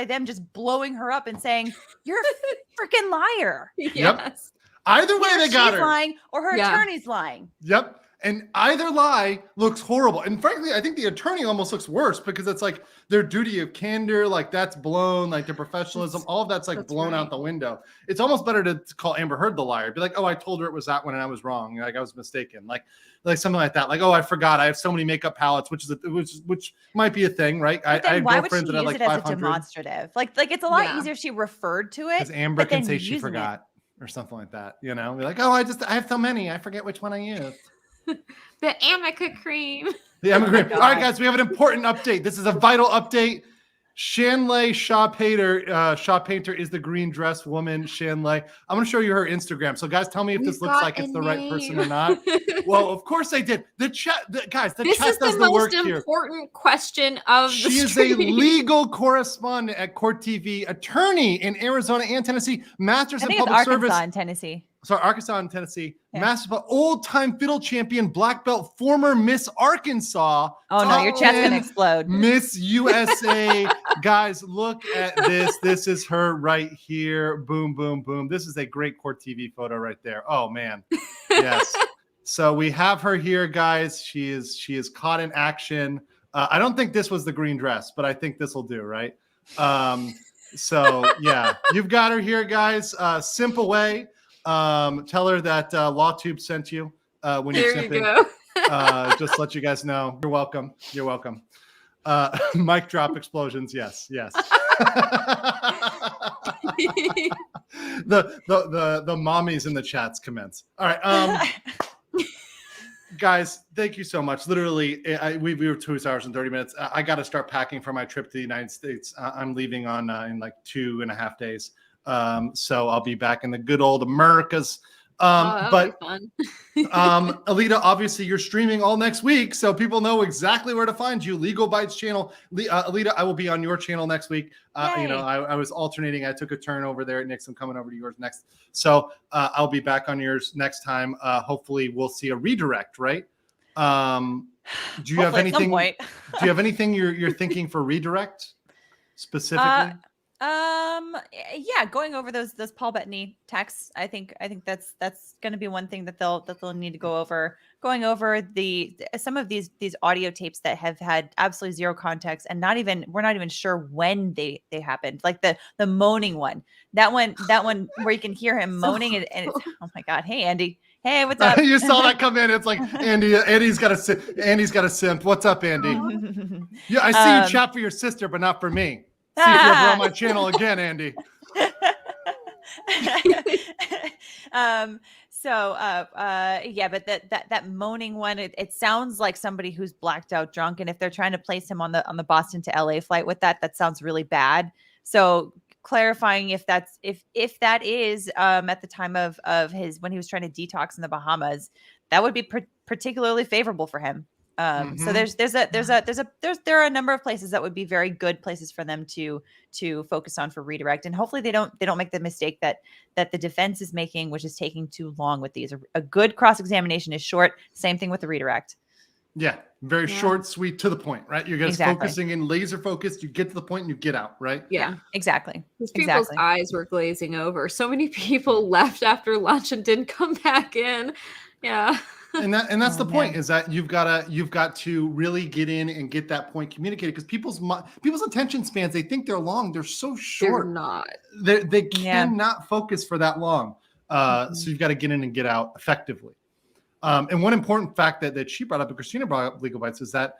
them just blowing her up and saying, you're a freaking liar. Yes. Either way, they got her. She's lying or her attorney's lying. Yep. And either lie looks horrible. And frankly, I think the attorney almost looks worse because it's like their duty of candor, like that's blown, like their professionalism, all of that's blown out the window. It's almost better to call Amber Heard the liar. Be like, oh, I told her it was that one and I was wrong. Like I was mistaken. Like something like that. Like, oh, I forgot. I have so many makeup palettes, which might be a thing, right? I have girlfriends that have like 500. As a demonstrative? Like it's a lot easier if she referred to it. Because Amber can say she forgot or something like that. Be like, oh, I have so many. I forget which one I used. The Amica cream. The Amica cream. All right, guys, we have an important update. This is a vital update. Shanley Shaw Painter is the green dress woman, Shanley. I'm going to show you her Instagram. So, guys, tell me if this looks like it's the right person or not. Well, of course I did. The chat does the work here. This is the most important question of the stream. She is a legal correspondent at Court TV, attorney in Arizona and Tennessee, master's in public service. Arkansas and Tennessee. Sorry, Arkansas and Tennessee. Yeah. Master old-time fiddle champion, black belt, former Miss Arkansas. Oh, no, your chat's going to explode. Miss USA. Guys, look at this. This is her right here. Boom, boom, boom. This is a great Court TV photo right there. Oh, man. Yes. So we have her here, guys. She is caught in action. I don't think this was the green dress, but I think this will do, right? So yeah, you've got her here, guys. Simple way. Tell her that LawTube sent you when you're There simping. you go. Just let you guys know. You're welcome. You're welcome. Mic drop explosions. Yes. The mommies in the chats commence. All right. Guys, thank you so much. Literally, we were 2 hours and 30 minutes. I got to start packing for my trip to the United States. I'm leaving on in like 2.5 days. So I'll be back in the good old Americas. But Alita, obviously you're streaming all next week, so people know exactly where to find you. Legal Bytes channel. Alita, I will be on your channel next week. I was alternating. I took a turn over there at Nick's. I'm coming over to yours next. So I'll be back on yours next time. Hopefully we'll see a redirect, right? Do you have anything? Do you have anything you're thinking for redirect specifically? Yeah, going over those Paul Bettany texts, I think that's going to be one thing that they'll need to go over. Going over some of these audio tapes that have had absolutely zero context, and we're not even sure when they happened. Like the moaning one, that one where you can hear him moaning, and it's, oh my God, hey Andy, hey, what's up? You saw that come in. It's like Andy's got a simp. What's up, Andy? Yeah, I see you chat for your sister, but not for me. See if you're ever on my channel again, Andy. Yeah, but that moaning one, it sounds like somebody who's blacked out drunk, and if they're trying to place him on the Boston to LA flight with that sounds really bad. So clarifying if that is at the time of when he was trying to detox in the Bahamas, that would be particularly favorable for him. So there are a number of places that would be very good places for them to focus on for redirect, and hopefully they don't make the mistake that the defense is making, which is taking too long with these. A good cross-examination is short. Same thing with the redirect. Yeah, very short, sweet, to the point, right? You're guys focusing in, laser focused. You get to the point and you get out, right? Yeah, exactly. People's eyes were glazing over. So many people left after lunch and didn't come back in. Yeah. And that's the point, is that you've got to really get in and get that point communicated, because people's attention spans, they think they're long, they're so short. They're not. They cannot focus for that long. So you've got to get in and get out effectively. And one important fact that she brought up, and Christina brought up, Legal Bytes, is that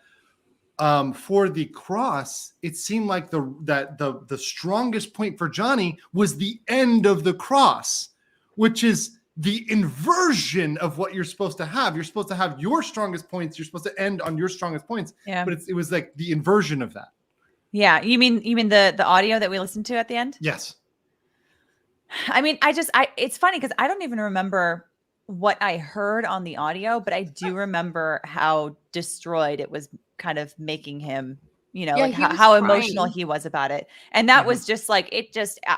for the cross, it seemed like the strongest point for Johnny was the end of the cross, which is the inversion of what you're supposed to have. You're supposed to have your strongest points. You're supposed to end on your strongest points. Yeah. But it was like the inversion of that. Yeah. You mean the audio that we listened to at the end? Yes. I mean, it's funny because I don't even remember what I heard on the audio, but I do remember how destroyed it was kind of making him, like how emotional he was about it. And that was just like,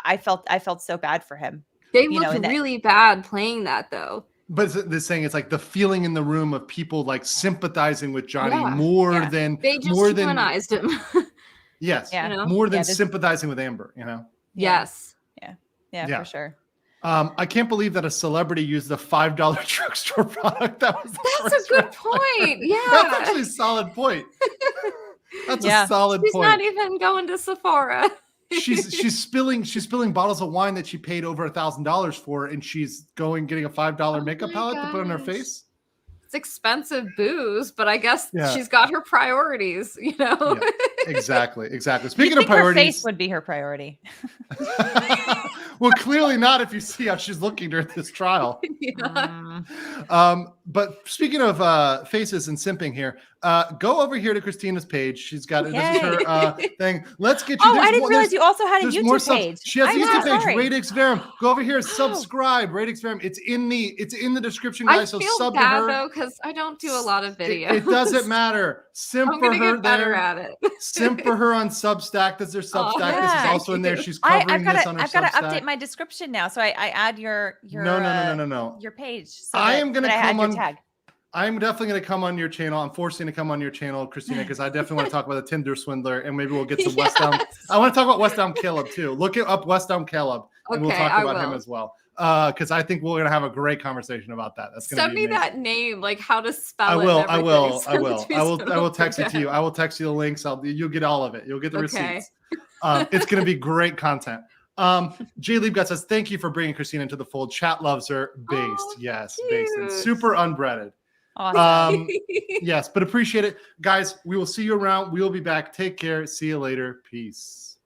I felt so bad for him. They looked really bad playing that, though. But this thing, it's like the feeling in the room of people like sympathizing with Johnny more than they just humanized him. Yes, more than sympathizing with Amber. Yes. Yeah, for sure. I can't believe that a celebrity used the $5 drugstore product. That's a good point. Yeah, that's actually a solid point. That's a solid point. She's not even going to Sephora. she's spilling bottles of wine that she paid over $1,000 for, and she's getting a $5 makeup palette to put on her face. It's expensive booze, but I guess she's got her priorities, Yeah, exactly. Speaking of priorities, her face would be her priority. Well, clearly not if you see how she's looking during this trial. But speaking of faces and simping here, go over here to Christina's page. She's got this is her thing. Let's get you. I didn't realize you also had a YouTube page. She has a YouTube page. Radix Verum. Go over here, subscribe. Radix Verum. It's in the description, guys. So sub to her. I feel bad though, because I don't do a lot of videos. It doesn't matter. Simp I'm for gonna her get better there. at it. Simp for her on Substack. That's their Substack. This is also in there. She's covering this on her Substack. I've got to update my description now, so I add your no. your page. So I am going to come on. Tag. I'm definitely going to come on your channel. I'm forcing to come on your channel, Christina, because I definitely want to talk about the Tinder swindler, and maybe we'll get to West Elm. I want to talk about West Elm Caleb too. Look up West Elm Caleb, and we'll talk about him as well. Because I think we're going to have a great conversation about that. That's going to be amazing. Send me that name, like how to spell it. I will text it to you. it. I will text you the links. You'll get all of it. You'll get the receipts. It's going to be great content. Jay Liebgott says, thank you for bringing Christina into the fold. Chat loves her. Based. Yes, based. And super unbreaded. Awesome. Yes, but appreciate it. Guys, we will see you around. We will be back. Take care. See you later. Peace.